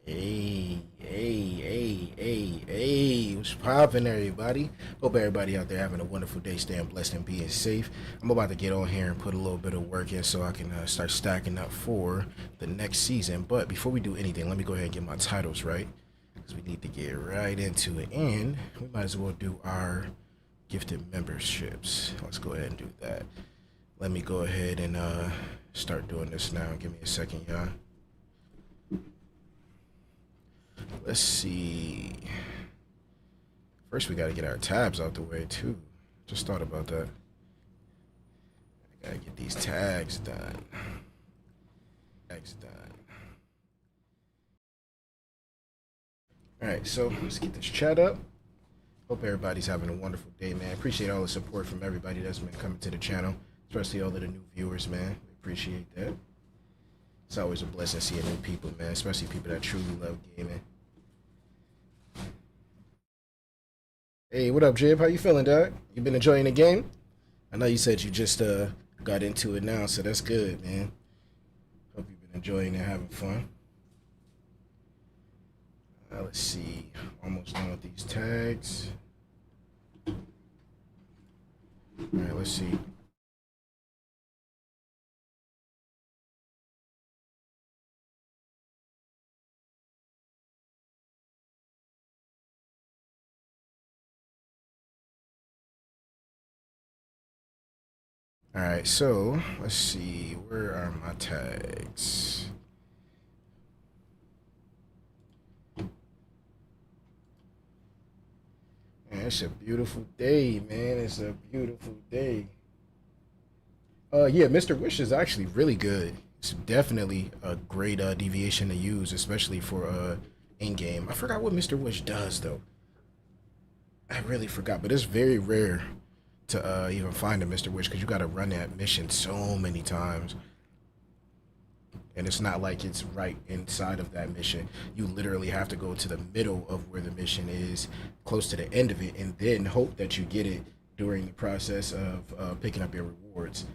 Hey, what's poppin', everybody? Hope everybody out there having a wonderful day, staying blessed and being safe. I'm about to get on here and put a little bit of work in so I can start stacking up for the next season. But before we do anything, let me go ahead and get my titles right because we need to get right into it. And we might as well do our gifted memberships. Let's go ahead and do that. Let me go ahead and start doing this now. Give me a second, y'all. Let's see. First, we gotta get our tabs out the way too. Just thought about that. I gotta get these tags done. Tags done. All right, so let's get this chat up. Hope everybody's having a wonderful day, man. Appreciate all the support from everybody that's been coming to the channel, especially all of the new viewers, man. We appreciate that. It's always a blessing seeing new people, man, especially people that truly love gaming. Hey, what up, Jib? How you feeling, dog? You been enjoying the game? I know you said you just got into it now, so that's good, man. Hope you've been enjoying it, having fun. Let's see. Almost done with these tags. All right, let's see. All right, so let's see. Where are my tags? Man, it's a beautiful day, man. It's a beautiful day. Yeah, Mr. Wish is actually really good. It's definitely a great deviation to use, especially for in game. I forgot what Mr. Wish does though. I really forgot, but it's very rare to even find a Mr. Wish because you got to run that mission so many times. And it's not like it's right inside of that mission. You literally have to go to the middle of where the mission is, close to the end of it, and then hope that you get it during the process of picking up your rewards.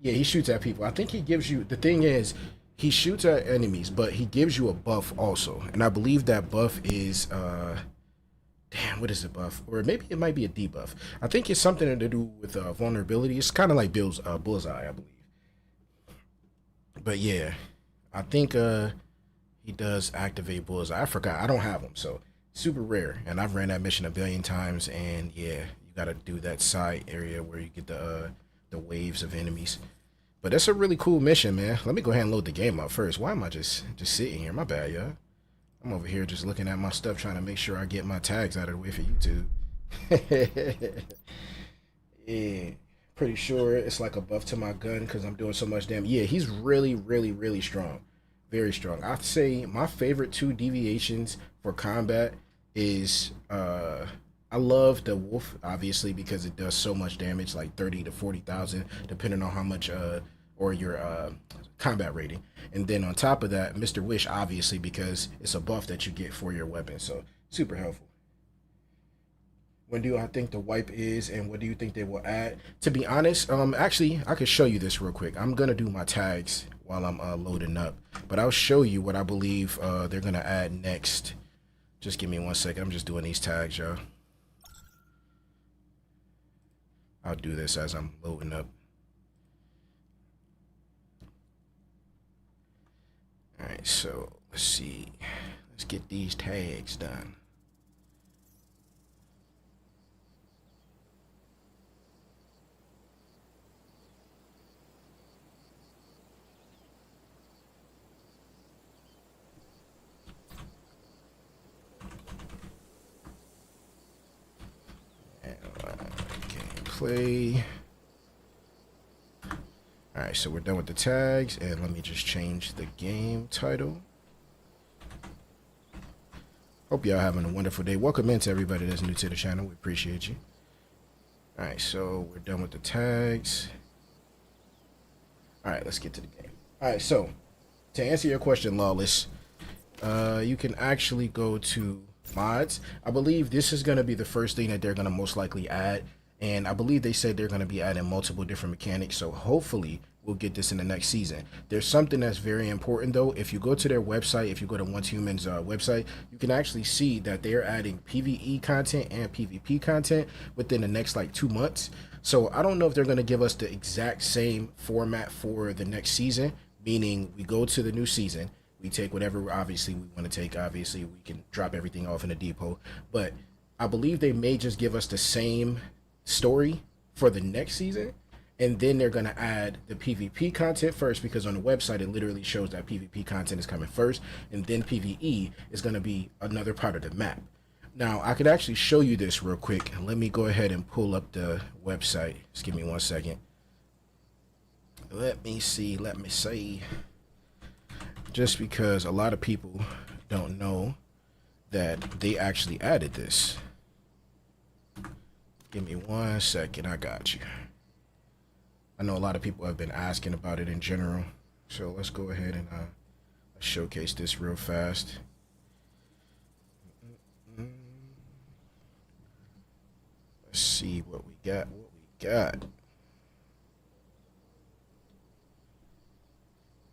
Yeah, he shoots at people. I think he gives you, the thing is, he shoots at enemies, but he gives you a buff also. And I believe that buff is, damn, what is the buff? Or maybe it might be a debuff. I think it's something to do with vulnerability. It's kind of like Bill's Bullseye, I believe. But yeah, I think he does activate Bullseye. I forgot. I don't have him, so super rare. And I've ran that mission a billion times, and yeah, you gotta do that side area where you get the waves of enemies. But that's a really cool mission, man. Let me go ahead and load the game up first. Why am I just sitting here? My bad, y'all. I'm over here just looking at my stuff, trying to make sure I get my tags out of the way for YouTube. Yeah, pretty sure it's like a buff to my gun because I'm doing so much damage. Yeah, he's really, really, really strong. Very strong. I'd say my favorite two deviations for combat is I love the wolf obviously because it does so much damage, like 30 to 40,000, depending on how much or your combat rating. And then on top of that, Mr. Wish obviously because it's a buff that you get for your weapon, so super helpful. When do I think the wipe is, and what do you think they will add? To be honest, actually, I could show you this real quick. I'm gonna do my tags while I'm loading up, but I'll show you what I believe they're gonna add next. Just give me 1 second. I'm just doing these tags, y'all. I'll do this as I'm loading up. All right, so let's see. Let's get these tags done. Play. All right, so we're done with the tags, and let me just change the game title. Hope y'all having a wonderful day. Welcome in to everybody that's new to the channel. We appreciate you. All right, so we're done with the tags. All right, let's get to the game. All right, so to answer your question, Lawless, you can actually go to mods. I believe this is going to be the first thing that they're going to most likely add. And I believe they said they're going to be adding multiple different mechanics. So hopefully we'll get this in the next season. There's something that's very important though. If you go to their website, if you go to Once Humans website, you can actually see that they're adding PvE content and PvP content within the next like 2 months. So I don't know if they're going to give us the exact same format for the next season, meaning we go to the new season, we take whatever obviously we want to take. Obviously we can drop everything off in a depot, but I believe they may just give us the same story for the next season, and then they're going to add the PvP content first, because on the website it literally shows that PvP content is coming first, and then PvE is going to be another part of the map. Now I could actually show you this real quick. Let me go ahead and pull up the website. Just give me 1 second. Let me see, just because a lot of people don't know that they actually added this. Give me 1 second, I got you. I know a lot of people have been asking about it in general, so let's go ahead and showcase this real fast. Let's see what we got.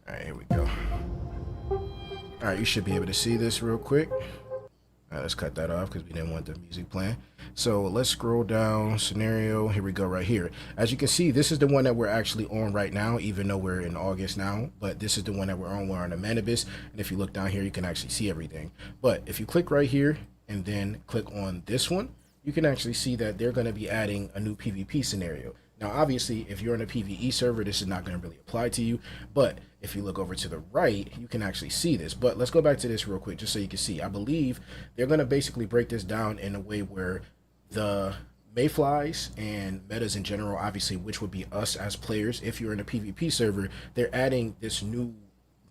All right, here we go. All right, you should be able to see this real quick. All right, let's cut that off because we didn't want the music playing. So let's scroll down. Scenario, here we go right here. As you can see, this is the one that we're actually on right now, even though we're in August now. But this is the one that we're on. We're on the Manibus. And if you look down here, you can actually see everything. But if you click right here and then click on this one, you can actually see that they're going to be adding a new PvP scenario. Now, obviously, if you're on a PvE server, this is not going to really apply to you. But if you look over to the right, you can actually see this. But let's go back to this real quick, just so you can see. I believe they're going to basically break this down in a way where the mayflies and metas in general, obviously, which would be us as players, if you're in a PvP server, they're adding this new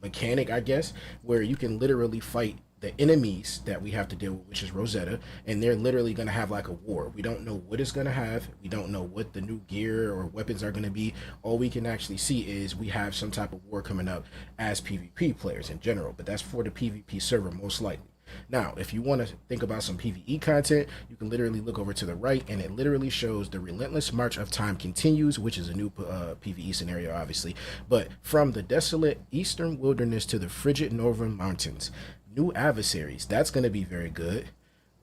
mechanic, I guess, where you can literally fight the enemies that we have to deal with, which is Rosetta, and they're literally going to have like a war. We don't know what it's going to have. We don't know what the new gear or weapons are going to be. All we can actually see is we have some type of war coming up as PvP players in general, but that's for the PvP server most likely. Now, if you want to think about some PvE content, you can literally look over to the right, and it literally shows the relentless march of time continues, which is a new PvE scenario, obviously. But from the desolate eastern wilderness to the frigid northern mountains, new adversaries. That's going to be very good.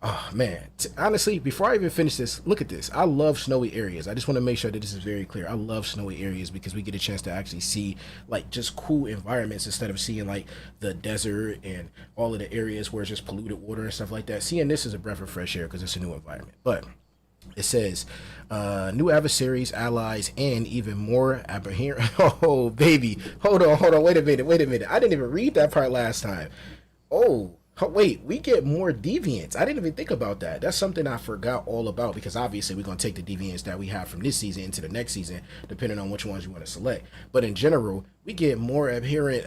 Oh, man. Honestly, before I even finish this, look at this. I love snowy areas. I just want to make sure that this is very clear. I love snowy areas because we get a chance to actually see, like, just cool environments instead of seeing, like, the desert and all of the areas where it's just polluted water and stuff like that. Seeing this is a breath of fresh air because it's a new environment. But it says, new adversaries, allies, and even more apparent. Oh, baby. Hold on. Wait a minute. I didn't even read that part last time. Oh, wait, we get more deviants. I didn't even think about that. That's something I forgot all about, because obviously we're going to take the deviants that we have from this season into the next season, depending on which ones you want to select. But in general, we get more adherent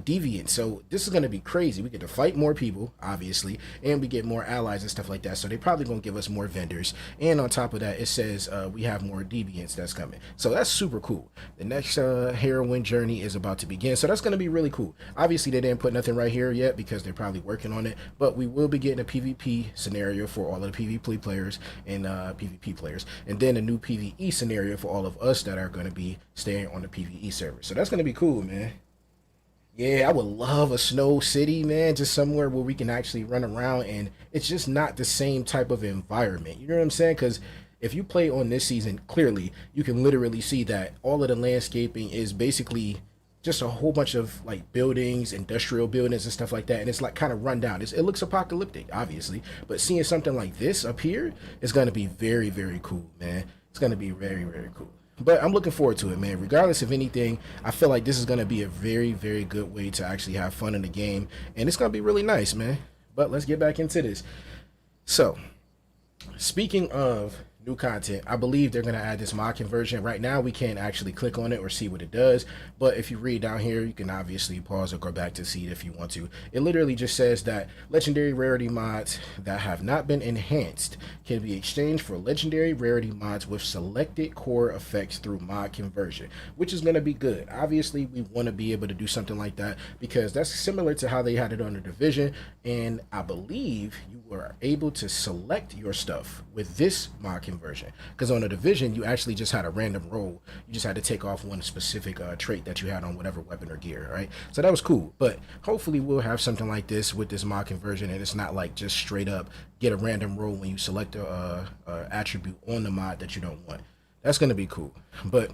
deviants. So this is going to be crazy. We get to fight more people, obviously, and we get more allies and stuff like that. So they probably going to give us more vendors. And on top of that, it says we have more deviants that's coming. So that's super cool. The next heroine journey is about to begin. So that's going to be really cool. Obviously, they didn't put nothing right here yet because they're probably working on it. But we will be getting a PvP scenario for all of the PvP players and PvP players. And then a new PvE scenario for all of us that are going to be staying on the PvE server. So that's going to be cool, man. Yeah, I would love a snow city, man, just somewhere where we can actually run around, and it's just not the same type of environment. You know what I'm saying? Because if you play on this season, clearly you can literally see that all of the landscaping is basically just a whole bunch of like buildings, industrial buildings and stuff like that, and it's like kind of run down. It looks apocalyptic, obviously, but seeing something like this up here is going to be very, very cool, man. It's going to be very, very cool. But I'm looking forward to it, man. Regardless of anything, I feel like this is going to be a very, very good way to actually have fun in the game. And it's going to be really nice, man. But let's get back into this. So, speaking of new content, I believe they're going to add this mod conversion. Right now, we can't actually click on it or see what it does. But if you read down here, you can obviously pause or go back to see it if you want to. It literally just says that legendary rarity mods that have not been enhanced can be exchanged for legendary rarity mods with selected core effects through mod conversion, which is going to be good. Obviously, we want to be able to do something like that because that's similar to how they had it on the Division. And I believe you were able to select your stuff with this mod conversion mocking version. Because on the Division, you actually just had a random roll. You just had to take off one specific trait that you had on whatever weapon or gear, right? So that was cool. But hopefully we'll have something like this with this mocking version, and it's not like just straight up get a random roll when you select a attribute on the mod that you don't want. That's going to be cool. But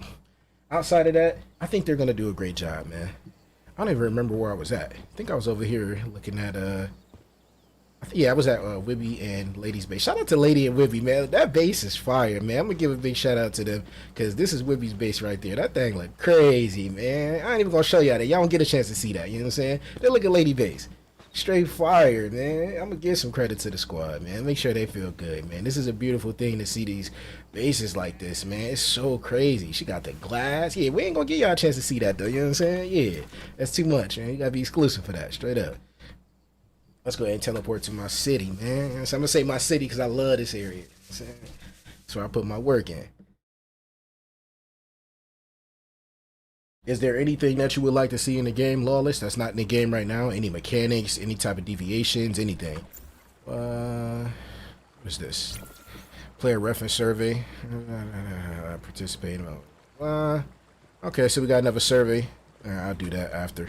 outside of that, I think they're going to do a great job, man. I don't even remember where I was at. I think I was over here looking at yeah, I was at Wibby and Lady's base. Shout out to Lady and Wibby, man. That base is fire, man. I'm gonna give a big shout out to them because this is Wibby's base right there. That thing look crazy, man. I ain't even gonna show y'all that. Y'all don't get a chance to see that. You know what I'm saying? They look at Lady base. Straight fire, man. I'm gonna give some credit to the squad, man. Make sure they feel good, man. This is a beautiful thing to see these bases like this, man. It's so crazy. She got the glass. Yeah, we ain't gonna give y'all a chance to see that though. You know what I'm saying? Yeah, that's too much, man. You gotta be exclusive for that, straight up. Let's go ahead and teleport to my city, man. So I'm gonna say my city because I love this area. You know what I'm saying? That's where I put my work in. Is there anything that you would like to see in the game, Lawless, that's not in the game right now? Any mechanics, any type of deviations, anything? What's this? Player reference survey. Participate. Okay, so we got another survey. I'll do that after.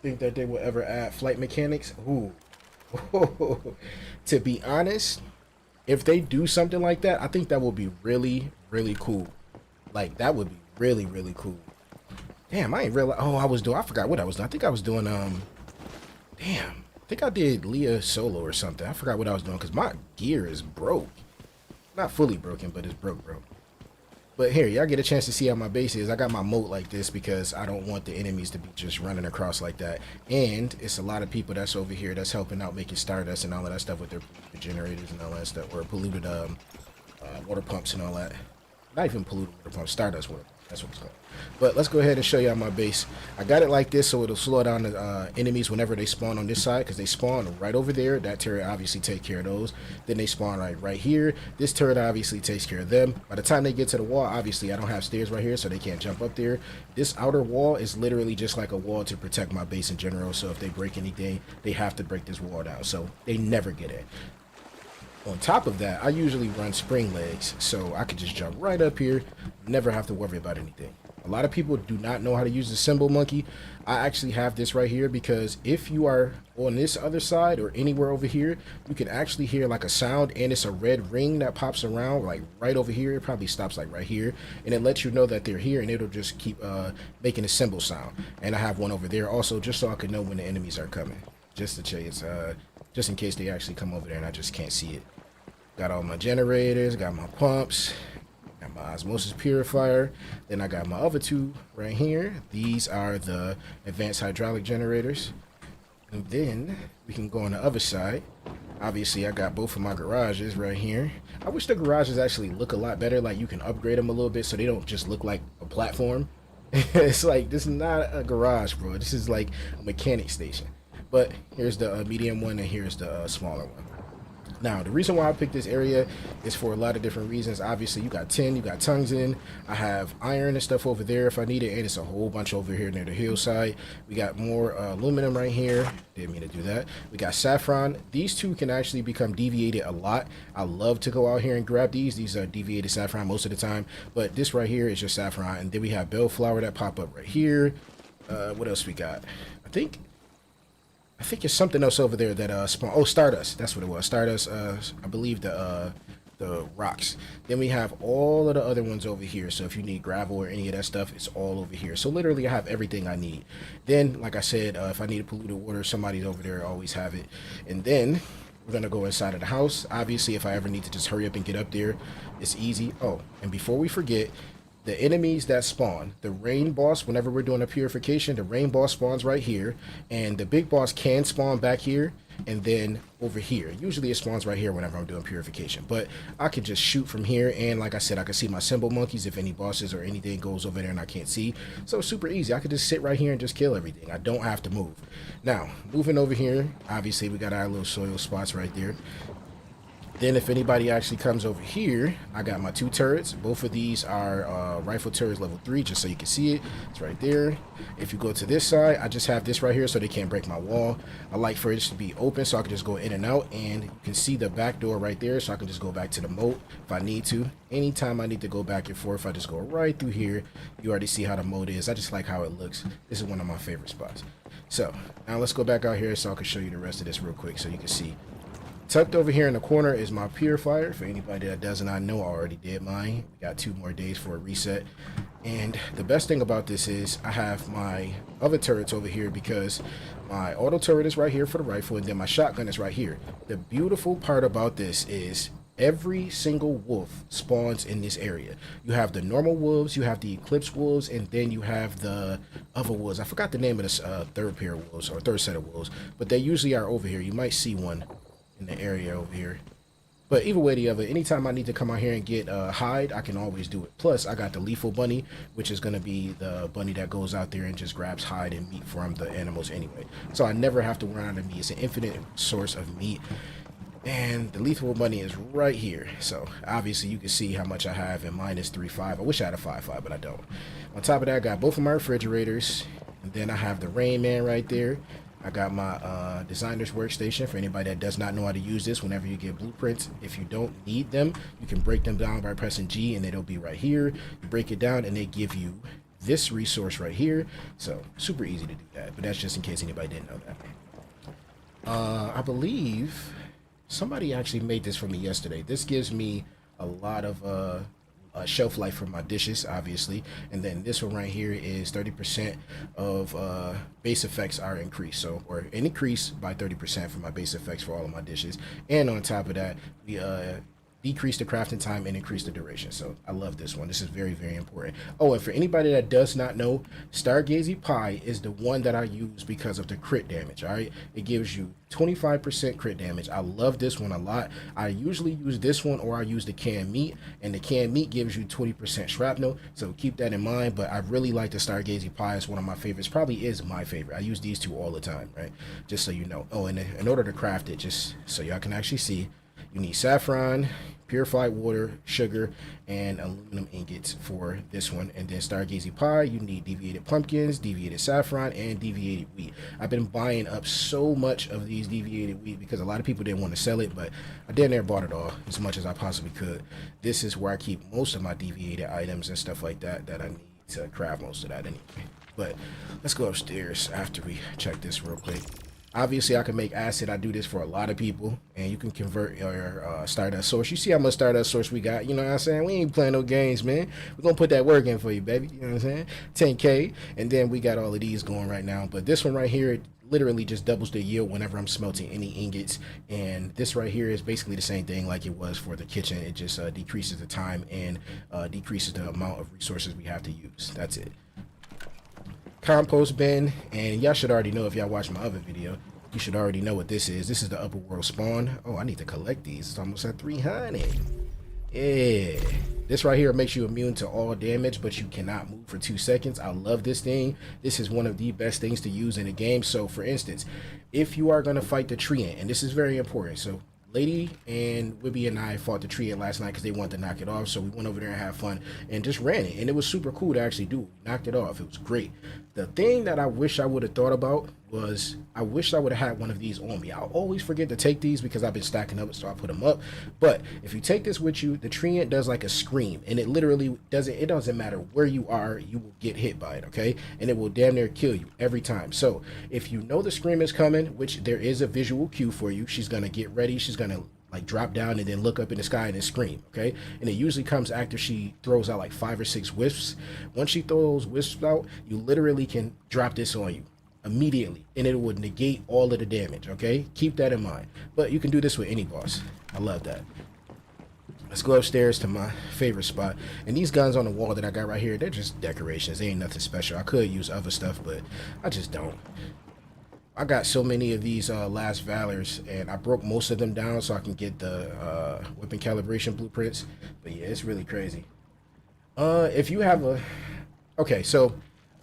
Think that they will ever add flight mechanics? Ooh. To be honest, if they do something like that, I think that would be really, really cool. Like, that would be really, really cool. Damn, I ain't realize. Oh, I forgot what I was doing. I think I was doing, damn. I think I did Leah solo or something. I forgot what I was doing because my gear is broke. Not fully broken, but it's broke. But here, y'all get a chance to see how my base is. I got my moat like this because I don't want the enemies to be just running across like that. And it's a lot of people that's over here that's helping out making Stardust and all of that stuff with their generators and all that stuff. Or polluted water pumps and all that. Not even polluted water pumps, Stardust water pumps. That's what it's called. But let's go ahead and show y'all my base. I got it like this so it'll slow down the enemies whenever they spawn on this side because they spawn right over there. That turret obviously takes care of those. Then they spawn right here. This turret obviously takes care of them. By the time they get to the wall, obviously I don't have stairs right here so they can't jump up there. This outer wall is literally just like a wall to protect my base in general. So if they break anything, they have to break this wall down. So they never get in. On top of that, I usually run spring legs, so I could just jump right up here, never have to worry about anything. A lot of people do not know how to use the symbol monkey. I actually have this right here because if you are on this other side or anywhere over here, you can actually hear like a sound and it's a red ring that pops around like right over here. It probably stops like right here and it lets you know that they're here and it'll just keep making a symbol sound. And I have one over there also just so I can know when the enemies are coming. Just to chase, just in case they actually come over there and I just can't see it. Got all my generators, got my pumps, got my osmosis purifier. Then I got my other two right here. These are the advanced hydraulic generators. And then we can go on the other side. Obviously, I got both of my garages right here. I wish the garages actually look a lot better. Like you can upgrade them a little bit so they don't just look like a platform. It's like, this is not a garage, bro. This is like a mechanic station. But here's the medium one and here's the smaller one. Now, the reason why I picked this area is for a lot of different reasons. Obviously, you got tin, you got tungsten. I have iron and stuff over there if I need it, and it's a whole bunch over here near the hillside. We got more aluminum right here. Didn't mean to do that. We got saffron. These two can actually become deviated a lot. I love to go out here and grab these. These are deviated saffron most of the time, but this right here is just saffron. And then we have bellflower that pop up right here. What else we got? I think there's something else over there that spawn. Oh, Stardust. That's what it was. Stardust. I believe the rocks. Then we have all of the other ones over here. So if you need gravel or any of that stuff, it's all over here. So literally, I have everything I need. Then, like I said, if I need a polluted water, somebody's over there. I always have it. And then we're gonna go inside of the house. Obviously, if I ever need to just hurry up and get up there, it's easy. Oh, and before we forget, the enemies that spawn, the rain boss, whenever we're doing a purification, the rain boss spawns right here, and the big boss can spawn back here, and then over here. Usually it spawns right here whenever I'm doing purification, but I can just shoot from here, and like I said, I can see my symbol monkeys if any bosses or anything goes over there and I can't see. So it's super easy. I could just sit right here and just kill everything. I don't have to move. Now, moving over here, obviously we got our little soil spots right there. Then if anybody actually comes over here, I got my 2 turrets. Both of these are rifle turrets level 3, just so you can see it. It's right there. If you go to this side, I just have this right here so they can't break my wall. I like for it to be open so I can just go in and out, and you can see the back door right there, so I can just go back to the moat if I need to. Anytime I need to go back and forth, I just go right through here. You already see how the moat is. I just like how it looks. This is one of my favorite spots. So now let's go back out here so I can show you the rest of this real quick so you can see. Tucked over here in the corner is my purifier. For anybody that doesn't, I know I already did mine. We got 2 more days for a reset. And the best thing about this is I have my other turrets over here because my auto turret is right here for the rifle, and then my shotgun is right here. The beautiful part about this is every single wolf spawns in this area. You have the normal wolves, you have the eclipse wolves, and then you have the other wolves. I forgot the name of this third pair of wolves, or third set of wolves, but they usually are over here. You might see one in the area over here. But either way or the other, anytime I need to come out here and get hide, I can always do it. Plus, I got the lethal bunny, which is going to be the bunny that goes out there and just grabs hide and meat from the animals anyway. So I never have to run out of meat. It's an infinite source of meat. And the lethal bunny is right here. So obviously you can see how much I have, and mine is 3.5. I wish I had a 5.5, but I don't. On top of that, I got both of my refrigerators. And then I have the Rain Man right there. I got my designer's workstation for anybody that does not know how to use this. Whenever you get blueprints, if you don't need them, you can break them down by pressing G, and it'll be right here. You break it down and they give you this resource right here. So super easy to do that, but that's just in case anybody didn't know that. I believe somebody actually made this for me yesterday. This gives me a lot of shelf life for my dishes, obviously, and then this one right here is 30% of base effects are increased, so or an increase by 30% for my base effects for all of my dishes. And on top of that, we decrease the crafting time and increase the duration. So I love this one. This is very, very important. Oh, and for anybody that does not know, Stargazy Pie is the one that I use because of the crit damage. All right, it gives you 25% crit damage. I love this one a lot. I usually use this one, or I use the canned meat, and the canned meat gives you 20% shrapnel, so keep that in mind. But I really like the Stargazy Pie. It's one of my favorites, probably is my favorite. I use these 2 all the time, right? Just so you know. Oh, and in order to craft it, just so y'all can actually see, you need saffron, purified water, sugar, and aluminum ingots for this one. And then Stargazy Pie, you need deviated pumpkins, deviated saffron, and deviated wheat. I've been buying up so much of these deviated wheat because a lot of people didn't want to sell it, but I damn near bought it all, as much as I possibly could. This is where I keep most of my deviated items and stuff like that I need to craft most of that anyway. But let's go upstairs after we check this real quick. Obviously, I can make acid. I do this for a lot of people, and you can convert your Stardust source. You see how much Stardust source we got? You know what I'm saying? We ain't playing no games, man. We're going to put that work in for you, baby. You know what I'm saying? 10K, and then we got all of these going right now. But this one right here, it literally just doubles the yield whenever I'm smelting any ingots. And this right here is basically the same thing like it was for the kitchen. It just decreases the time and decreases the amount of resources we have to use. That's it. Compost bin, and y'all should already know if y'all watched my other video. You should already know what this is. This is the upper world spawn. Oh, I need to collect these. It's almost at 300. Yeah, this right here makes you immune to all damage, but you cannot move for 2 seconds. I love this thing. This is one of the best things to use in a game. So for instance, if you are going to fight the treant, and this is very important, so Lady and Wibby and I fought the treant last night because they wanted to knock it off. So we went over there and had fun and just ran it. And it was super cool to actually do. We knocked it off. It was great. The thing that I wish I would have thought about was I wish I would have had one of these on me. I always forget to take these because I've been stacking up, so I put them up. But if you take this with you, the treant does like a scream, and it literally doesn't. It doesn't matter where you are, you will get hit by it, okay? And it will damn near kill you every time. So if you know the scream is coming, which there is a visual cue for you, she's gonna get ready. She's gonna like drop down and then look up in the sky and then scream, okay? And it usually comes after she throws out like 5 or 6 wisps. Once she throws wisps out, you literally can drop this on you immediately, and it would negate all of the damage, okay? Keep that in mind. But you can do this with any boss. I love that. Let's go upstairs to my favorite spot. And these guns on the wall that I got right here, they're just decorations. They ain't nothing special. I could use other stuff, but I just don't. I got so many of these last Valors, and I broke most of them down so I can get the weapon calibration blueprints. But yeah, it's really crazy. If you have a... Okay, so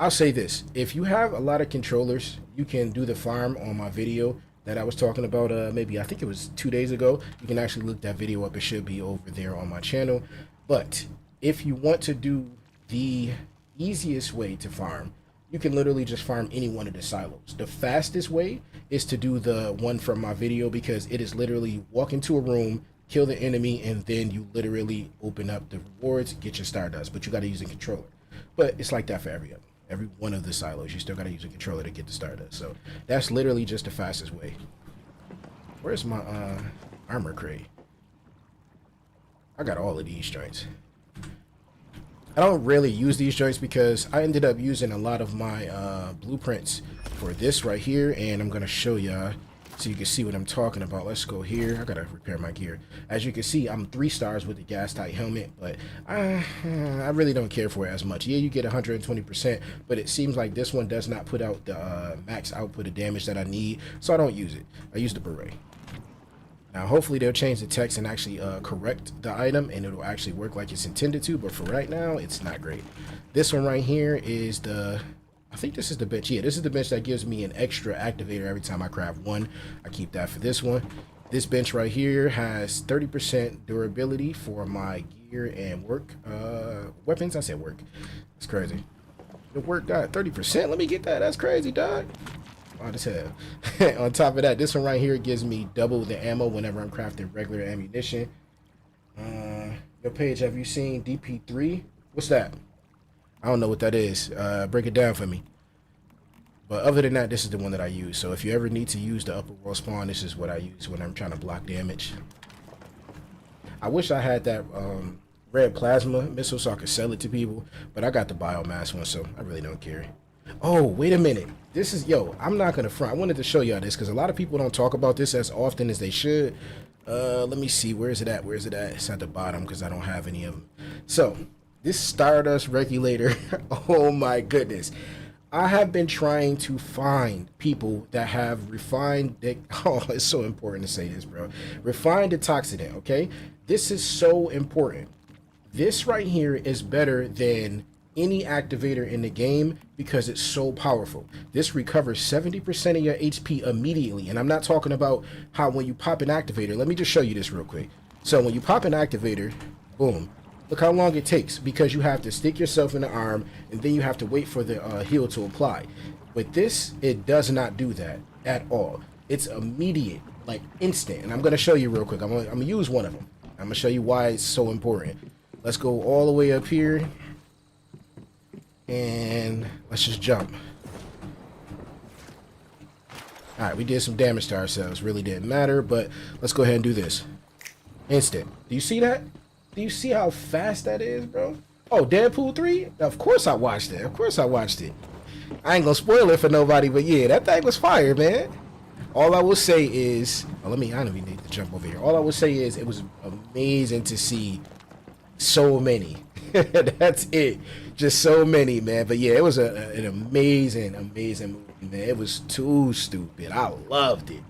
I'll say this. If you have a lot of controllers, you can do the farm on my video that I was talking about, maybe I think it was 2 days ago. You can actually look that video up. It should be over there on my channel. But if you want to do the easiest way to farm, you can literally just farm any one of the silos. The fastest way is to do the one from my video, because it is literally walk into a room, kill the enemy, and then you literally open up the rewards, get your Stardust. But you got to use a controller. But it's like that for every one of the silos. You still got to use a controller to get the Stardust. So that's literally just the fastest way. Where's my armor crate? I got all of these joints. I don't really use these joints because I ended up using a lot of my blueprints for this right here, and I'm gonna show y'all so you can see what I'm talking about. Let's go here. I gotta repair my gear. As you can see, I'm 3 stars with the gas tight helmet, but I really don't care for it as much. Yeah, you get 120%, but it seems like this one does not put out the max output of damage that I need, so I don't use it. I use the beret. Now, hopefully they'll change the text and actually correct the item, and it'll actually work like it's intended to, but for right now, it's not great. This one right here is the, I think this is the bench. Yeah, this is the bench that gives me an extra activator every time I craft one. I keep that for this one. This bench right here has 30% durability for my gear and work weapons. I said work. That's crazy. The work got 30%. Let me get that. That's crazy, dog. Odd as hell. On top of that, this one right here gives me double the ammo whenever I'm crafting regular ammunition. Your page, have you seen DP3? What's that? I don't know what that is. Break it down for me. But other than that, this is the one that I use. So if you ever need to use the upper world spawn, this is what I use when I'm trying to block damage. I wish I had that red plasma missile so I could sell it to people, but I got the biomass one, so I really don't care. Oh, wait a minute. This is, yo, I'm not going to front. I wanted to show y'all this because a lot of people don't talk about this as often as they should. Let me see. Where is it at? Where is it at? It's at the bottom because I don't have any of them. So, this Stardust regulator, oh my goodness. I have been trying to find people that have refined, oh, it's so important to say this, bro. Refined antioxidant, okay? This is so important. This right here is better than any activator in the game because it's so powerful. This recovers 70% of your HP immediately, and I'm not talking about how when you pop an activator. Let me just show you this real quick. So when you pop an activator, boom, look how long it takes, because you have to stick yourself in the arm and then you have to wait for the heal to apply. With this, it does not do that at all. It's immediate, like instant, and I'm going to show you real quick. I'm gonna use one of them. I'm gonna show you why it's so important. Let's go all the way up here. And let's just jump. Alright, we did some damage to ourselves. Really didn't matter, but let's go ahead and do this. Instant. Do you see that? Do you see how fast that is, bro? Oh, Deadpool 3? Of course I watched it. Of course I watched it. I ain't gonna spoil it for nobody, but yeah, that thing was fire, man. All I will say is, I don't even need to jump over here. All I will say is it was amazing to see so many. That's it. Just so many, man. But yeah, it was an amazing movie, man. It was too stupid. I loved it.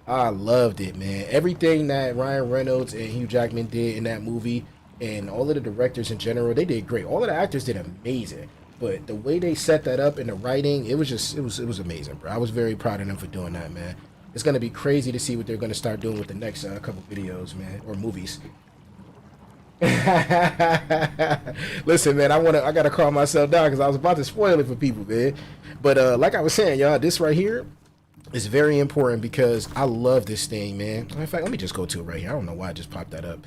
I loved it, man. Everything that Ryan Reynolds and Hugh Jackman did in that movie, and all of the directors in general, they did great. All of the actors did amazing. But the way they set that up in the writing, it was just, it was amazing, bro. I was very proud of them for doing that, man. It's gonna be crazy to see what they're gonna start doing with the next couple videos, man, or movies. Listen, man, I gotta calm myself down because I was about to spoil it for people, man. But like I was saying, y'all, this right here is very important because I love this thing, man. In fact, let me just go to it right here. I don't know why I just popped that up.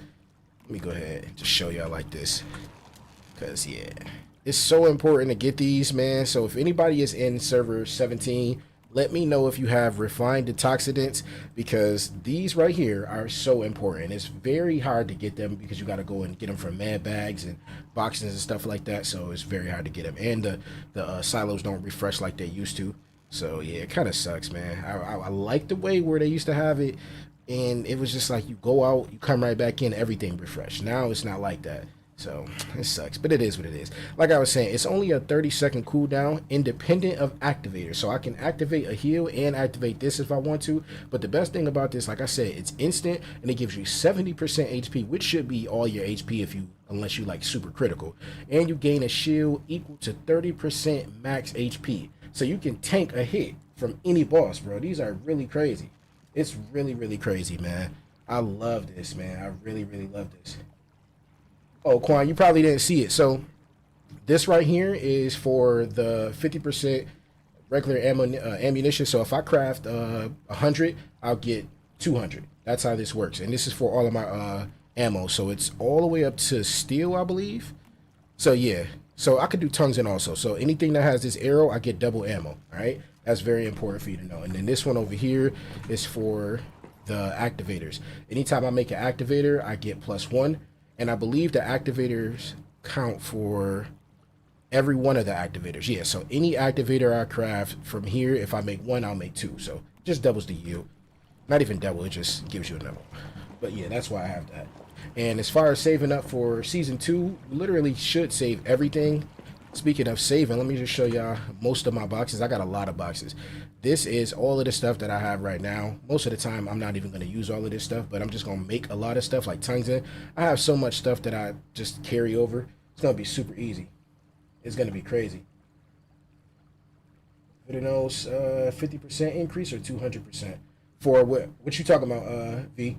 Let me go ahead and just show y'all like this, because yeah, it's so important to get these, man. So if anybody is in server 17, let me know if you have refined antioxidants, because these right here are so important. It's very hard to get them because you got to go and get them from mad bags and boxes and stuff like that. So it's very hard to get them, and the silos don't refresh like they used to. So yeah, it kind of sucks, man. I like the way where they used to have it, and it was just like you go out, you come right back in, everything refreshed. Now it's not like that. So it sucks, but it is what it is. Like I was saying, it's only a 30-second cooldown independent of activator. So I can activate a heal and activate this if I want to. But the best thing about this, like I said, it's instant and it gives you 70% HP, which should be all your HP if you, unless you like super critical. And you gain a shield equal to 30% max HP. So you can tank a hit from any boss, bro. These are really crazy. It's really, really crazy, man. I love this, man. I really, really love this. Oh, Quan, you probably didn't see it. So this right here is for the 50% regular ammunition. So if I craft 100, I'll get 200. That's how this works. And this is for all of my ammo. So it's all the way up to steel, I believe. So yeah. So I could do tungsten also. So anything that has this arrow, I get double ammo. All right. That's very important for you to know. And then this one over here is for the activators. Anytime I make an activator, I get +1. And I believe the activators count for every one of the activators. Yeah, so any activator I craft from here, if I make one, I'll make two. So just doubles the yield. Not even double, it just gives you a number. But yeah, that's why I have that. And as far as saving up for season 2, you literally should save everything. Speaking of saving, let me just show y'all most of my boxes. I got a lot of boxes. This is all of the stuff that I have right now. Most of the time, I'm not even going to use all of this stuff, but I'm just going to make a lot of stuff like tungsten. I have so much stuff that I just carry over. It's going to be super easy. It's going to be crazy. Vitino's 50% increase or 200%? For what you talking about, V?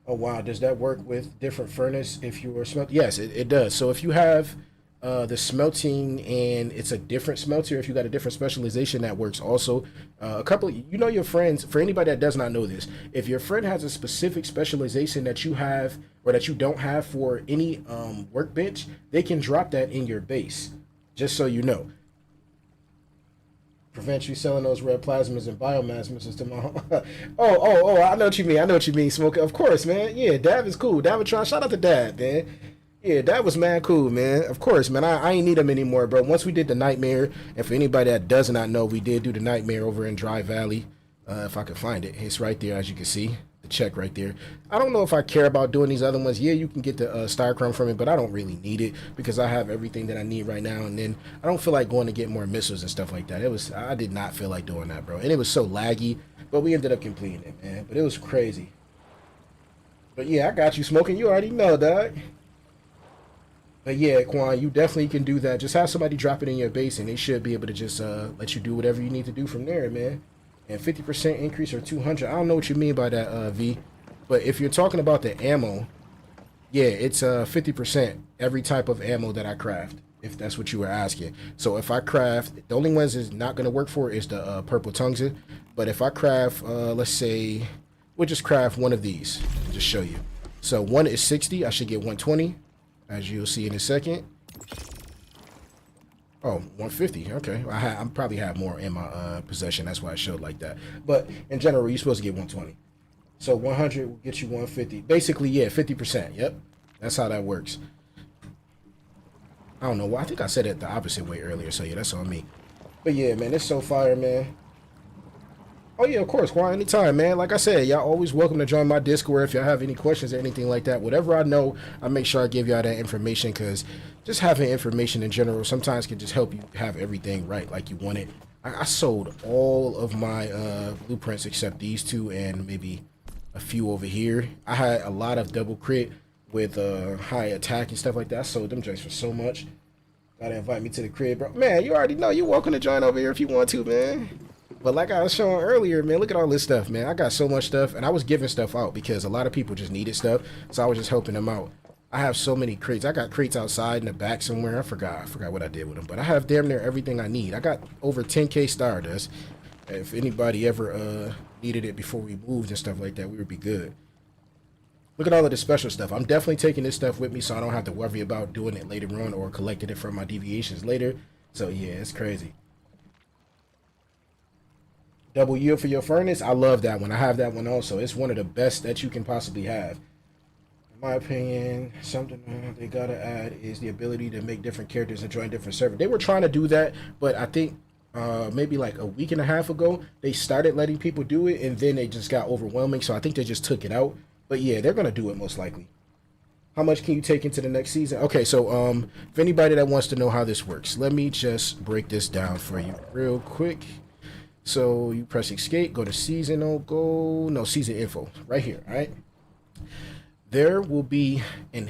Oh, wow. Does that work with different furnace if you were smelting? Yes, it does. So if you have the smelting and it's a different smelter, if you got a different specialization, that works also. A couple, you know, your friends, for anybody that does not know this, if your friend has a specific specialization that you have or that you don't have for any workbench, they can drop that in your base, just so you know. Prevent you selling those red plasmas and biomass missiles to my home. Oh, I know what you mean. I know what you mean, Smoker. Of course, man. Yeah, Dav is cool. Davatron, shout out to Dav, man. Yeah, that was mad cool, man. Of course, man. I ain't need them anymore, bro. Once we did the Nightmare, and for anybody that does not know, we did do the Nightmare over in Dry Valley. If I can find it. It's right there, as you can see. The check right there. I don't know if I care about doing these other ones. Yeah, you can get the Starchrome from it, but I don't really need it because I have everything that I need right now. And then I don't feel like going to get more missiles and stuff like that. I did not feel like doing that, bro. And it was so laggy, but we ended up completing it, man. But it was crazy. But yeah, I got you, Smoking. You already know, dog. But yeah, Quan, you definitely can do that. Just have somebody drop it in your base, and they should be able to just let you do whatever you need to do from there, man. And 50% increase or 200. I don't know what you mean by that, V. But if you're talking about the ammo, yeah, it's 50% every type of ammo that I craft, if that's what you were asking. So if I craft, the only ones is not going to work for is the purple tungsten. But if I craft, let's say, we'll just craft one of these and just show you. So one is 60. I should get 120. As you'll see in a second. Oh, 150. Okay. I probably have more in my possession. That's why I showed like that. But in general, you're supposed to get 120. So 100 will get you 150. Basically, yeah, 50%. Yep. That's how that works. I don't know. Well, I think I said it the opposite way earlier. So yeah, that's on me. But yeah, man, it's so fire, man. Oh, yeah, of course. Why, anytime, man. Like I said, y'all always welcome to join my Discord if y'all have any questions or anything like that. Whatever I know, I make sure I give y'all that information because just having information in general sometimes can just help you have everything right like you want it. I sold all of my blueprints except these two and maybe a few over here. I had a lot of double crit with high attack and stuff like that. I sold them just for so much. Gotta invite me to the crib, bro. Man, you already know. You're welcome to join over here if you want to, man. But like I was showing earlier, man, look at all this stuff, man. I got so much stuff, and I was giving stuff out because a lot of people just needed stuff, so I was just helping them out. I have so many crates. I got crates outside in the back somewhere. I forgot what I did with them, but I have damn near everything I need. I got over 10K Stardust. If anybody ever needed it before we moved and stuff like that, we would be good. Look at all of the special stuff. I'm definitely taking this stuff with me so I don't have to worry about doing it later on or collecting it from my deviations later. So yeah, it's crazy. Double yield for your furnace. I love that one. I have that one also. It's one of the best that you can possibly have. In my opinion, something they gotta add is the ability to make different characters and join different servers. They were trying to do that, but I think maybe like a week and a half ago, they started letting people do it, and then they just got overwhelming, so I think they just took it out. But yeah, they're gonna do it most likely. How much can you take into the next season? Okay, so if anybody that wants to know how this works, let me just break this down for you real quick. So you press escape, go to seasonal, season info right here. All right. There will be, and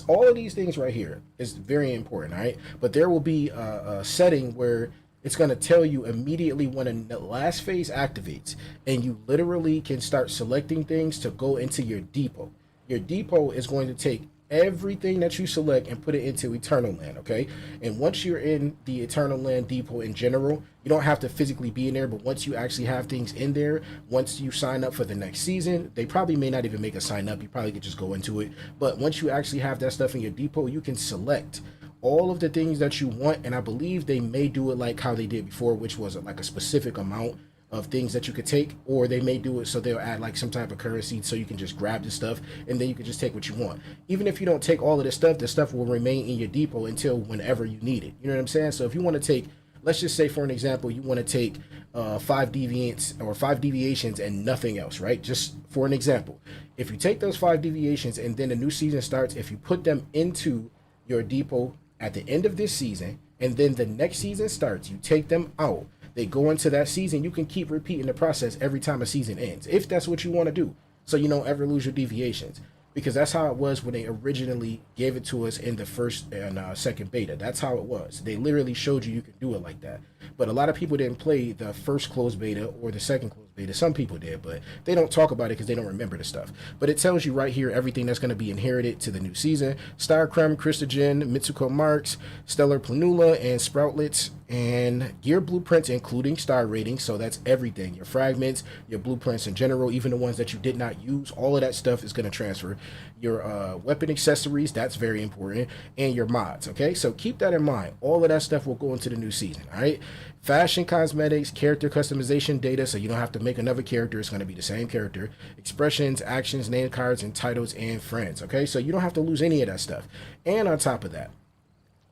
all of these things right here is very important. All right. But there will be a setting where it's going to tell you immediately when the last phase activates, and you literally can start selecting things to go into your depot. Your depot is going to take everything that you select and put it into Eternal Land, okay? And once you're in the Eternal Land depot in general, you don't have to physically be in there, but once you actually have things in there, once you sign up for the next season, they probably may not even make a sign up. You probably could just go into it. But once you actually have that stuff in your depot, you can select all of the things that you want, and I believe they may do it like how they did before, which was like a specific amount of things that you could take, or they may do it so they'll add like some type of currency so you can just grab the stuff and then you can just take what you want. Even if you don't take all of this stuff, the stuff will remain in your depot until whenever you need it. You know what I'm saying? So if you want to take, let's just say for an example, you want to take 5 deviants or 5 deviations and nothing else, right? Just for an example, if you take those 5 deviations and then a new season starts, if you put them into your depot at the end of this season and then the next season starts, you take them out, they go into that season, you can keep repeating the process every time a season ends, if that's what you want to do, so you don't ever lose your deviations. Because that's how it was when they originally gave it to us in the first and second beta. That's how it was. They literally showed you can do it like that. But a lot of people didn't play the first closed beta or the second closed beta. Some people did, but they don't talk about it because they don't remember the stuff. But it tells you right here everything that's going to be inherited to the new season. Starcrumb, Christogen, Mitsuko Marks, Stellar Planula, and Sproutlets, and gear blueprints, including star ratings. So that's everything. Your fragments, your blueprints in general, even the ones that you did not use, all of that stuff is going to transfer. Your weapon accessories, that's very important, and your mods, okay? So keep that in mind. All of that stuff will go into the new season, all right? Fashion, cosmetics, character customization data, so you don't have to make another character. It's going to be the same character. Expressions, actions, name cards, and titles, and friends, okay? So you don't have to lose any of that stuff. And on top of that,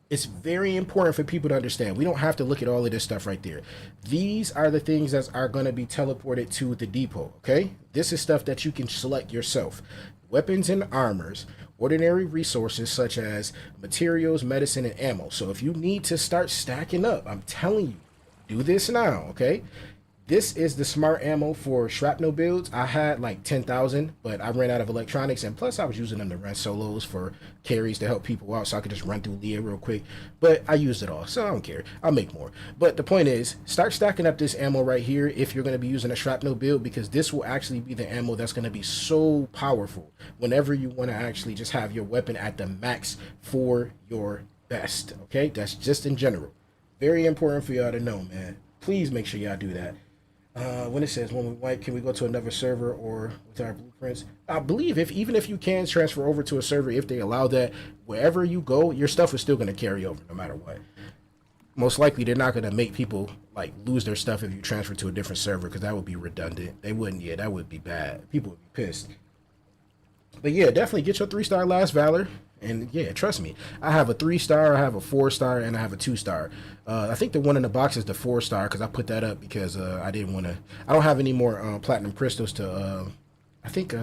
it's very important for people to understand. We don't have to look at all of this stuff right there. These are the things that are going to be teleported to the depot, okay? This is stuff that you can select yourself. Weapons and armors, ordinary resources such as materials, medicine, and ammo. So if you need to start stacking up, I'm telling you, do this now, okay? This is the smart ammo for shrapnel builds. I had like 10,000, but I ran out of electronics, and plus I was using them to run solos for carries to help people out so I could just run through Leah real quick. But I used it all, so I don't care. I'll make more. But the point is, start stacking up this ammo right here if you're going to be using a shrapnel build, because this will actually be the ammo that's going to be so powerful whenever you want to actually just have your weapon at the max for your best, okay? That's just in general. Very important for y'all to know, man. Please make sure y'all do that. When it says when we wipe, can we go to another server or with our blueprints? I believe even if you can transfer over to a server, if they allow that, wherever you go, your stuff is still going to carry over no matter what. Most likely, they're not going to make people like lose their stuff if you transfer to a different server, because that would be redundant. They wouldn't. Yeah, that would be bad. People would be pissed. But yeah, definitely get your 3-star Last Valor. And yeah, trust me, I have a 3-star, I have a 4-star, and I have a 2-star. I think the one in the box is the 4-star because I put that up because I didn't want to. I don't have any more platinum crystals to, I think,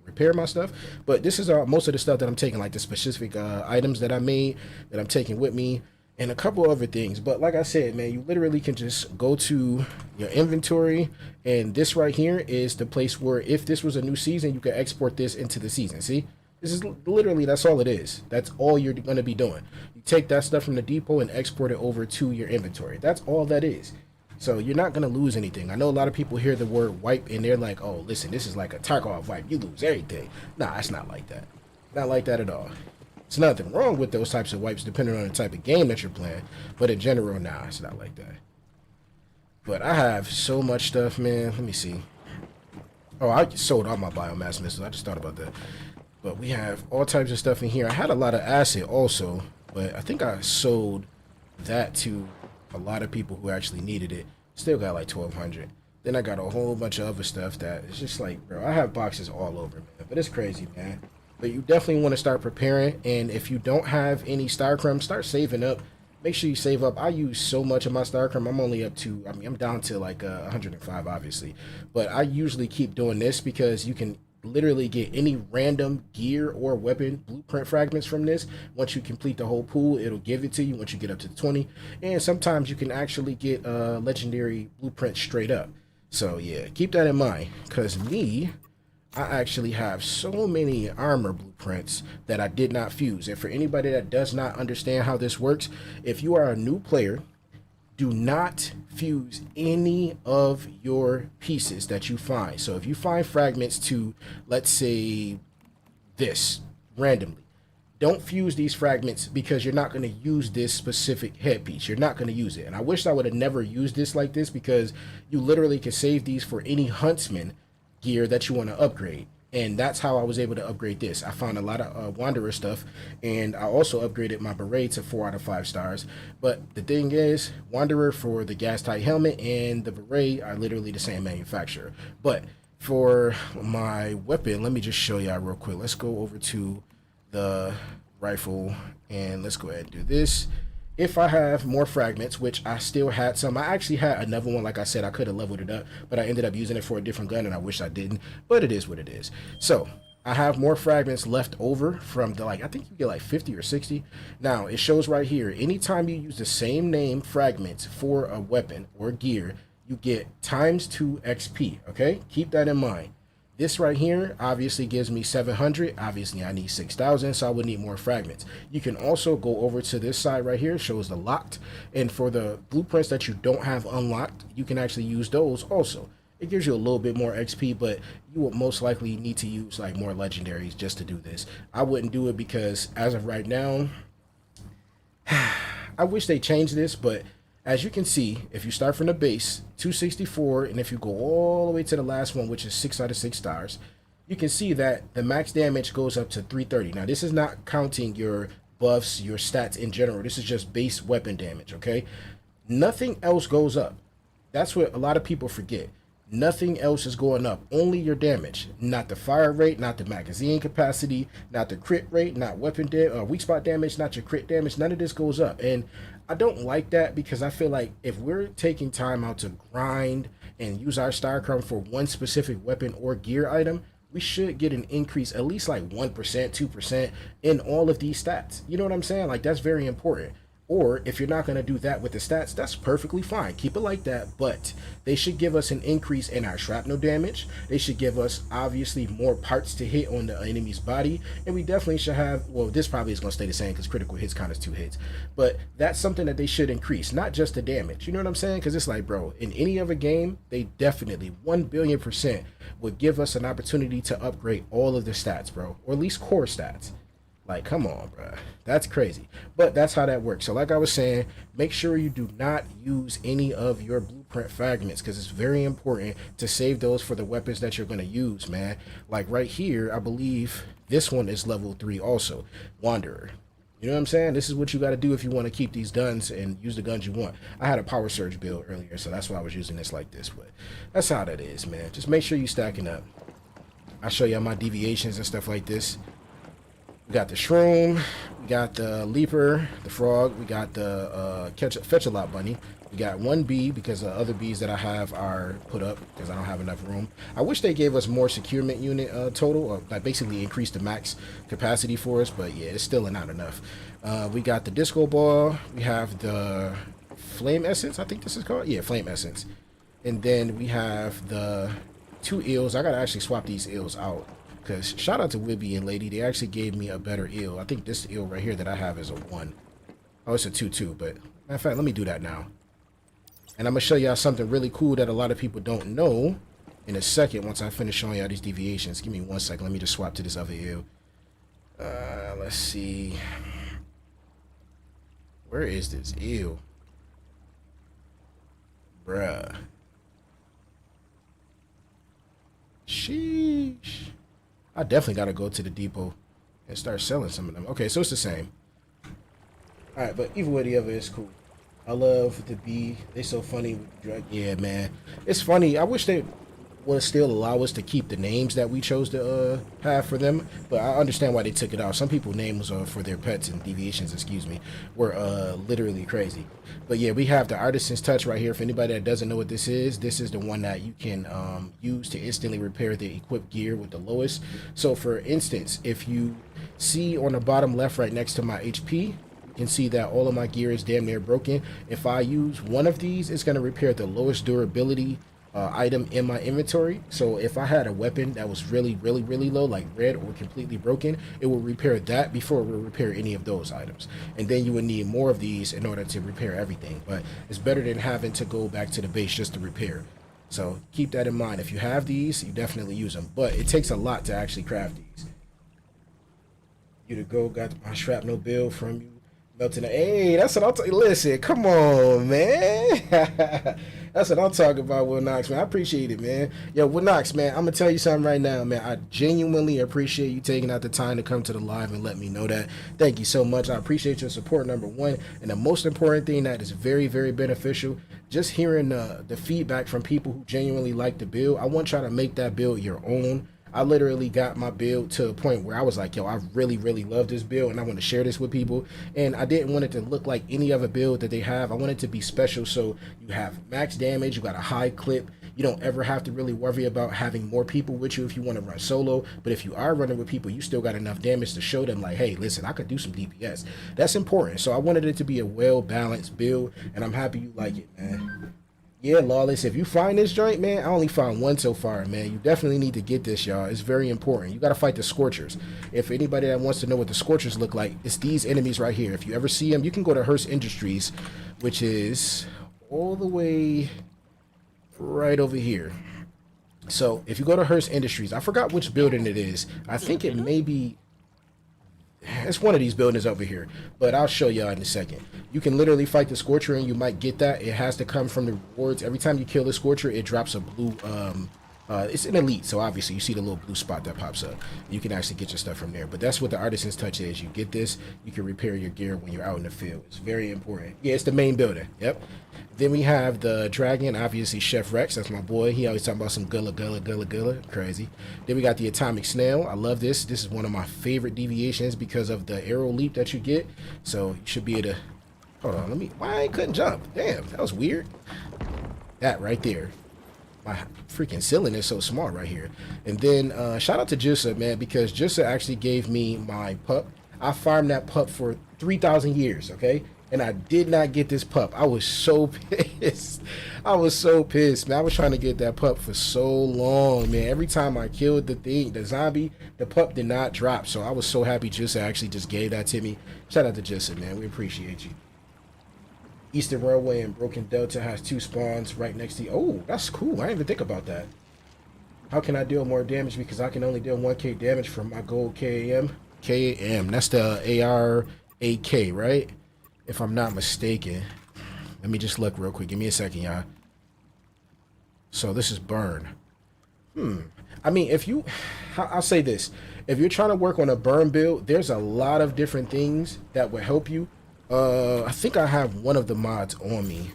repair my stuff. But this is most of the stuff that I'm taking, like the specific items that I made that I'm taking with me, and a couple other things. But like I said, man, you literally can just go to your inventory, and this right here is the place where if this was a new season, you can export this into the season. See? This is literally, that's all it is. That's all you're going to be doing. You take that stuff from the depot and export it over to your inventory. That's all that is. So you're not going to lose anything. I know a lot of people hear the word wipe and they're like, oh, listen, this is like a Tarkov wipe. You lose everything. Nah, it's not like that. Not like that at all. There's nothing wrong with those types of wipes depending on the type of game that you're playing. But in general, nah, it's not like that. But I have so much stuff, man. Let me see. Oh, I sold all my biomass missiles. I just thought about that. But we have all types of stuff in here. I had a lot of acid also, but I think I sold that to a lot of people who actually needed it. Still got like 1,200. Then I got a whole bunch of other stuff that it's just like, bro, I have boxes all over, man. But it's crazy, man. But you definitely want to start preparing. And if you don't have any Starcrumb, start saving up. Make sure you save up. I use so much of my Starcrumb. I'm only up to, I mean, I'm down to like 105, obviously. But I usually keep doing this because you can literally get any random gear or weapon blueprint fragments from this. Once you complete the whole pool, it'll give it to you once you get up to the 20. And sometimes you can actually get legendary blueprints straight up. So yeah, keep that in mind, because I actually have so many armor blueprints that I did not fuse. And for anybody that does not understand how this works, if you are a new player, do not fuse any of your pieces that you find. So if you find fragments to, let's say, this randomly, don't fuse these fragments because you're not going to use this specific headpiece. You're not going to use it. And I wish I would have never used this like this, because you literally can save these for any huntsman gear that you want to upgrade. And that's how I was able to upgrade this. I found a lot of Wanderer stuff, and I also upgraded my beret to 4 out of 5 stars. But the thing is, Wanderer for the gas tight helmet and the beret are literally the same manufacturer. But for my weapon, let me just show y'all real quick. Let's go over to the rifle and let's go ahead and do this. If I have more fragments, which I still had some, I actually had another one. Like I said, I could have leveled it up, but I ended up using it for a different gun, and I wish I didn't, but it is what it is. So I have more fragments left over from the, like, I think you get like 50 or 60. Now it shows right here, anytime you use the same name fragments for a weapon or gear, you get ×2 XP. Okay, keep that in mind. This right here obviously gives me 700. Obviously, I need 6,000, so I would need more fragments. You can also go over to this side right here, shows the locked. And for the blueprints that you don't have unlocked, you can actually use those also. It gives you a little bit more XP, but you will most likely need to use like more legendaries just to do this. I wouldn't do it because as of right now, I wish they changed this, but as you can see, if you start from the base, 264, and if you go all the way to the last one, which is 6 out of 6 stars, you can see that the max damage goes up to 330. Now, this is not counting your buffs, your stats in general. This is just base weapon damage, okay? Nothing else goes up. That's what a lot of people forget. Nothing else is going up, only your damage. Not the fire rate, not the magazine capacity, not the crit rate, not weapon weak spot damage, not your crit damage. None of this goes up. And I don't like that, because I feel like if we're taking time out to grind and use our star crown for one specific weapon or gear item, we should get an increase, at least like 1%, 2% in all of these stats. You know what I'm saying? Like, that's very important. Or if you're not going to do that with the stats, that's perfectly fine. Keep it like that. But they should give us an increase in our shrapnel damage. They should give us, obviously, more parts to hit on the enemy's body. And we definitely should have, well, this probably is going to stay the same because critical hits count as 2 hits. But that's something that they should increase, not just the damage. You know what I'm saying? Because it's like, bro, in any other game, they definitely 1,000,000,000% would give us an opportunity to upgrade all of the stats, bro. Or at least core stats. Like, come on, bro. That's crazy. But that's how that works. So like I was saying, make sure you do not use any of your blueprint fragments, because it's very important to save those for the weapons that you're going to use, man. Like right here, I believe this one is level 3 also. Wanderer. You know what I'm saying? This is what you got to do if you want to keep these guns and use the guns you want. I had a power surge build earlier, so that's why I was using this like this. But that's how that is, man. Just make sure you're stacking up. I'll show you my deviations and stuff like this. We got the shroom, we got the leaper, the frog, we got the fetch-a-lot bunny. We got 1 bee because the other bees that I have are put up because I don't have enough room. I wish they gave us more securement unit total, or like basically increase the max capacity for us, but yeah, it's still not enough. We got the disco ball, we have the flame essence, I think this is called? Yeah, flame essence. And then we have the 2 eels. I gotta actually swap these eels out. Because shout out to Wibby and Lady, they actually gave me a better eel. I think this eel right here that I have is a 1. Oh, it's a 2-2, but matter of fact, let me do that now. And I'm going to show y'all something really cool that a lot of people don't know in a second once I finish showing y'all these deviations. Give me 1 second. Let me just swap to this other eel. Let's see. Where is this eel? Bruh. Sheesh. I definitely got to go to the depot and start selling some of them. Okay, so it's the same. All right, but either way the other is cool. I love the bee. They so funny with the drug. Yeah, man. It's funny. I wish they would still allow us to keep the names that we chose to have for them, but I understand why they took it out. Some people names for their pets and deviations, excuse me, were literally crazy. But yeah, we have the Artisan's Touch right here. For anybody that doesn't know what this is the one that you can use to instantly repair the equipped gear with the lowest. So for instance, if you see on the bottom left right next to my HP, you can see that all of my gear is damn near broken. If I use one of these, it's going to repair the lowest durability item in my inventory. So if I had a weapon that was really low, like red or completely broken, it will repair that before it will repair any of those items. And then you would need more of these in order to repair everything. But it's better than having to go back to the base just to repair. So keep that in mind. If you have these, you definitely use them. But it takes a lot to actually craft these. You to go got my shrapnel build from you. Melting the, hey, that's what I'm talking. Listen, come on, man. That's what I'm talking about, Will Knox, man. I appreciate it, man. Yo, Will Knox, man, I'm gonna tell you something right now, man. I genuinely appreciate you taking out the time to come to the live and let me know that. Thank you so much. I appreciate your support, number one. And the most important thing that is very, very beneficial, just hearing the feedback from people who genuinely like the build. I want y'all to make that build your own. I literally got my build to a point where I was like, yo, I really love this build and I want to share this with people. And I didn't want it to look like any other build that they have. I want it to be special. So you have max damage, you got a high clip. You don't ever have to really worry about having more people with you if you want to run solo. But if you are running with people, you still got enough damage to show them like, hey, listen, I could do some DPS. That's important. So I wanted it to be a well-balanced build, and I'm happy you like it, man. Yeah, Lawless, if you find this joint, man, I only found one so far, man. You definitely need to get this, y'all. It's very important. You got to fight the Scorchers. If anybody that wants to know what the Scorchers look like, it's these enemies right here. If you ever see them, you can go to Hearst Industries, which is all the way right over here. So if you go to Hearst Industries, I forgot which building it is. I think it may be... It's one of these buildings over here, but I'll show y'all in a second. You can literally fight the Scorcher and you might get that. It has to come from the rewards. Every time you kill the Scorcher, it drops a blue, it's an elite, so obviously you see the little blue spot that pops up. You can actually get your stuff from there, but that's what the Artisan's Touch is. You get this, you can repair your gear when you're out in the field. It's very important. Yeah, it's the main building. Yep. Then we have the Dragon, obviously Chef Rex. That's my boy. He always talking about some gullah. Crazy. Then we got the Atomic Snail. I love this. This is one of my favorite deviations because of the arrow leap that you get. So you should be able to... Hold on, why I couldn't jump? Damn, that was weird. That right there. My freaking ceiling is so small right here. And then shout out to Jussa, man, because Jussa actually gave me my pup. I farmed that pup for 3,000 years, okay? And I did not get this pup. I was so pissed. I was so pissed, man. I was trying to get that pup for so long, man. Every time I killed the zombie, the pup did not drop. So I was so happy Jussa actually just gave that to me. Shout out to Jussa, man. We appreciate you. Eastern Railway and Broken Delta has 2 spawns right next to you. Oh, that's cool. I didn't even think about that. How can I deal more damage? Because I can only deal 1k damage from my gold KAM. KAM, that's the AR-8K, right? If I'm not mistaken. Let me just look real quick. Give me a second, y'all. So this is burn. I mean, if you... I'll say this. If you're trying to work on a burn build, there's a lot of different things that will help you. I think I have one of the mods on me.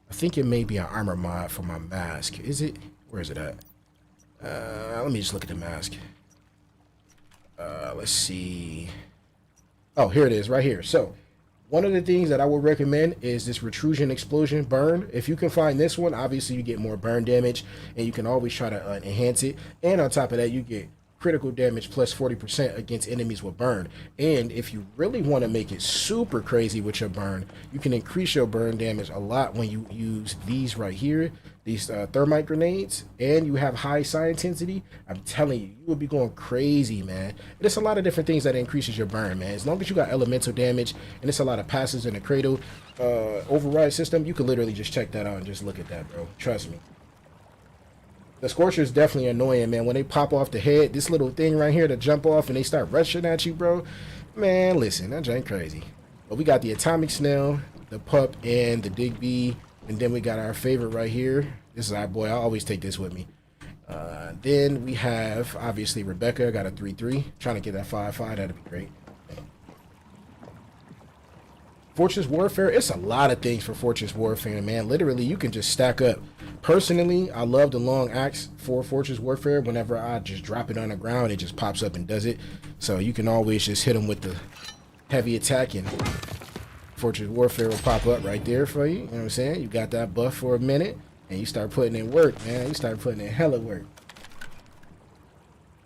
I think it may be an armor mod for my mask. Is it? Where is it at? Let me just look at the mask. Let's see. Oh, here it is right here. So one of the things that I would recommend is this Retrusion Explosion burn. If you can find this one, obviously you get more burn damage and you can always try to enhance it. And on top of that, you get critical damage plus 40% against enemies with burn. And if you really want to make it super crazy with your burn, you can increase your burn damage a lot when you use these right here, these thermite grenades, and you have high psi intensity. I'm telling you, you will be going crazy, man. There's a lot of different things that increases your burn, man. As long as you got elemental damage and it's a lot of passes in the cradle override system, you can literally just check that out and just look at that, bro. Trust me. The Scorcher is definitely annoying, man. When they pop off the head, this little thing right here to jump off and they start rushing at you, bro. Man, listen, that ain't crazy. But we got the Atomic Snail, the Pup, and the Digby. And then we got our favorite right here. This is our boy. I always take this with me. Then we have, obviously, Rebecca. Got a 3-3. Trying to get that 5-5. That'd be great. Fortress Warfare, it's a lot of things for Fortress Warfare, man. Literally, you can just stack up. Personally, I love the long axe for Fortress Warfare. Whenever I just drop it on the ground, it just pops up and does it. So you can always just hit them with the heavy attack and Fortress Warfare will pop up right there for you. You know what I'm saying? You got that buff for a minute and you start putting in work, man. You start putting in hella work.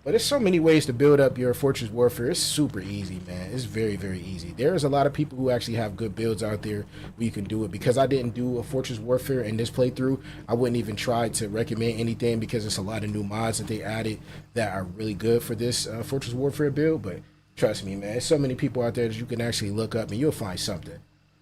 But there's so many ways to build up your Fortress Warfare. It's super easy, man. It's very, very easy. There's a lot of people who actually have good builds out there where you can do it. Because I didn't do a Fortress Warfare in this playthrough, I wouldn't even try to recommend anything because it's a lot of new mods that they added that are really good for this Fortress Warfare build. But trust me, man, there's so many people out there that you can actually look up and you'll find something.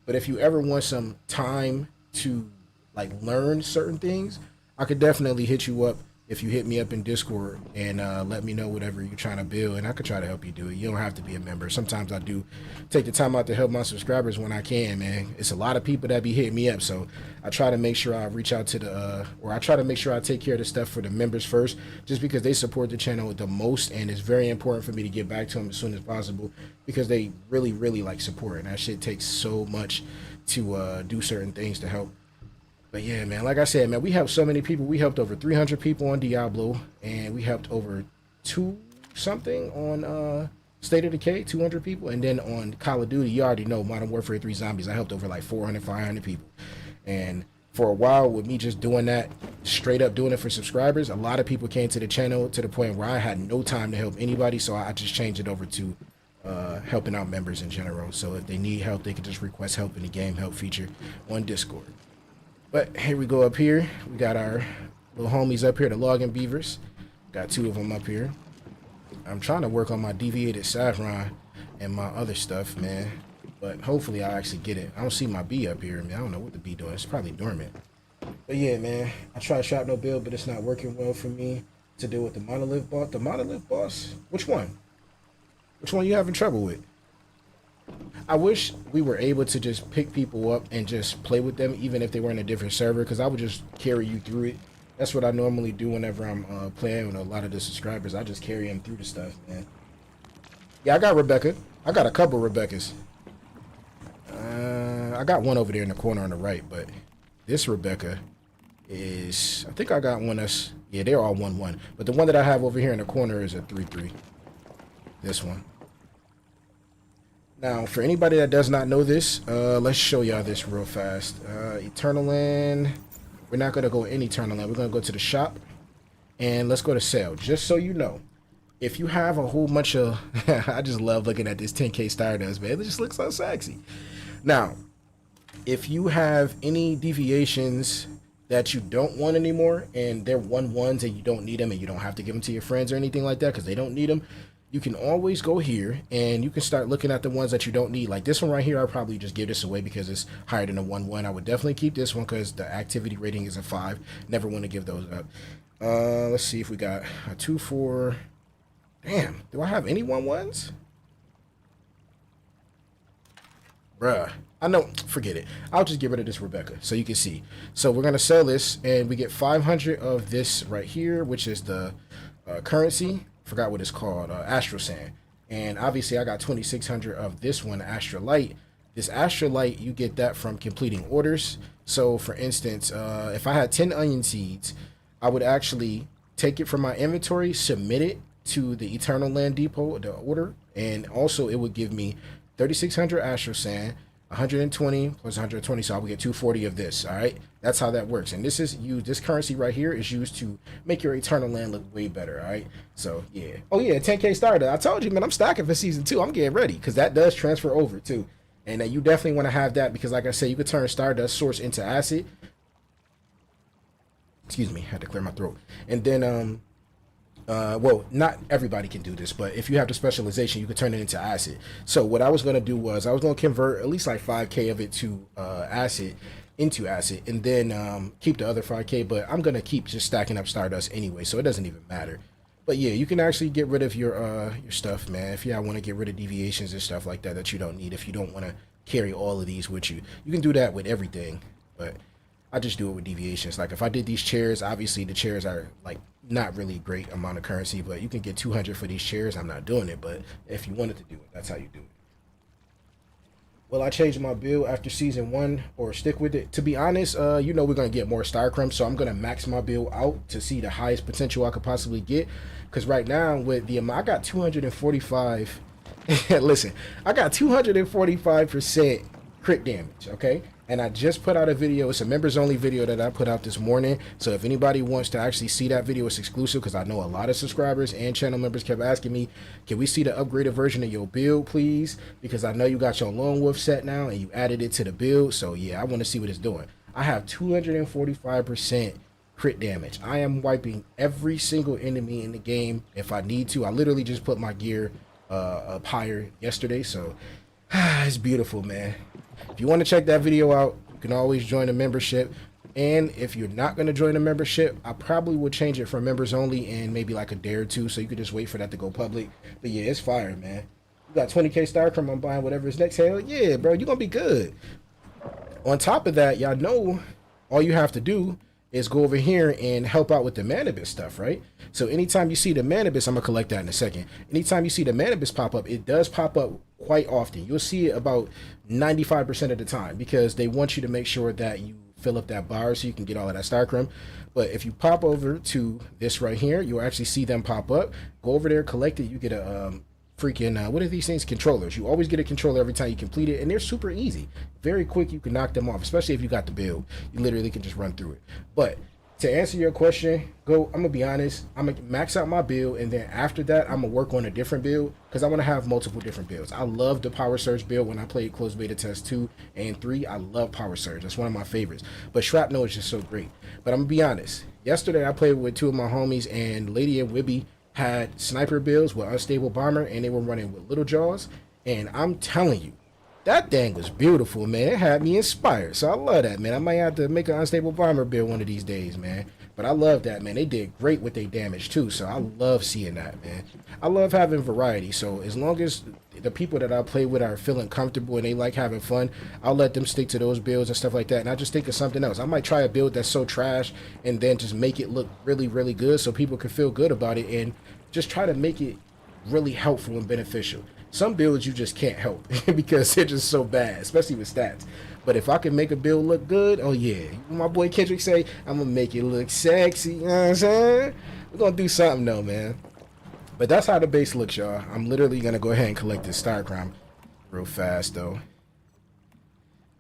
But if you ever want some time to like learn certain things, I could definitely hit you up if you hit me up in Discord and let me know whatever you're trying to build, and I could try to help you do it. You don't have to be a member. Sometimes I do take the time out to help my subscribers when I can, man. It's a lot of people that be hitting me up, so I try to make sure I reach out to the, or I try to make sure I take care of the stuff for the members first, just because they support the channel the most, and it's very important for me to get back to them as soon as possible because they really, really like support, and that shit takes so much to do certain things to help. But yeah, man, like I said, man, we helped so many people. We helped over 300 people on Diablo, and we helped over two something on State of Decay, 200 people. And then on Call of Duty, you already know, Modern Warfare 3 Zombies, I helped over like 400, 500 people. And for a while, with me just doing that, straight up doing it for subscribers, a lot of people came to the channel to the point where I had no time to help anybody, so I just changed it over to helping out members in general. So if they need help, they can just request help in the game help feature on Discord. But here we go up here. We got our little homies up here, the Logging Beavers. Got two of them up here. I'm trying to work on my deviated saffron and my other stuff, man. But hopefully I'll actually get it. I don't see my bee up here, man. I don't know what the bee doing. It's probably dormant. But yeah, man. I tried Shrapnel build, but it's not working well for me to deal with the Monolith boss. The Monolith boss? Which one? Which one you having trouble with? I wish we were able to just pick people up and just play with them, even if they were in a different server, because I would just carry you through it. That's what I normally do whenever I'm playing with a lot of the subscribers. I just carry them through the stuff, man. Yeah, I got Rebecca. I got a couple Rebeccas. I got one over there in the corner on the right, but this Rebecca is... I think I got one that's... Yeah, they're all 1-1. But the one that I have over here in the corner is a 3-3. This one. Now, for anybody that does not know this, let's show y'all this real fast. Eternal Land. We're not going to go in Eternal Land. We're going to go to the shop. And let's go to sale. Just so you know, if you have a whole bunch of... I just love looking at this 10K Stardust, man. It just looks so sexy. Now, if you have any deviations that you don't want anymore, and they're 1-1s and you don't need them, and you don't have to give them to your friends or anything like that because they don't need them, you can always go here and you can start looking at the ones that you don't need. Like this one right here, I'll probably just give this away because it's higher than a 1-1. I would definitely keep this one because the activity rating is a 5. Never want to give those up. Let's see if we got a 2-4. Damn, do I have any 1-1s? Bruh, I know, forget it. I'll just get rid of this Rebecca so you can see. So we're going to sell this and we get 500 of this right here, which is the currency. Forgot what it's called, Astral Sand. And obviously I got 2,600 of this one, Astrolite. This Astrolite, you get that from completing orders. So for instance, if I had 10 onion seeds, I would actually take it from my inventory, submit it to the Eternal Land Depot, the order, and also it would give me 3,600 Astral Sand, 120 plus 120, so I will get 240 of this. All right, that's how that works. And this is used, this currency right here is used to make your Eternal Land look way better. All right, so yeah. Oh yeah, 10K starter. I told you, man, I'm stacking for season 2. I'm getting ready because that does transfer over too, and you definitely want to have that because, like I said, you could turn Stardust Source into acid. Excuse me, had to clear my throat. And then well, not everybody can do this, but if you have the specialization, you can turn it into acid. So what I was going to do was I was going to convert at least like 5K of it to acid, into acid, and then keep the other 5K, but I'm going to keep just stacking up Stardust anyway, so it doesn't even matter. But yeah, you can actually get rid of your stuff, man. If you want to get rid of deviations and stuff like that that you don't need, if you don't want to carry all of these with you, you can do that with everything. But I just do it with deviations. Like if I did these chairs, obviously the chairs are like not really great amount of currency, but you can get 200 for these chairs. I'm not doing it, but if you wanted to do it, that's how you do it. Will I change my build after season 1 or stick with it? To be honest, you know we're going to get more star crumbs, so I'm going to max my build out to see the highest potential I could possibly get. Because right now, with the amount, I got 245. Listen, I got 245% crit damage, okay? And I just put out a video. It's a members only video that I put out this morning. So if anybody wants to actually see that video, it's exclusive, because I know a lot of subscribers and channel members kept asking me, can we see the upgraded version of your build, please? Because I know you got your Lone Wolf set now and you added it to the build. So yeah, I want to see what it's doing. I have 245% crit damage. I am wiping every single enemy in the game if I need to. I literally just put my gear up higher yesterday. So it's beautiful, man. If you want to check that video out, you can always join the membership. And if you're not going to join the membership, I probably will change it from members only in maybe like a day or two, so you could just wait for that to go public. But yeah, it's fire, man. You got 20k star chrome, I'm buying whatever is next. Hell yeah, bro, you're going to be good. On top of that, y'all know all you have to do is go over here and help out with the Manibus stuff, right? So anytime you see the Manibus, I'm gonna collect that in a second. Anytime you see the Manibus pop up, it does pop up quite often. You'll see it about 95% of the time, because they want you to make sure that you fill up that bar so you can get all of that starcrum. But if you pop over to this right here, you'll actually see them pop up. Go over there, collect it. You get a freaking what are these things? Controllers. You always get a controller every time you complete it, and they're super easy, very quick. You can knock them off, especially if you got the build. You literally can just run through it. But to answer your question, I'm gonna be honest, I'm gonna max out my build, and then after that I'm gonna work on a different build, because I want to have multiple different builds. I love the power surge build. When I played closed beta test 2 and 3, I love power surge. That's one of my favorites. But shrapnel is just so great. But I'm gonna be honest, yesterday I played with two of my homies, and Lady and Wibby had sniper builds with unstable bomber, and they were running with little jaws, and I'm telling you, that thing was beautiful, man. It had me inspired, so I love that, man. I might have to make an unstable bomber build one of these days, man. But I love that, man. They did great with their damage too, so I love seeing that, man. I love having variety, so as long as the people that I play with are feeling comfortable and they like having fun, I'll let them stick to those builds and stuff like that, and I just think of something else. I might try a build that's so trash and then just make it look really, really good so people can feel good about it, and just try to make it really helpful and beneficial. Some builds you just can't help because they're just so bad, especially with stats. But if I can make a build look good, oh yeah. My boy Kendrick say, I'm going to make it look sexy, you know what I'm saying? We're going to do something though, man. But that's how the base looks, y'all. I'm literally going to go ahead and collect this star crown real fast, though.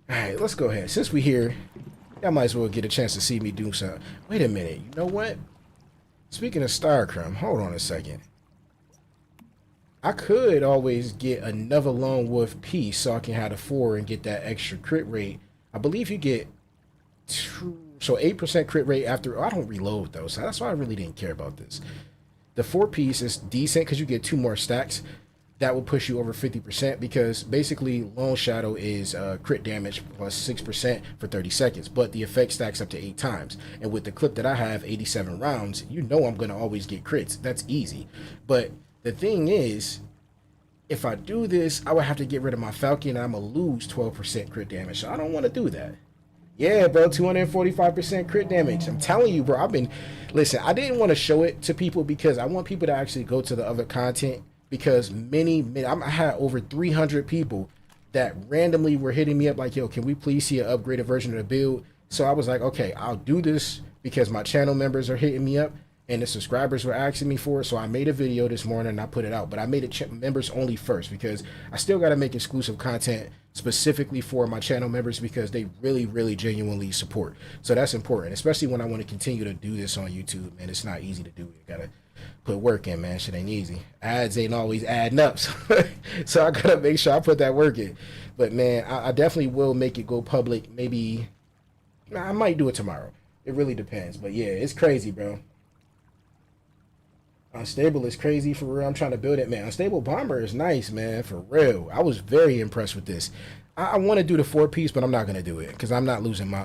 Alright, let's go ahead. Since we're here, y'all might as well get a chance to see me do something. Wait a minute. You know what? Speaking of star crown, hold on a second. I could always get another Lone Wolf piece so I can have the 4 and get that extra crit rate. I believe you get 8% crit rate after. I don't reload though, so that's why I really didn't care about this. The 4 piece is decent because you get 2 more stacks. That will push you over 50%, because basically Lone Shadow is crit damage plus 6% for 30 seconds, but the effect stacks up to 8 times. And with the clip that I have, 87 rounds, you know I'm going to always get crits. That's easy. But the thing is, if I do this, I would have to get rid of my Falcon, and I'm going to lose 12% crit damage. So I don't want to do that. Yeah, bro, 245% crit damage. I'm telling you, bro, listen, I didn't want to show it to people because I want people to actually go to the other content, because I had over 300 people that randomly were hitting me up like, yo, can we please see an upgraded version of the build? So I was like, okay, I'll do this because my channel members are hitting me up and the subscribers were asking me for it. So I made a video this morning and I put it out, but I made it members only first, because I still got to make exclusive content specifically for my channel members, because they really, really genuinely support. So that's important, especially when I want to continue to do this on YouTube, man. It's not easy to do. You got to put work in, man. Shit ain't easy. Ads ain't always adding up. So I got to make sure I put that work in. But man, I definitely will make it go public. Maybe I might do it tomorrow. It really depends. But yeah, it's crazy, bro. Unstable is crazy for real. I'm trying to build it, man. Unstable bomber is nice, man, for real. I was very impressed with this. I want to do the 4 piece, but I'm not going to do it because I'm not losing my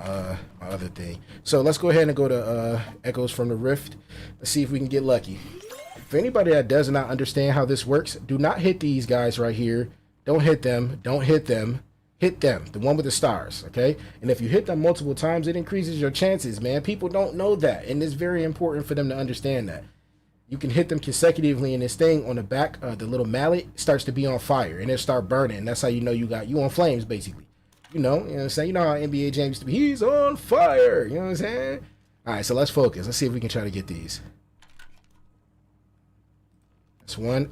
my other thing. So let's go ahead and go to Echoes from the Rift. Let's see if we can get lucky. For anybody that does not understand how this works, do not hit these guys right here. Don't hit them. Don't hit them. Hit them, the one with the stars, okay? And if you hit them multiple times, it increases your chances, man. People don't know that, and it's very important for them to understand that. You can hit them consecutively, and this thing on the back, the little mallet, starts to be on fire, and it start burning. And that's how you know you on flames, basically. You know what I'm saying? You know how NBA Jam used to be, he's on fire. You know what I'm saying? All right, so let's focus. Let's see if we can try to get these. That's one.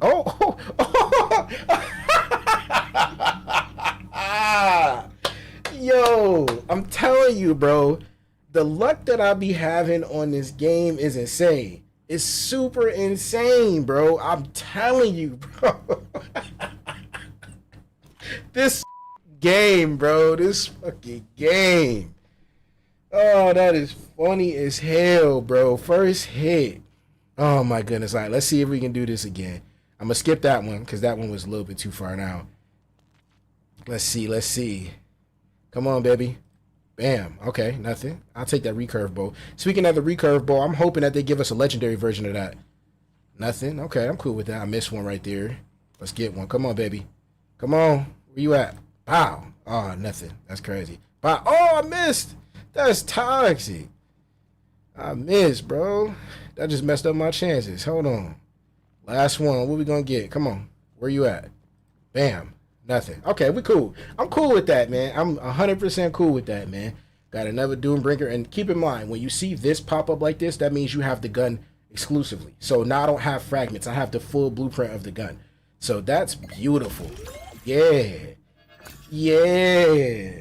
Yo, I'm telling you, bro. The luck that I be having on this game is insane. It's super insane, bro. I'm telling you, bro. This game, bro. This fucking game. Oh, that is funny as hell, bro. First hit. Oh my goodness. All right, let's see if we can do this again. I'm gonna skip that one because that one was a little bit too far now. Let's see. Come on, baby. Bam. Okay, nothing. I'll take that recurve bow. Speaking of the recurve bow, I'm hoping that they give us a legendary version of that. Nothing. Okay, I'm cool with that. I missed one right there. Let's get one. Come on, baby. Come on. Where you at? Pow. Oh, nothing. That's crazy. Pow. Oh, I missed. That's toxic. I missed, bro. That just messed up my chances. Hold on. Last one. What we gonna get? Come on. Where you at? Bam. Nothing. Okay, we cool. I'm cool with that, man. I'm 100% cool with that, man. Got another Doombringer. And keep in mind, when you see this pop up like this, that means you have the gun exclusively. So now I don't have fragments. I have the full blueprint of the gun. So that's beautiful. Yeah. Yeah.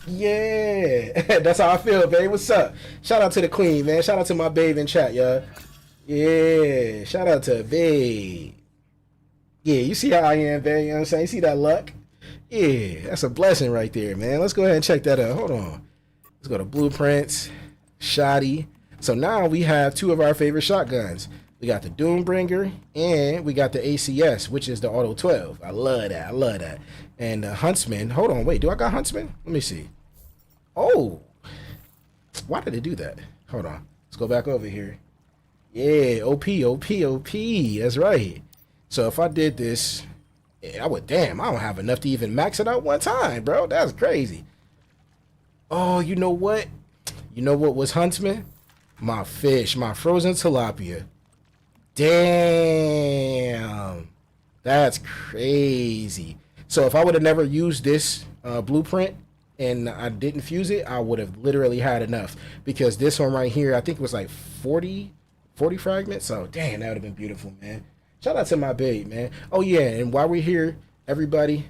Yeah. That's how I feel, babe. What's up? Shout out to the queen, man. Shout out to my babe in chat, y'all. Yeah. Shout out to babe. Yeah, you see how I am, babe. You know what I'm saying? You see that luck? Yeah, that's a blessing right there, man. Let's go ahead and check that out. Hold on. Let's go to blueprints. Shoddy. So now we have two of our favorite shotguns. We got the Doombringer and we got the ACS, which is the Auto 12. I love that. I love that. And the Huntsman. Hold on. Wait, do I got Huntsman? Let me see. Oh. Why did it do that? Hold on. Let's go back over here. Yeah, OP. That's right. So if I did this, I would, damn, I don't have enough to even max it out one time, bro. That's crazy. Oh, you know what? You know what was Huntsman? My fish, my frozen tilapia. Damn. That's crazy. So if I would have never used this blueprint and I didn't fuse it, I would have literally had enough. Because this one right here, I think it was like 40 fragments. So damn, that would have been beautiful, man. Shout out to my babe, man. Oh, yeah, and while we're here, everybody,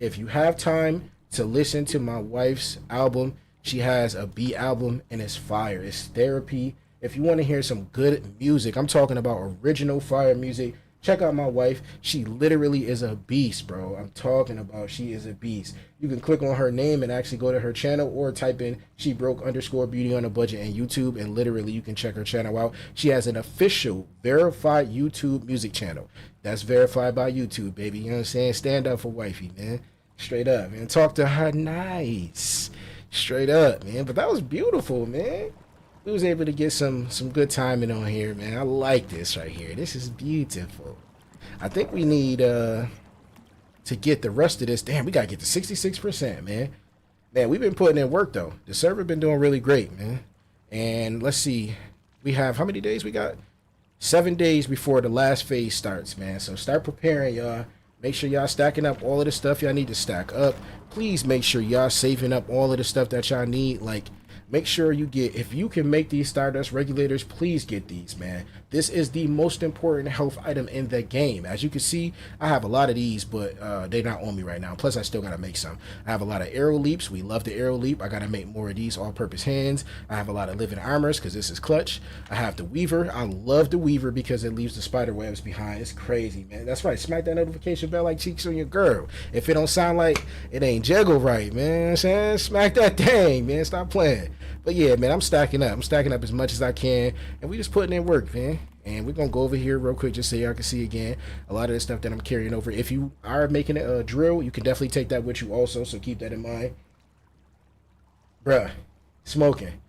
if you have time to listen to my wife's album, she has a beat album, and it's fire. It's therapy. If you want to hear some good music, I'm talking about original fire music, check out my wife. She literally is a beast, bro. I'm talking about she is a beast. You can click on her name and actually go to her channel or type in she_beauty on a budget in YouTube, and literally you can check her channel out. She has an official verified YouTube music channel that's verified by YouTube, baby. You know what I'm saying? Stand up for wifey, man. Straight up, man. Talk to her nice. Straight up, man. But that was beautiful, man. We was able to get some good timing on here, man. I like this right here. This is beautiful. I think we need to get the rest of this. Damn, we gotta get to 66%, man. Man, we've been putting in work though. The server been doing really great, man. And let's see, we have how many days we got? 7 days before the last phase starts, man. So start preparing, y'all. Make sure y'all stacking up all of the stuff y'all need to stack up. Please make sure y'all saving up all of the stuff that y'all need. Like, make sure you get, if you can make these Stardust regulators, please get these, man. This is the most important health item in the game. As you can see, I have a lot of these, but they're not on me right now. Plus, I still got to make some. I have a lot of arrow leaps. We love the arrow leap. I got to make more of these all-purpose hands. I have a lot of living armors because this is clutch. I have the Weaver. I love the Weaver because it leaves the spider webs behind. It's crazy, man. That's right. Smack that notification bell like cheeks on your girl. If it don't sound like it ain't jiggle right, man. You know what I'm saying? Smack that thing, man. Stop playing. But yeah, man, I'm stacking up. I'm stacking up as much as I can. And we just putting in work, man. And we're going to go over here real quick just so y'all can see again a lot of the stuff that I'm carrying over. If you are making a drill, you can definitely take that with you also. So keep that in mind. Bruh, smoking.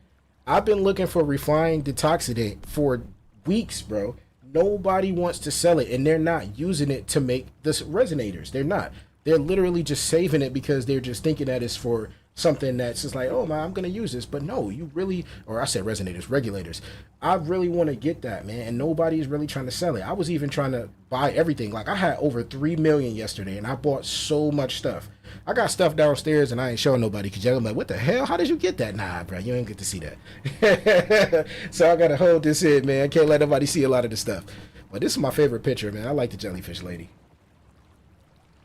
I've been looking for refined detoxidant for weeks, bro. Nobody wants to sell it. And they're not using it to make this resonators. They're not. They're literally just saving it because they're just thinking that it's for something that's just like, oh man, I'm gonna use this. But no, you really, or I said resonators, regulators. I really want to get that, man, and nobody's really trying to sell it. I was even trying to buy everything. Like, I had over 3 million yesterday, and I bought so much stuff. I got stuff downstairs, and I ain't showing nobody because I'm like, what the hell? How did you get that? Nah, bro, you ain't get to see that. So I gotta hold this in, man. I can't let nobody see a lot of this stuff. But this is my favorite picture, man. I like the jellyfish lady.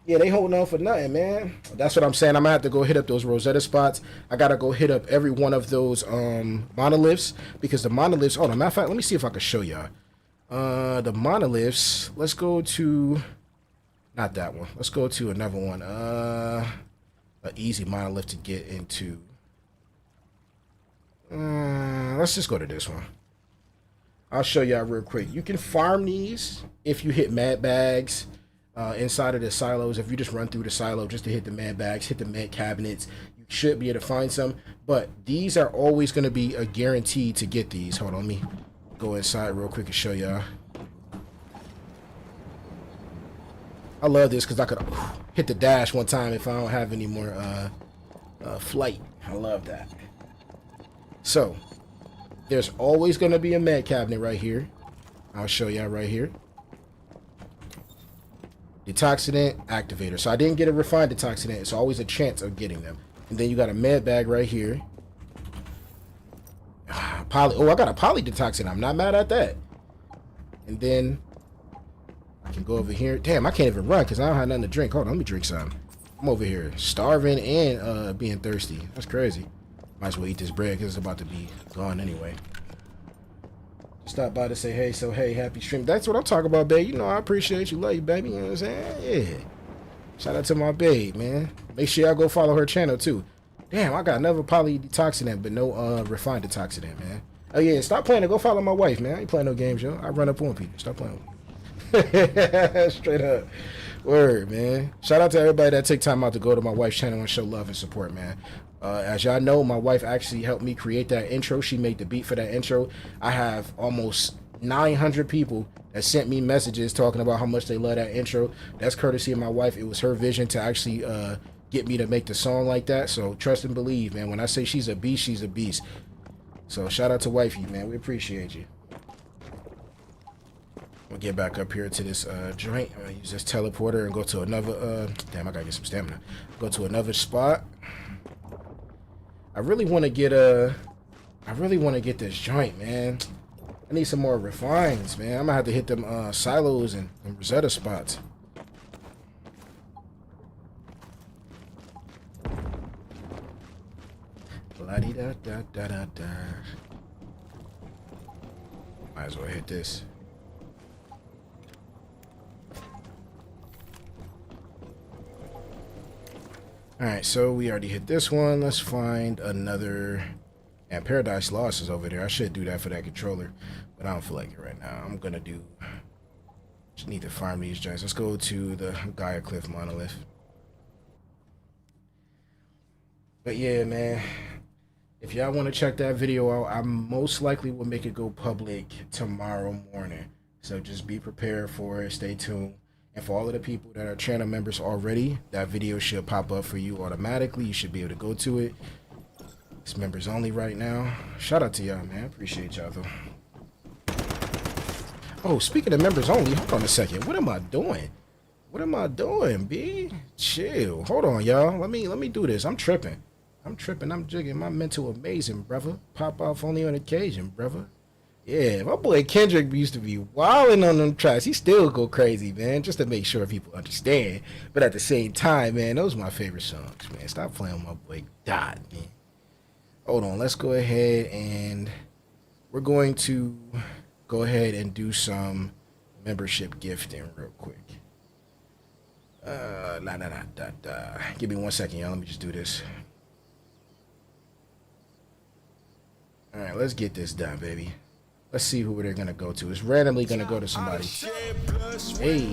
Yeah, they holding on for nothing, man. That's what I'm saying. I'm gonna have to go hit up those Rosetta spots. I gotta go hit up every one of those monoliths because the monoliths. Oh, no, matter of fact, let me see if I can show y'all. The monoliths. Let's go to not that one. Let's go to another one. An easy monolith to get into. Let's just go to this one. I'll show y'all real quick. You can farm these if you hit mad bags. Inside of the silos, if you just run through the silo just to hit the med bags, hit the med cabinets, you should be able to find some. But these are always going to be a guarantee to get these. Hold on, let me go inside real quick and show y'all. I love this because I could hit the dash one time if I don't have any more flight. I love that. So, there's always going to be a med cabinet right here. I'll show y'all right here. Detoxidant activator. So I didn't get a refined detoxidant. It's always a chance of getting them. And then you got a med bag right here. Poly. Oh, I got a poly detoxidant. I'm not mad at that. And then I can go over here. Damn, I can't even run because I don't have nothing to drink. Hold on, let me drink some. I'm over here starving and being thirsty. That's crazy. Might as well eat this bread because it's about to be gone anyway. Stop by to say, hey, so hey, happy stream. That's what I'm talking about, babe. You know, I appreciate you, love you, baby. You know what I'm saying? Yeah. Shout out to my babe, man. Make sure y'all go follow her channel, too. Damn, I got another poly detoxidant, but no refined detoxidant, man. Oh, yeah, stop playing it. Go follow my wife, man. I ain't playing no games, yo. I run up on people. Stop playing with me. Straight up. Word, man. Shout out to everybody that take time out to go to my wife's channel and show love and support, man. As y'all know, my wife actually helped me create that intro. She made the beat for that intro. I have almost 900 people that sent me messages talking about how much they love that intro. That's courtesy of my wife. It was her vision to actually get me to make the song like that. So trust and believe, man. When I say she's a beast, she's a beast. So shout out to Wifey, man. We appreciate you. We'll get back up here to this joint. I'm gonna use this teleporter and go to another. Damn, I gotta get some stamina. Go to another spot. I really want to get this joint, man. I need some more refines, man. I'm gonna have to hit them silos and Rosetta spots. La-di-da-da-da-da-da. Might as well hit this. Alright, so we already hit this one. Let's find another. And Paradise Lost is over there. I should do that for that controller, but I don't feel like it right now. I'm gonna do. Just need to farm these giants. Let's go to the Gaia Cliff monolith. But yeah, man. If y'all want to check that video out, I most likely will make it go public tomorrow morning. So just be prepared for it. Stay tuned. And for all of the people that are channel members already, that video should pop up for you automatically. You should be able to go to it. It's members only right now. Shout out to y'all, man. Appreciate y'all, though. Oh, speaking of members only, hold on a second. What am I doing? What am I doing, B? Chill. Hold on, y'all. Let me do this. I'm tripping. I'm jigging. My mental amazing, brother. Pop off only on occasion, brother. Yeah, my boy Kendrick used to be wilding on them tracks. He still go crazy, man, just to make sure people understand. But at the same time, man, those are my favorite songs, man. Stop playing with my boy Dot, man. Hold on, let's go ahead and we're going to go ahead and do some membership gifting real quick. Give me 1 second, y'all. Let me just do this. All right, let's get this done, baby. Let's see who they're gonna go to. It's randomly gonna go to somebody. Hey.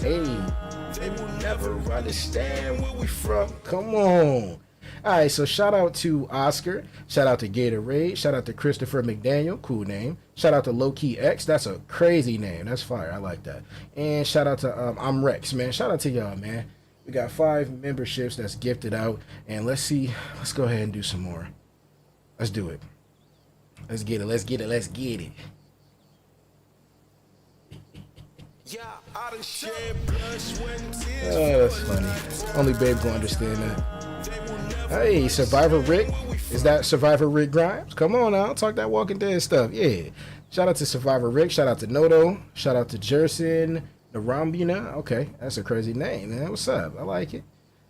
They will never understand where we from. Come on. Alright, so shout out to Oscar. Shout out to Gatorade. Shout out to Christopher McDaniel. Cool name. Shout out to Low Key X. That's a crazy name. That's fire. I like that. And shout out to I'm Rex, man. Shout out to y'all, man. We got 5 memberships that's gifted out. And let's see. Let's go ahead and do some more. Let's do it. Let's get it. Let's get it. Let's get it. Oh, that's funny. Only Babe gonna understand that. Hey, Survivor Rick. Is that Survivor Rick Grimes? Come on now. Talk that Walking Dead stuff. Yeah. Shout out to Survivor Rick. Shout out to Noto. Shout out to Jerson. The Rambina. Okay, that's a crazy name, man. What's up? I like it.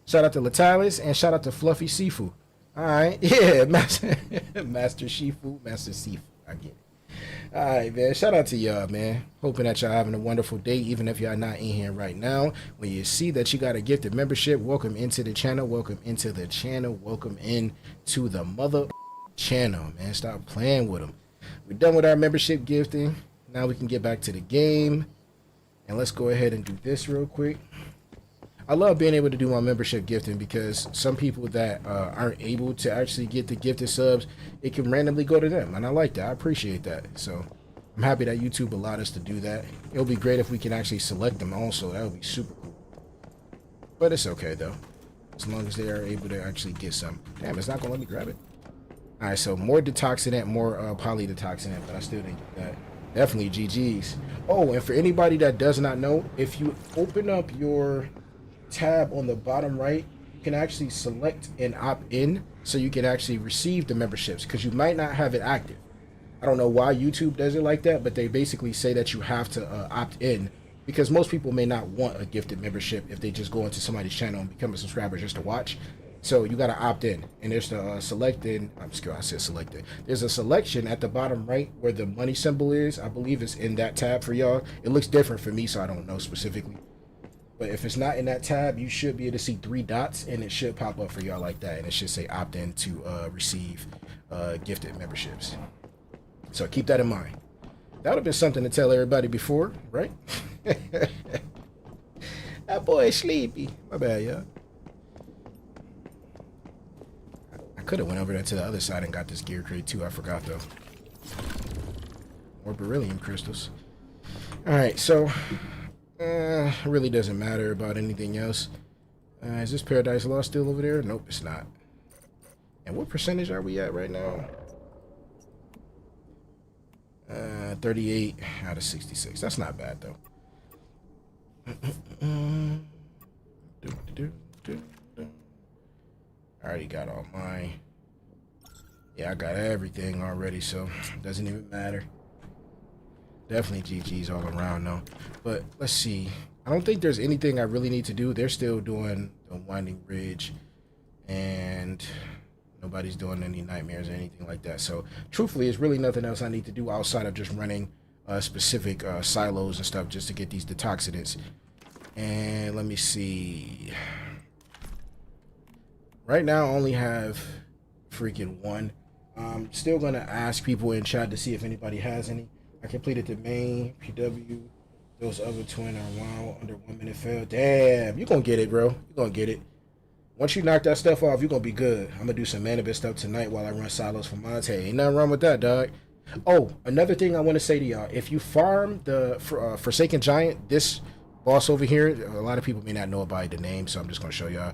Shout out to Latalis and shout out to Fluffy Sifu. All right, yeah, Master Shifu, Master Sifu. I get it. All right, man. Shout out to y'all, man. Hoping that y'all having a wonderful day, even if y'all not in here right now. When you see that you got a gifted membership, welcome into the channel. Welcome into the channel. Welcome into the mother channel, man. Stop playing with them. We're done with our membership gifting. Now we can get back to the game. And let's go ahead and do this real quick. I love being able to do my membership gifting because some people that aren't able to actually get the gifted subs, it can randomly go to them. And I like that. I appreciate that. So I'm happy that YouTube allowed us to do that. It'll be great if we can actually select them also. That would be super cool. But it's okay, though. As long as they are able to actually get some. Damn, it's not going to let me grab it. All right, so more detoxinant, more polydetoxinant, but I still didn't get that. Definitely GG's. Oh, and for anybody that does not know, if you open up your tab on the bottom right, you can actually select and opt in so you can actually receive the memberships because you might not have it active. I don't know why YouTube does it like that, but they basically say that you have to opt in because most people may not want a gifted membership if they just go into somebody's channel and become a subscriber just to watch. So you got to opt in, and there's the selected. I'm scared I said selected. There's a selection at the bottom right where the money symbol is. I believe it's in that tab for y'all. It looks different for me, so I don't know specifically. But if it's not in that tab, you should be able to see 3 dots, and it should pop up for y'all like that, and it should say opt in to receive gifted memberships. So keep that in mind. That would have been something to tell everybody before, right? That boy is sleepy. My bad, y'all. I could have went over there to the other side and got this gear crate too. I forgot though. More beryllium crystals. All right, so. It really doesn't matter about anything else. Is this Paradise Lost still over there? Nope, it's not. And what percentage are we at right now? 38 out of 66. That's not bad, though. I already got all mine. Yeah, I got everything already, so it doesn't even matter. Definitely GG's all around though. But let's see. I don't think there's anything I really need to do. They're still doing the Winding Ridge and nobody's doing any nightmares or anything like that. So truthfully, there's really nothing else I need to do outside of just running specific silos and stuff just to get these detoxidants. And let me see. Right now I only have freaking 1. I'm still going to ask people in chat to see if anybody has any. I completed the main PW. Those other twin are wild. Under 1 minute fail. Damn, you gonna get it, bro. You gonna get it. Once you knock that stuff off, you're gonna be good. I'm gonna do some Manibus stuff tonight while I run silos for Monte. Ain't nothing wrong with that, dog. Oh, another thing I want to say to y'all. If you farm the Forsaken Giant, this boss over here, a lot of people may not know about the name, so I'm just gonna show y'all.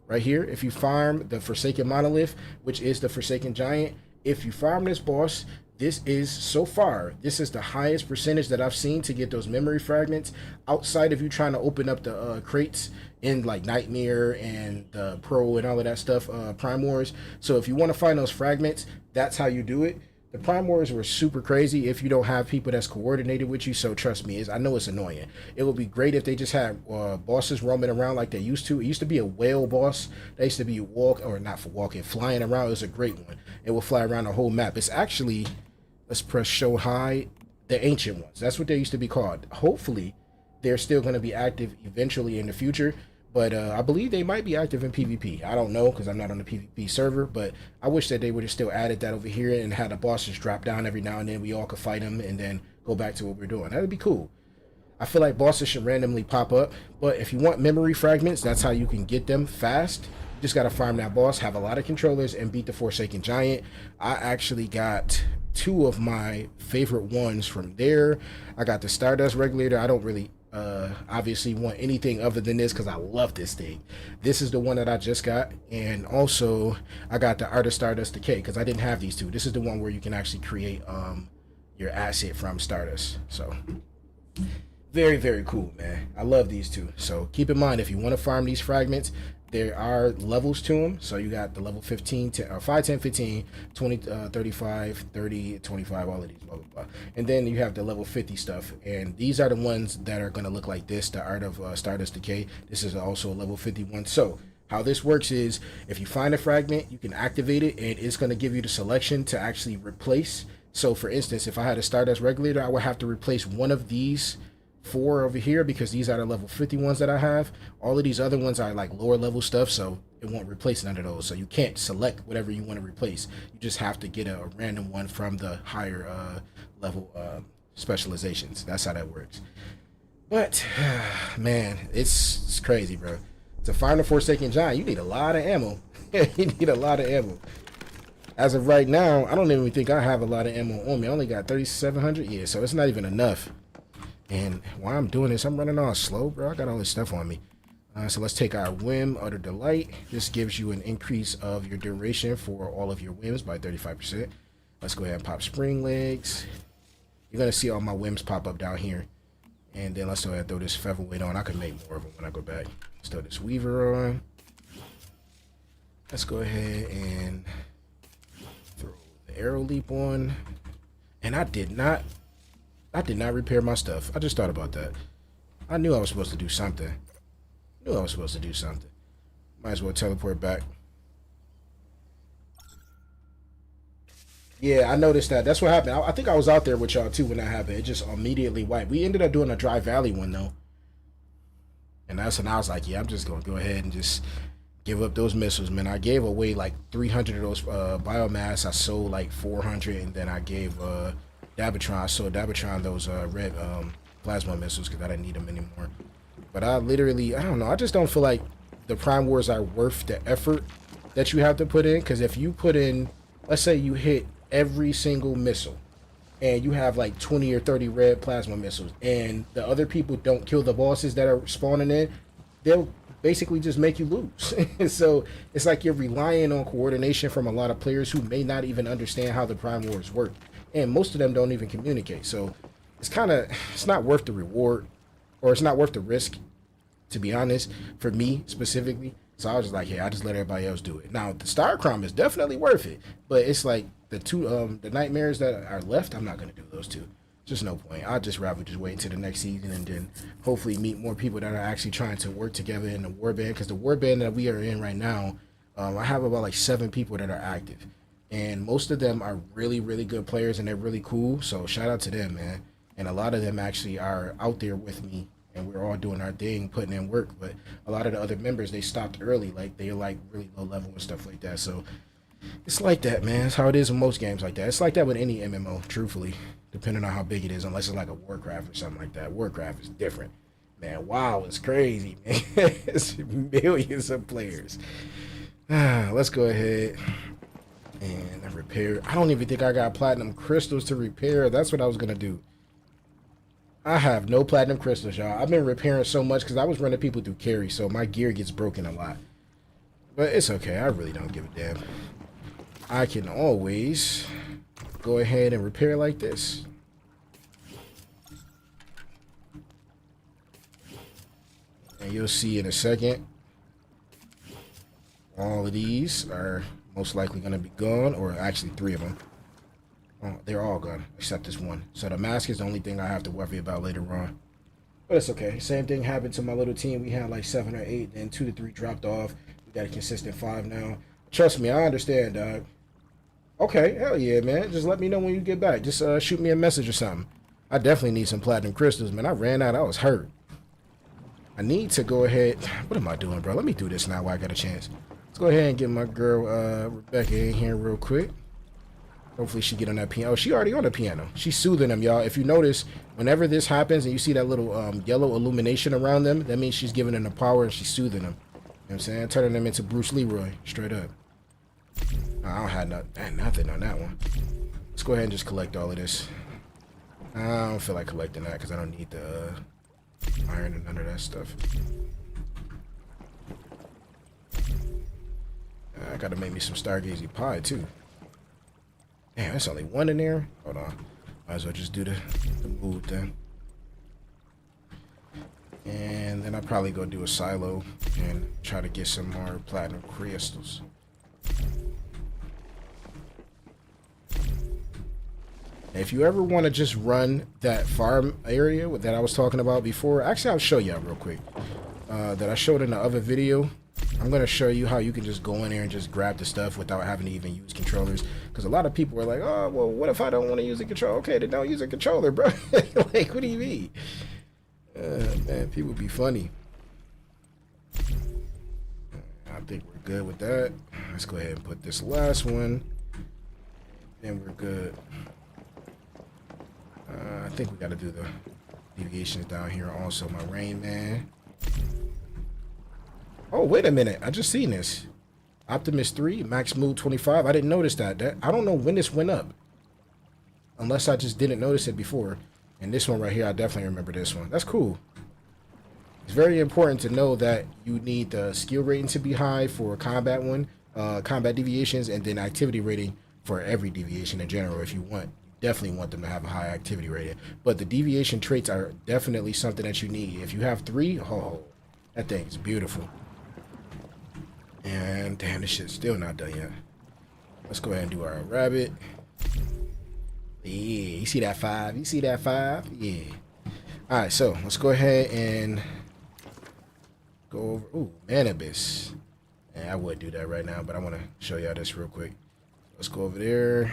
Right here, if you farm the Forsaken Monolith, which is the Forsaken Giant, if you farm this boss, this is, so far, this is the highest percentage that I've seen to get those memory fragments outside of you trying to open up the crates in like Nightmare and Pro and all of that stuff, Prime Wars. So if you want to find those fragments, that's how you do it. The Prime Wars were super crazy if you don't have people that's coordinated with you, so trust me, I know it's annoying. It would be great if they just had bosses roaming around like they used to. It used to be a whale boss. They used to be flying around. It was a great one. It would fly around the whole map. It's actually, let's press show high, the ancient ones. That's what they used to be called. Hopefully, they're still going to be active eventually in the future. But I believe they might be active in PvP. I don't know because I'm not on the PvP server, but I wish that they would have still added that over here and had the bosses drop down every now and then. We all could fight them and then go back to what we're doing. That would be cool. I feel like bosses should randomly pop up, but if you want memory fragments, that's how you can get them fast. You just got to farm that boss, have a lot of controllers, and beat the Forsaken Giant. I actually got 2 of my favorite ones from there. I got the Stardust Regulator. I don't really obviously want anything other than this because I love this thing. This is the one that I just got, and also I got the Art of Stardust Decay because I didn't have these 2. This is the one where you can actually create your asset from Stardust. So very, very cool, man. I love these 2. So keep in mind, if you want to farm these fragments, there are levels to them. So you got the level 15, 5, 10, 15, 20, 35, 30, 25, all of these, blah, blah, blah. And then you have the level 50 stuff. And these are the ones that are going to look like this, the Art of Stardust Decay. This is also a level 51. So how this works is if you find a fragment, you can activate it, and it's going to give you the selection to actually replace. So for instance, if I had a Stardust Regulator, I would have to replace one of these 4 over here because these are the level 50 ones that I have. All of these other ones are like lower level stuff, so it won't replace none of those. So you can't select whatever you want to replace. You just have to get a random one from the higher level specializations. That's how that works. But man, it's crazy, bro. To find a Forsaken Giant, you need a lot of ammo. You need a lot of ammo. As of right now, I don't even think I have a lot of ammo on me. I only got 3,700. Yeah, so it's not even enough. And while I'm doing this, I'm running on slow, bro. I got all this stuff on me. So let's take our Whim, Utter Delight. This gives you an increase of your duration for all of your whims by 35%. Let's go ahead and pop Spring Legs. You're going to see all my whims pop up down here. And then let's go ahead and throw this Featherweight on. I can make more of them when I go back. Let's throw this Weaver on. Let's go ahead and throw the Arrow Leap on. And I did not repair my stuff. I just thought about that. I knew I was supposed to do something. Might as well teleport back. Yeah, I noticed that. That's what happened. I think I was out there with y'all too when that happened. It just immediately wiped. We ended up doing a Dry Valley one though. And that's when I was like, yeah, I'm just going to go ahead and just give up those missiles, man. I gave away like 300 of those biomass. I sold like 400, and then I gave Dabatron. I sold Dabatron those red plasma missiles because I didn't need them anymore. But I don't know. I just don't feel like the Prime Wars are worth the effort that you have to put in. Because if you put in, let's say you hit every single missile, and you have like 20 or 30 red plasma missiles, and the other people don't kill the bosses that are spawning in, they'll basically just make you lose. So it's like you're relying on coordination from a lot of players who may not even understand how the Prime Wars work. And most of them don't even communicate. So it's not worth the reward, or it's not worth the risk, to be honest, for me specifically. So I was just like, hey, I just let everybody else do it. Now the Star Crown is definitely worth it, but it's like the nightmares that are left, I'm not gonna do those two. Just no point. I'd just rather just wait until the next season and then hopefully meet more people that are actually trying to work together in the warband. Because the warband that we are in right now, I have about like 7 people that are active, and most of them are really, really good players, and they're really cool. So shout out to them, man. And a lot of them actually are out there with me, and we're all doing our thing, putting in work. But a lot of the other members, they stopped early, like they're like really low level and stuff like that. So it's like that, man. It's how it is in most games like that. It's like that with any MMO, truthfully, depending on how big it is, unless it's like a Warcraft or something like that. Warcraft is different, man. WoW is crazy, man. It's millions of players. Let's go ahead and repair. I don't even think I got platinum crystals to repair. That's what I was gonna do. I have no platinum crystals, y'all. I've been repairing so much because I was running people through carry, so my gear gets broken a lot. But it's okay. I really don't give a damn. I can always go ahead and repair like this. And you'll see in a second, all of these are most likely going to be gone, or actually 3 of them. Oh, they're all gone, except this one. So the mask is the only thing I have to worry about later on. But it's okay. Same thing happened to my little team. We had like 7 or 8, then 2 to 3 dropped off. We got a consistent 5 now. Trust me, I understand, dog. Okay, hell yeah, man. Just let me know when you get back. Just shoot me a message or something. I definitely need some platinum crystals, man. I ran out. I was hurt. I need to go ahead. What am I doing, bro? Let me do this now while I got a chance. Let's go ahead and get my girl Rebecca in here real quick. Hopefully she get on that piano. Oh, she already on the piano. She's soothing them, y'all. If you notice, whenever this happens and you see that little yellow illumination around them, that means she's giving them the power and she's soothing them. You know what I'm saying? Turning them into Bruce Leroy, straight up. I don't have nothing on that one. Let's go ahead and just collect all of this. I don't feel like collecting that because I don't need the iron and none of that stuff. I gotta make me some Stargazy pie too. Damn, that's only 1 in there. Hold on. Might as well just do the move then. And then I'll probably go do a silo and try to get some more platinum crystals. If you ever want to just run that farm area that I was talking about before, actually I'll show you real quick. That I showed in the other video. I'm going to show you how you can just go in there and just grab the stuff without having to even use controllers. Because a lot of people are like, oh, well, what if I don't want to use a controller? Okay, then don't use a controller, bro. Like, what do you mean? Man, people be funny. I think we're good with that. Let's go ahead and put this last one. Then we're good. I think we got to do the deviations down here also. My Rain Man. Oh, wait a minute. I just seen this. Optimus 3, max mood 25. I didn't notice that. I don't know when this went up. Unless I just didn't notice it before. And this one right here, I definitely remember this one. That's cool. It's very important to know that you need the skill rating to be high for combat combat deviations, and then activity rating for every deviation in general. If you want, definitely want them to have a high activity rating. But the deviation traits are definitely something that you need. If you have 3, oh, that thing is beautiful. And damn, this shit's still not done yet. Let's go ahead and do our rabbit. Yeah, you see that 5? You see that 5? Yeah. All right, so let's go ahead and go over. Ooh, Manibus. And I would do that right now, but I want to show y'all this real quick. Let's go over there.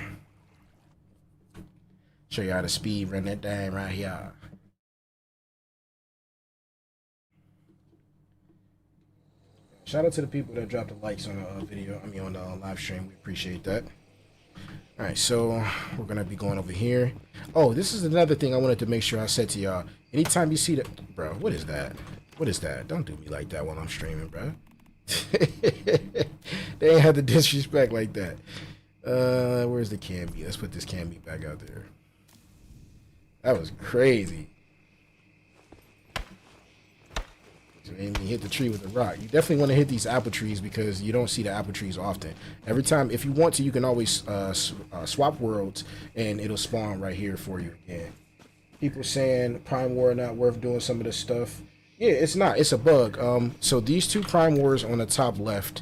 Show you how to speed run that thing right here. Shout out to the people that dropped the likes on the video. I mean, on the live stream. We appreciate that. All right, so we're gonna be going over here. Oh, this is another thing I wanted to make sure I said to y'all. Anytime you see that, bro, what is that? What is that? Don't do me like that while I'm streaming, bro. They ain't had the disrespect like that. Where's the Canby? Let's put this Canby back out there. That was crazy. And you hit the tree with a rock. You definitely want to hit these apple trees because you don't see the apple trees often. Every time, if you want to, you can always swap worlds and it'll spawn right here for you again. People saying Prime War not worth doing some of this stuff. Yeah, it's not. It's a bug. So these 2 Prime Wars on the top left.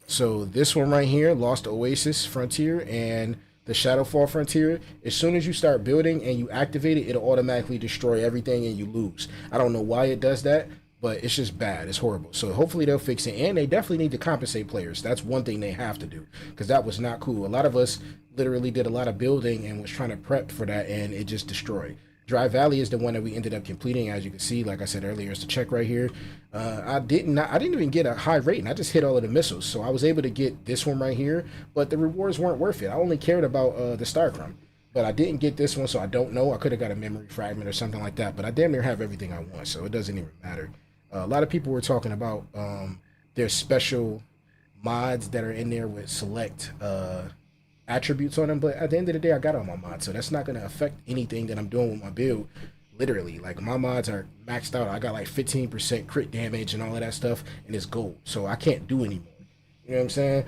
So this one right here, Lost Oasis Frontier and the Shadowfall Frontier. As soon as you start building and you activate it, it'll automatically destroy everything and you lose. I don't know why it does that, but it's just bad. It's horrible. So hopefully they'll fix it. And they definitely need to compensate players. That's one thing they have to do, because that was not cool. A lot of us literally did a lot of building and was trying to prep for that, and it just destroyed. Dry Valley is the one that we ended up completing. As you can see, like I said earlier, it's the check right here. I didn't even get a high rating. I just hit all of the missiles. So I was able to get this one right here, but the rewards weren't worth it. I only cared about the Star Crumb. But I didn't get this one, so I don't know. I could have got a memory fragment or something like that, but I damn near have everything I want, so it doesn't even matter. A lot of people were talking about there's special mods that are in there with select attributes on them, but at the end of the day, I got all my mods, so that's not going to affect anything that I'm doing with my build. Literally, like, my mods are maxed out. I got like 15% crit damage and all of that stuff, and it's gold, so I can't do anymore. You know what I'm saying?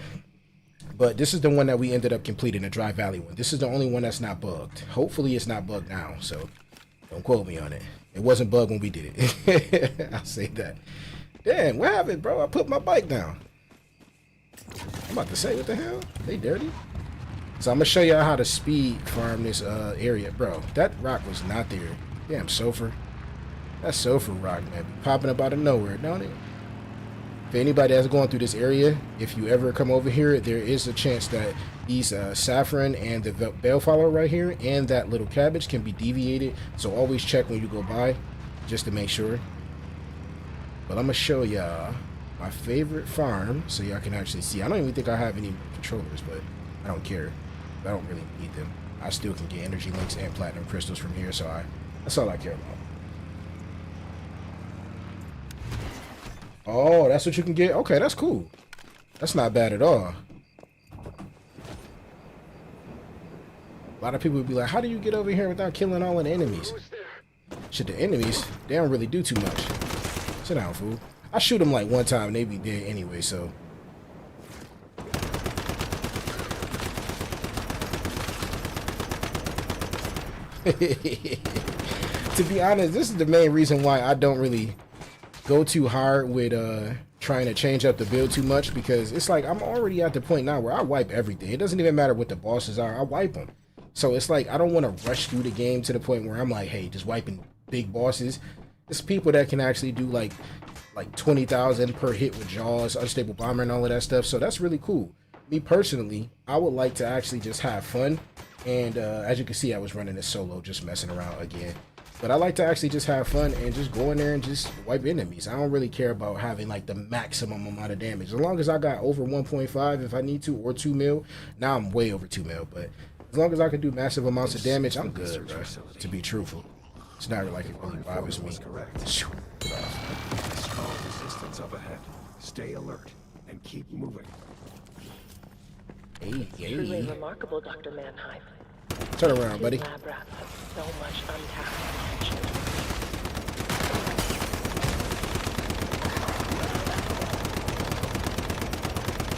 But this is the one that we ended up completing, the Dry Valley one. This is the only one that's not bugged. Hopefully it's not bugged now, so don't quote me on it. It wasn't bugged when we did it. I'll say that. Damn, what happened, bro? I put my bike down. I'm about to say, what the hell? They dirty? So I'm going to show y'all how to speed farm this area. Bro, that rock was not there. Damn, sulfur. That sulfur rock, man, popping up out of nowhere, don't it? For anybody that's going through this area, if you ever come over here, there is a chance that these saffron and the bell follower right here and that little cabbage can be deviated. So always check when you go by, just to make sure. But I'm going to show y'all my favorite farm so y'all can actually see. I don't even think I have any controllers, but I don't care. I don't really need them. I still can get energy links and platinum crystals from here, so that's all I care about. Oh, that's what you can get? Okay, that's cool. That's not bad at all. A lot of people would be like, how do you get over here without killing all of the enemies? Shit, the enemies, they don't really do too much. Sit down, fool. I shoot them like one time and they be dead anyway, so. To be honest, this is the main reason why I don't really go too hard with trying to change up the build too much, because it's like I'm already at the point now where I wipe everything. It doesn't even matter what the bosses are, I wipe them. So it's like I don't want to rush through the game to the point where I'm like, hey, just wiping big bosses. It's people that can actually do like 20,000 per hit with Jaws, Unstable Bomber, and all of that stuff. So that's really cool. Me personally, I would like to actually just have fun. And as you can see, I was running this solo, just messing around again. But I like to actually just have fun and just go in there and just wipe enemies. I don't really care about having like the maximum amount of damage. As long as I got over 1.5 if I need to, or 2 mil. Now I'm way over 2 mil, but as long as I can do massive amounts of damage, I'm good, bro, to be truthful. It's not like it really bothers me. Strong resistance up ahead. Stay alert and keep moving. Hey, Truly remarkable, Dr. Mannheim. Turn around, buddy. Lab rats have so much untapped potential.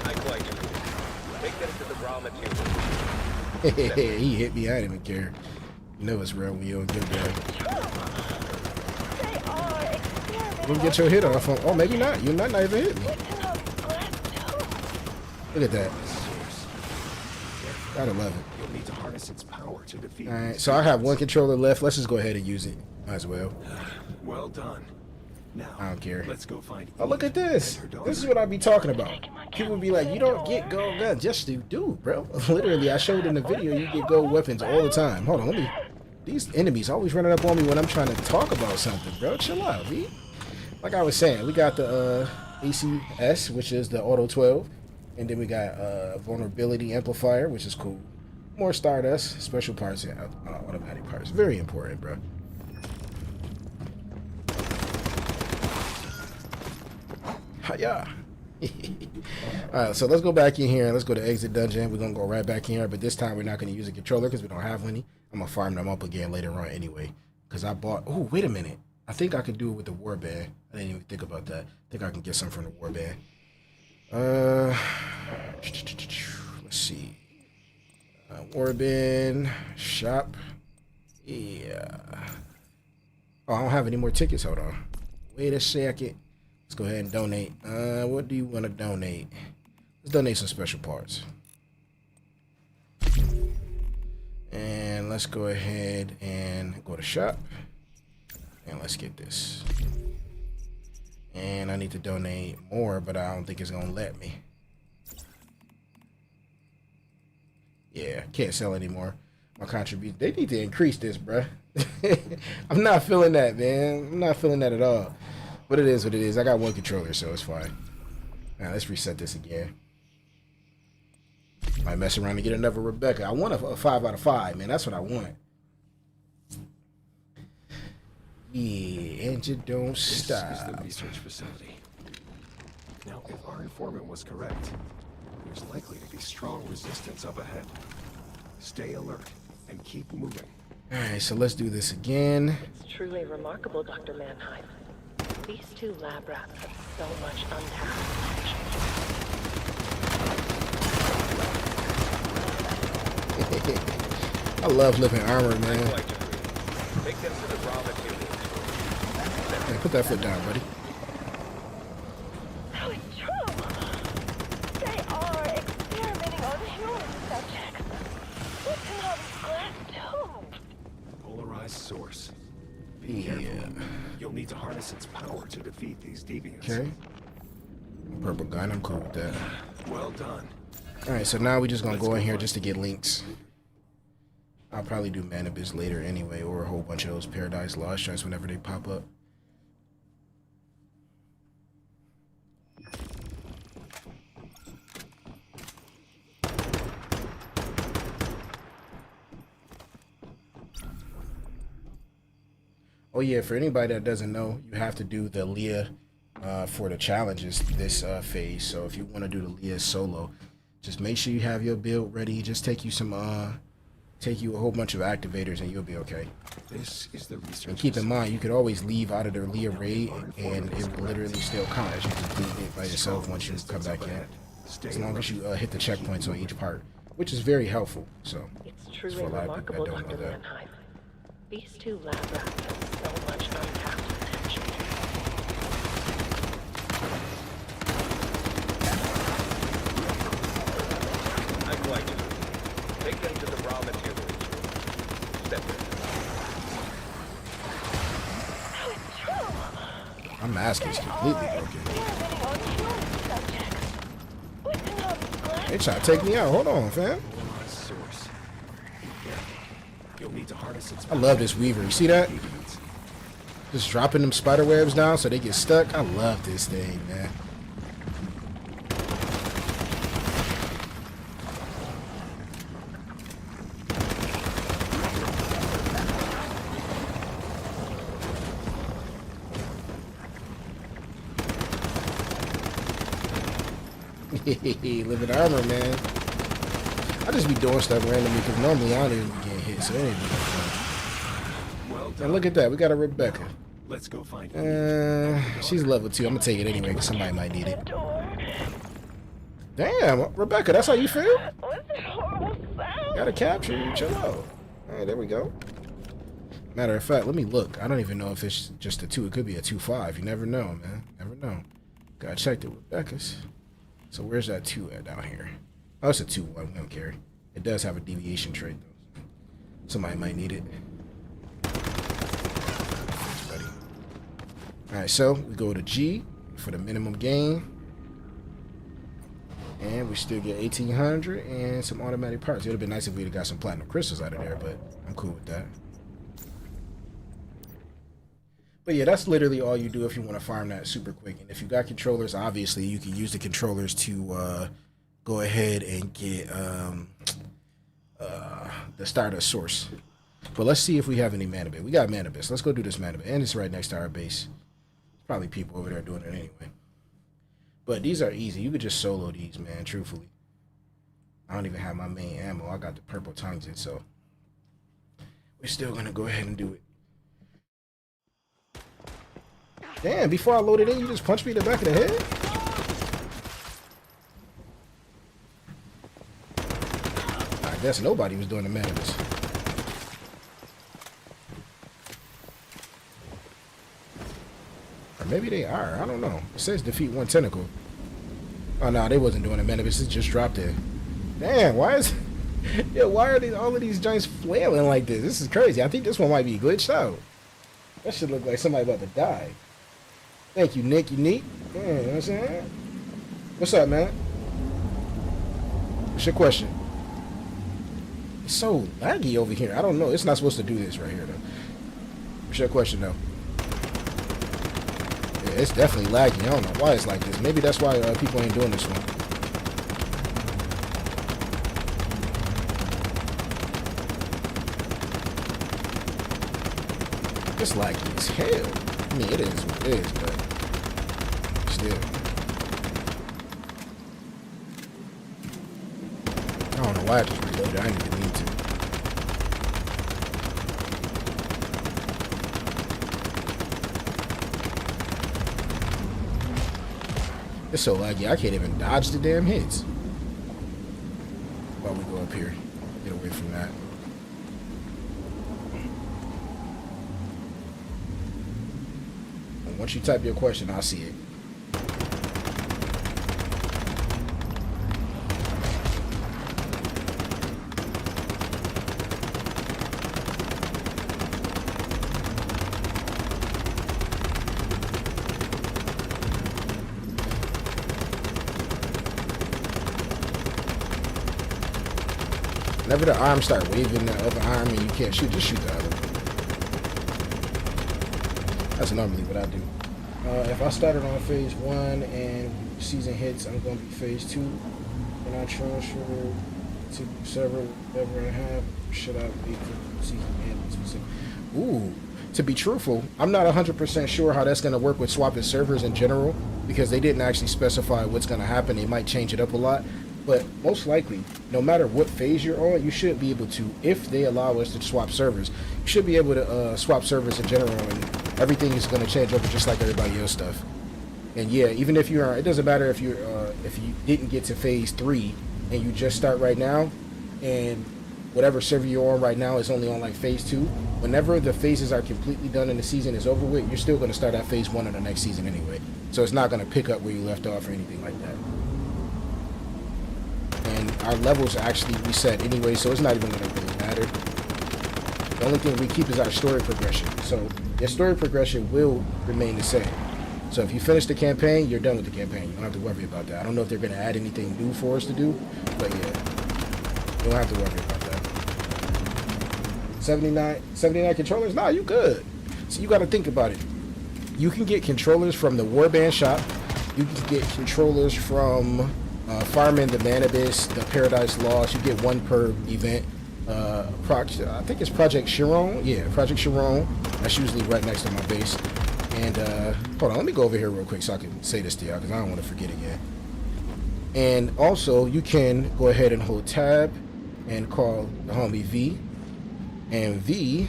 I quite agree. Take them to the raw material. He hit me. I didn't even care. You know it's real when you don't give that. Let me get your hit off. Oh, maybe not. You might not even hit me. Look at that. Gotta love it. You'll need to harness its power to defeat. All right, so I have one controller left. Let's just go ahead and use it. Might as well. Well done. Now, I don't care. let's go find. Oh, look at this. This is what I be talking about. People be like, you don't get gold guns. Yes, you do, bro. Literally, I showed in the video, you get gold weapons all the time. Hold on, let me. These enemies always running up on me when I'm trying to talk about something, bro. Chill out, B. Like I was saying, we got the ACS, which is the Auto 12. And then we got vulnerability amplifier, which is cool. More Stardust, special parts, and automatic parts. Very important, bro. Hiya. Alright, so let's go back in here. Let's go to exit dungeon. We're going to go right back in here. But this time we're not going to use a controller because we don't have any. I'm going to farm them up again later on anyway. Because I bought... Oh, wait a minute. I think I can do it with the warband. I didn't even think about that. I think I can get some from the warband. Let's see. Warband shop. Yeah. Oh, I don't have any more tickets. Hold on. Wait a second. Let's go ahead and donate. What do you want to donate? Let's donate some special parts. And let's go ahead and go to shop. And let's get this. And I need to donate more, but I don't think it's gonna let me. Yeah, can't sell anymore. My contribution, they need to increase this, bruh. I'm not feeling that, man. I'm not feeling that at all. But it is what it is. I got one controller, so it's fine. Now let's reset this again. Might mess around and get another Rebecca. I want a 5 out of 5, man. That's what I want. Yeah, and you don't stop. This is the research facility. Now, if our informant was correct, there's likely to be strong resistance up ahead. Stay alert and keep moving. Alright, so let's do this again. It's truly remarkable, Dr. Mannheim. These two lab rats have so much untapped potential. I love living armor, man. Take them to the raw material. Hey, put that foot down, buddy. So it's true. They are experimenting on human subjects. What's in all these glass tubes? Polarized source. Be Yeah. careful. You'll need to harness its power to defeat these deviants. Okay. Purple gun, I'm cool with that. Well done. Alright, so now we're just gonna go in here just to get links. I'll probably do Manibus later anyway, or a whole bunch of those Paradise Lost joints whenever they pop up. Oh yeah, for anybody that doesn't know, you have to do the Leah for the challenges this phase. So if you want to do the Leah solo, just make sure you have your build ready. Just take you some take you a whole bunch of activators and you'll be okay. This is the research. And keep in mind, you could always leave out of the Leah raid and it will literally still count as you complete it by yourself once you come back in. As long as you hit the checkpoints on each part, which is very helpful. So It's truly for a lot of people remarkable, that don't Dr. know that. Mannheim. These two lab rats have so much untapped potential. accepted. So it's true. My mask is completely broken. Experimenting on human subjects. With Konami's glass They trying to take me out. Hold on, fam. Source. Yeah. You'll need to harness its I love this Weaver. You see that? Just dropping them spider webs down so they get stuck. I love this thing, man. Living armor, man. I just be doing stuff randomly because normally I don't even be getting hit, so it ain't even fun. Well And done. look at that, we got a Rebecca. Let's go find her. She's level 2. I'm gonna take it anyway because somebody might need it. door. Damn, Rebecca, that's how you feel? What's that horrible sound? Gotta capture you, chill out. Alright, there we go. Matter of fact, let me look. I don't even know if it's just a 2. It could be a 2-5. You never know, man. Never know. Gotta check the Rebecca's. So where's that 2 at down here? Oh, it's a 2-1. We don't care. It does have a deviation trait, though. Somebody might need it. Alright, so we go to G for the minimum gain. And we still get 1,800 and some automatic parts. It would have been nice if we'd have got some platinum crystals out of there, but I'm cool with that. But yeah, that's literally all you do if you want to farm that super quick. And if you got controllers, obviously you can use the controllers to go ahead and get the starter source. But let's see if we have any Manibus. We got Manibus. Let's go do this Manibus. And it's right next to our base. Probably people over there doing it anyway. But these are easy. You could just solo these, man, truthfully. I don't even have my main ammo. I got the purple tongues in, so we're still going to go ahead and do it. Damn, before I load it in, you just punched me in the back of the head? I guess nobody was doing the Manibus. Or maybe they are. I don't know. It says defeat 1 tentacle. Oh, no, they wasn't doing the Manibus. It just dropped it. Damn, why is... Yeah, why are all of these giants flailing like this? This is crazy. I think this one might be glitched out. That should look like somebody about to die. Thank you, Nick. You neat? Yeah, you know what I'm saying? What's up, man? What's your question? It's so laggy over here. I don't know. It's not supposed to do this right here, though. What's your question, though? Yeah, it's definitely laggy. I don't know why it's like this. Maybe that's why people ain't doing this one. It's laggy as hell. I mean, it is what it is, but still. I don't know why I just reloaded. I didn't even need to. It's so laggy, I can't even dodge the damn hits. While we go up here, get away from that. Once you type your question, I'll see it. Whenever the arms start waving the other arm and you can't shoot, just shoot the other one. That's normally what I do. If I started on phase 1 and season hits, I'm going to be phase 2. And I transfer to server, whatever I have. Should I wait for season end specific? Ooh, to be truthful, I'm not 100% sure how that's going to work with swapping servers in general, because they didn't actually specify what's going to happen. They might change it up a lot. But most likely, no matter what phase you're on, you should be able to, if they allow us to swap servers, you should be able to swap servers in general, and everything is going to change over just like everybody else stuff. And yeah, even if you're, it doesn't matter if you didn't get to phase 3 and you just start right now, and whatever server you're on right now is only on like phase 2. Whenever the phases are completely done and the season is over with, you're still going to start at phase 1 of the next season anyway. So it's not going to pick up where you left off or anything like that. And our levels are actually reset anyway, so it's not even going to really matter. The only thing we keep is our story progression. So your story progression will remain the same. So if you finish the campaign, you're done with the campaign. You don't have to worry about that. I don't know if they're going to add anything new for us to do, but yeah, you don't have to worry about that. 79 controllers? Nah, you good. So you got to think about it. You can get controllers from the Warband shop. You can get controllers from Fireman, the Manibus, the Paradise Lost. You get one per event. I think it's Project Chiron. Yeah, Project Chiron. That's usually right next to my base. And hold on, let me go over here real quick so I can say this to y'all because I don't want to forget it yet. And also, you can go ahead and hold tab and call the homie V. And V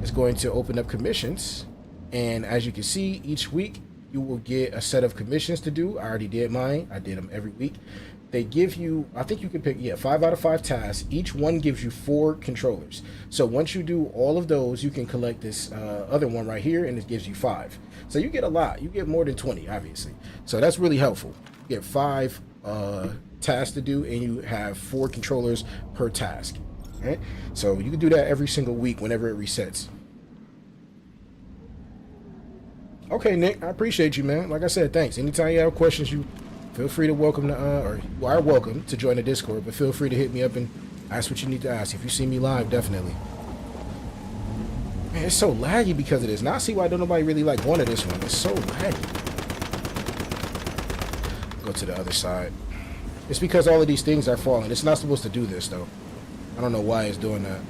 is going to open up commissions. And as you can see, each week you will get a set of commissions to do. I already did mine. I did them every week. They give you, I think you can pick, 5 out of 5 tasks. Each one gives you 4 controllers. So once you do all of those, you can collect this other one right here, and it gives you 5. So you get a lot. You get more than 20, obviously. So that's really helpful. You get 5 tasks to do, and you have 4 controllers per task. Right? So you can do that every single week whenever it resets. Okay, Nick, I appreciate you, man. Like I said, thanks. Anytime you have questions, you feel free to you are welcome to join the Discord, but feel free to hit me up and ask what you need to ask. If you see me live, definitely. Man, it's so laggy because of this. Now I see why don't nobody really like one of this one. It's so laggy. Go to the other side. It's because all of these things are falling. It's not supposed to do this, though. I don't know why it's doing that.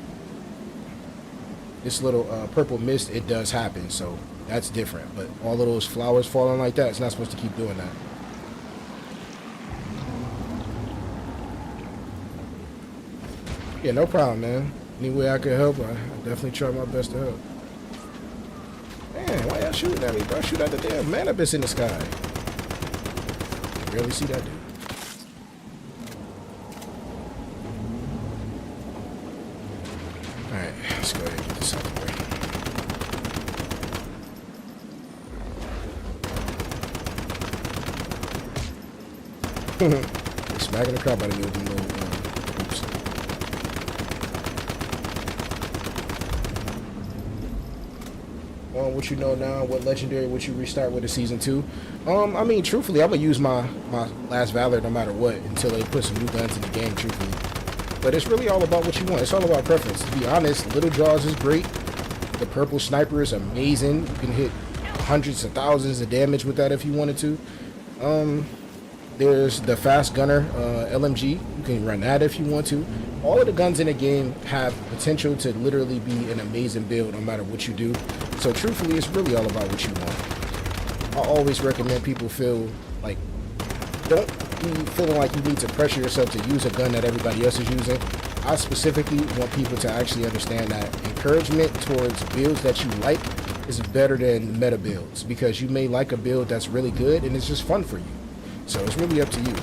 This little purple mist, it does happen, so that's different. But all of those flowers falling like that, it's not supposed to keep doing that. Yeah, no problem, man. Any way I could help, I definitely try my best to help. Man, why y'all shooting at me, bro? Shoot at the damn Manibus in the sky. Barely see that dude. Alright, let's go ahead and get this out of the way. They're smacking the crap out of me with them little oops. What you know now, what legendary would you restart with a season 2? I mean, truthfully, I'm gonna use my last Valor no matter what until they put some new guns in the game, truthfully. But it's really all about what you want. It's all about preference. To be honest, Little Jaws is great. The purple sniper is amazing. You can hit hundreds of thousands of damage with that if you wanted to. There's the fast gunner LMG. You can run that if you want to. All of the guns in the game have potential to literally be an amazing build no matter what you do. So truthfully, it's really all about what you want. I always recommend people feel like, don't be feeling like you need to pressure yourself to use a gun that everybody else is using. I specifically want people to actually understand that encouragement towards builds that you like is better than meta builds, because you may like a build that's really good and it's just fun for you. So it's really up to you.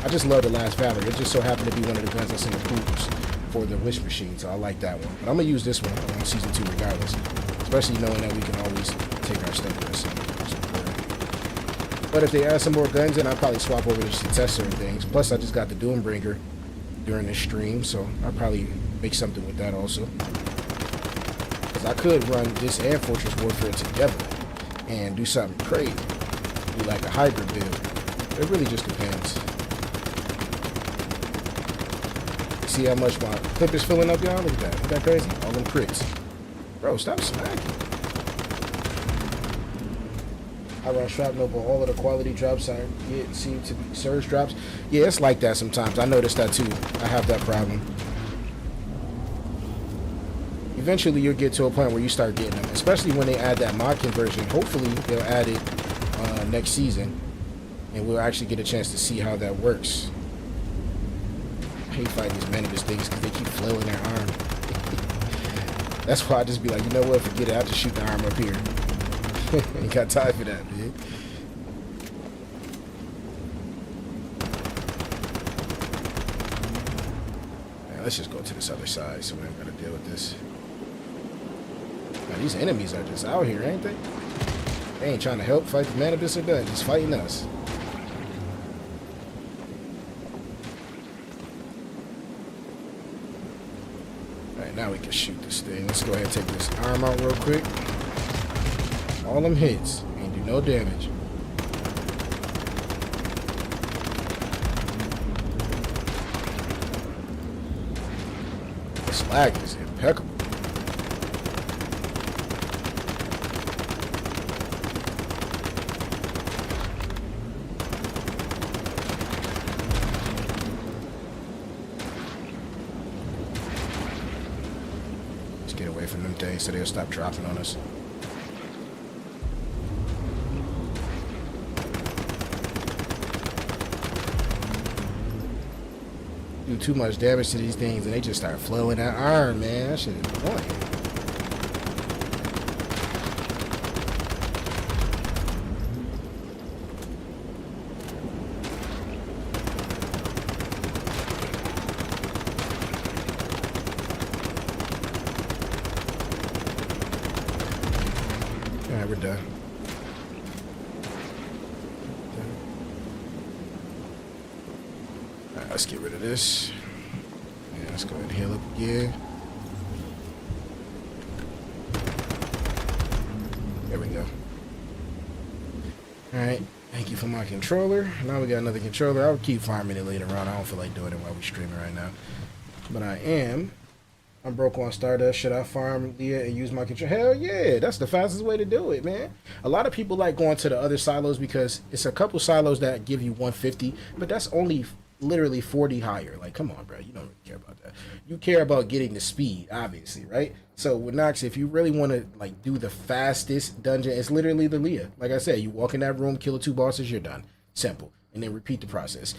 I just love the last Valor. It just so happened to be one of the guns that's in the pools for the Wish Machine, so I like that one. But I'm going to use this one on Season 2 regardless, especially knowing that we can always take our step. But if they add some more guns, then I'll probably swap over to test certain things. Plus, I just got the Doombringer during the stream, so I'll probably make something with that also. Because I could run this and Fortress Warfare together and do something crazy. Do like a hybrid build. It really just depends. See how much my clip is filling up, y'all? Look at that. Isn't that crazy? All them crits. Bro, stop smacking. I run shrapnel, but all of the quality drops I get seem to be surge drops. Yeah, it's like that sometimes. I noticed that too. I have that problem. Eventually, you'll get to a point where you start getting them, especially when they add that mod conversion. Hopefully, they'll add it next season, and we'll actually get a chance to see how that works. I hate fighting these Manibus things because they keep flailing their arm. That's why I just be like, you know what, forget it. I'll just shoot the arm up here. Ain't got time for that, man. Let's just go to this other side so we don't gotta deal with this. Now, these enemies are just out here, ain't they? They ain't trying to help fight the Manibus or nothing, just fighting us. Alright, Alright, now we can shoot this thing. Let's go ahead and take this arm out real quick. All them hits. Ain't do no damage. This lag is impeccable. Let's get away from them things so they'll stop dropping on us. Do too much damage to these things and they just start flailing that arm, man. That shit is annoying. Alright, we're done. Alright, let's get rid of this. Yeah, let's go ahead and heal up again. There we go. Alright, thank you for my controller. Now we got another controller. I'll keep farming it later on. I don't feel like doing it while we're streaming right now. But I'm broke on Stardust. Should I farm Leah and use my controller? Hell yeah, that's the fastest way to do it, man. A lot of people like going to the other silos because it's a couple silos that give you 150, but that's only literally 40 higher. Like, come on, bro. You don't really care about that. You care about getting the speed, obviously, right? So with Nox, if you really want to like do the fastest dungeon, it's literally the Leah. Like I said, you walk in that room, kill the 2 bosses, you're done. Simple. And then repeat the process.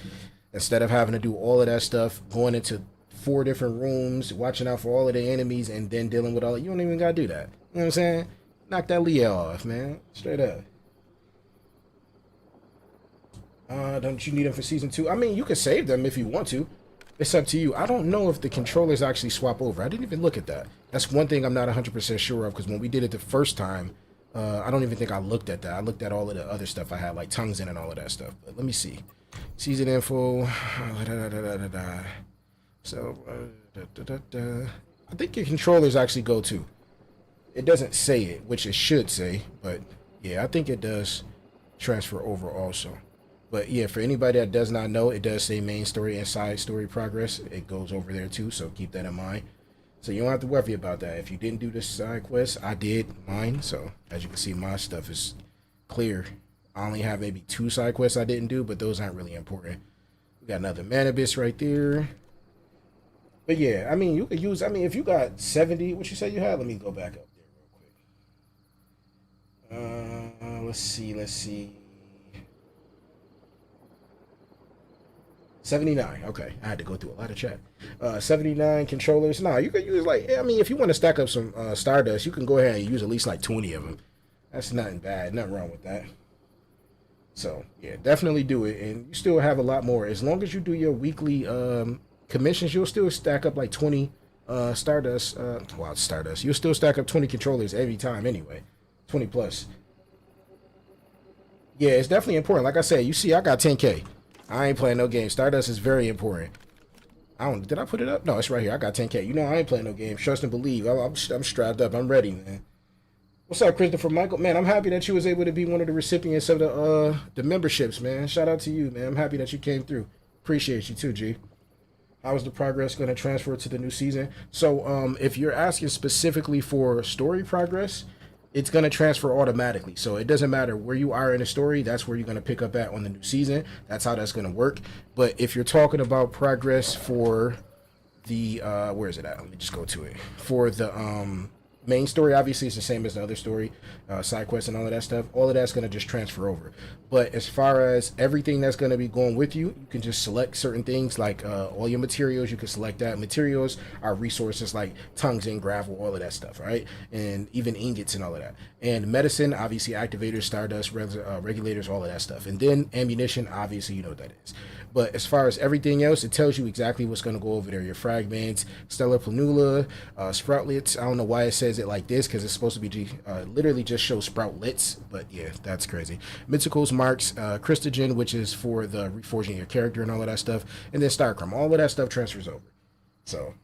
Instead of having to do all of that stuff, going into 4 different rooms, watching out for all of the enemies, and then dealing with all. You don't even gotta do that. You know what I'm saying? Knock that Leah off, man. Straight up. Don't you need them for season 2? I mean, you can save them if you want to. It's up to you. I don't know if the controllers actually swap over. I didn't even look at that. That's one thing I'm not 100% sure of, because when we did it the first time, I don't even think I looked at that. I looked at all of the other stuff I had, like tongues in and all of that stuff. But let me see. Season info. So, I think your controllers actually go too. It doesn't say it, which it should say, but yeah, I think it does transfer over also. But yeah, for anybody that does not know, it does say main story and side story progress. It goes over there too, so keep that in mind. So you don't have to worry about that. If you didn't do this side quest, I did mine. So as you can see, my stuff is clear. I only have maybe 2 side quests I didn't do, but those aren't really important. We got another Manibus right there. But yeah, I mean, you could use, I mean, if you got 70, what you say you had? Let me go back up there real quick. Let's see. 79. Okay, I had to go through a lot of chat. 79 controllers. Nah, you could use like, I mean, if you want to stack up some Stardust, you can go ahead and use at least like 20 of them. That's nothing bad, nothing wrong with that. So yeah, definitely do it, and you still have a lot more. As long as you do your weekly commissions, you'll still stack up like 20 Stardust. Stardust. You'll still stack up 20 controllers every time anyway. 20 plus. Yeah, it's definitely important. Like I said, you see, I got 10K. I ain't playing no game. Stardust is very important. Did I put it up? No, it's right here. I got 10K. You know I ain't playing no game. Trust and believe. I'm strapped up. I'm ready, man. What's up, Christopher Michael? Man, I'm happy that you was able to be one of the recipients of the memberships, man. Shout out to you, man. I'm happy that you came through. Appreciate you too, G. How is the progress going to transfer to the new season? So, if you're asking specifically for story progress, it's going to transfer automatically. So it doesn't matter where you are in the story. That's where you're going to pick up at on the new season. That's how that's going to work. But if you're talking about progress for the, where is it at? Let me just go to it. For the main story, obviously it's the same as the other story, side quests and all of that stuff. All of that's going to just transfer over. But as far as everything that's going to be going with you, you can just select certain things like all your materials. You can select that. Materials are resources like tongues and gravel, all of that stuff, right? And even ingots and all of that. And medicine, obviously activators, stardust, regulators, all of that stuff. And then ammunition, obviously you know what that is. But as far as everything else, it tells you exactly what's going to go over there. Your fragments, stellar planula, sproutlets. I don't know why it says it like this, because it's supposed to be literally just show sproutlets. But yeah, that's crazy. Mythicals, marks, Christogen, which is for the reforging your character and all of that stuff. And then Starcrum. All of that stuff transfers over. So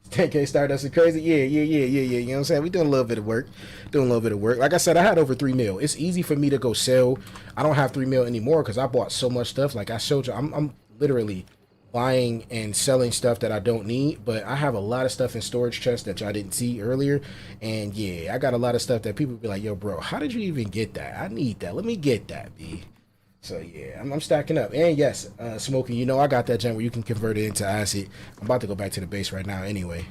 it's 10K Stardust is crazy. Yeah. You know what I'm saying? We doing a little bit of work. Like I said, I had over 3 mil. It's easy for me to go sell. I don't have 3 mil anymore because I bought so much stuff. Like I showed you, I'm literally buying and selling stuff that I don't need. But I have a lot of stuff in storage chests that y'all didn't see earlier. And yeah, I got a lot of stuff that people be like, yo, bro, how did you even get that? I need that. Let me get that, B. So yeah, I'm stacking up. And yes, Smoking, you know I got that gem where you can convert it into acid. I'm about to go back to the base right now anyway.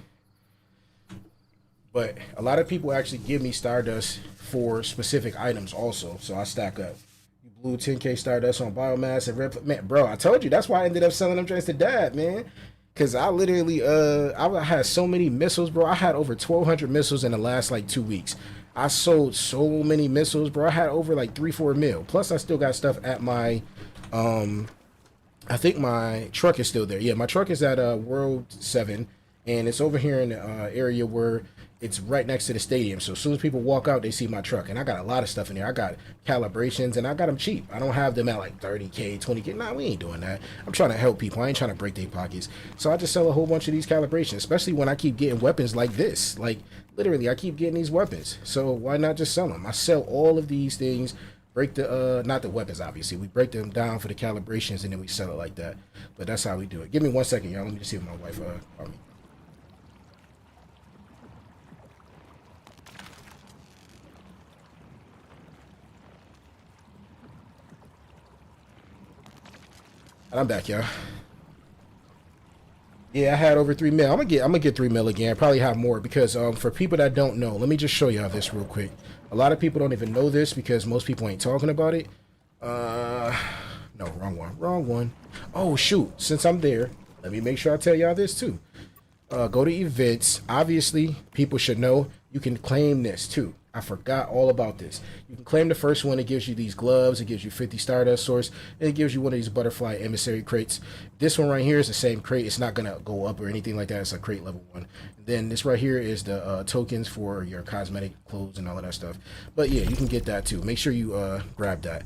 But a lot of people actually give me Stardust for specific items also, so I stack up. You blew 10K Stardust on biomass and red. Man, bro, I told you that's why I ended up selling them trains to Dad, man. Cause I literally, I had so many missiles, bro. I had over 1,200 missiles in the last like 2 weeks. I sold so many missiles, bro. I had over like 3-4 mil. Plus, I still got stuff at my, I think my truck is still there. Yeah, my truck is at World 7, and it's over here in the area where it's right next to the stadium. So as soon as people walk out, they see my truck. And I got a lot of stuff in there. I got calibrations, and I got them cheap. I don't have them at like 30K, 20K. Nah, we ain't doing that. I'm trying to help people. I ain't trying to break their pockets. So I just sell a whole bunch of these calibrations, especially when I keep getting weapons like this. Like, literally, I keep getting these weapons. So why not just sell them? I sell all of these things, break the, not the weapons, obviously. We break them down for the calibrations, and then we sell it like that. But that's how we do it. Give me 1 second, y'all. Let me just see if my wife called me. And I'm back, y'all. Yeah, I had over 3 mil. I'm gonna get 3 mil again. I probably have more because for people that don't know, let me just show y'all this real quick. A lot of people don't even know this because most people ain't talking about it. No, wrong one. Oh shoot, since I'm there, let me make sure I tell y'all this too. Go to events. Obviously, people should know you can claim this too. I forgot all about this. You can claim the first one. It gives you these gloves. It gives you 50 Stardust source. And it gives you one of these butterfly emissary crates. This one right here is the same crate. It's not going to go up or anything like that. It's a crate level 1. And then this right here is the tokens for your cosmetic clothes and all of that stuff. But yeah, you can get that too. Make sure you grab that.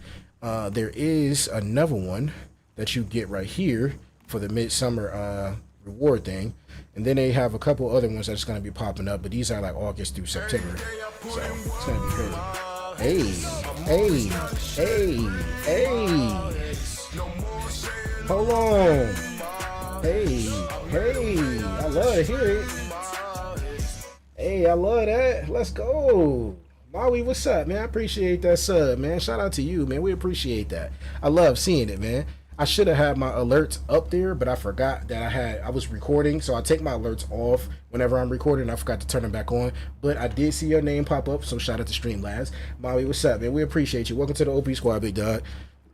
There is another one that you get right here for the midsummer reward thing. And then they have a couple other ones that's going to be popping up, but these are like August through September. So it's going to be crazy. Hey. Hold on. Hey. I love to hear it. Hey, I love that. Let's go. Maui, what's up, man? I appreciate that sub, man. Shout out to you, man. We appreciate that. I love seeing it, man. I should have had my alerts up there, but I forgot that I was recording, so I take my alerts off whenever I'm recording. I forgot to turn them back on, but I did see your name pop up, so shout out to Streamlabs. Maui, what's up, man? We appreciate you. Welcome to the OP Squad, big dog.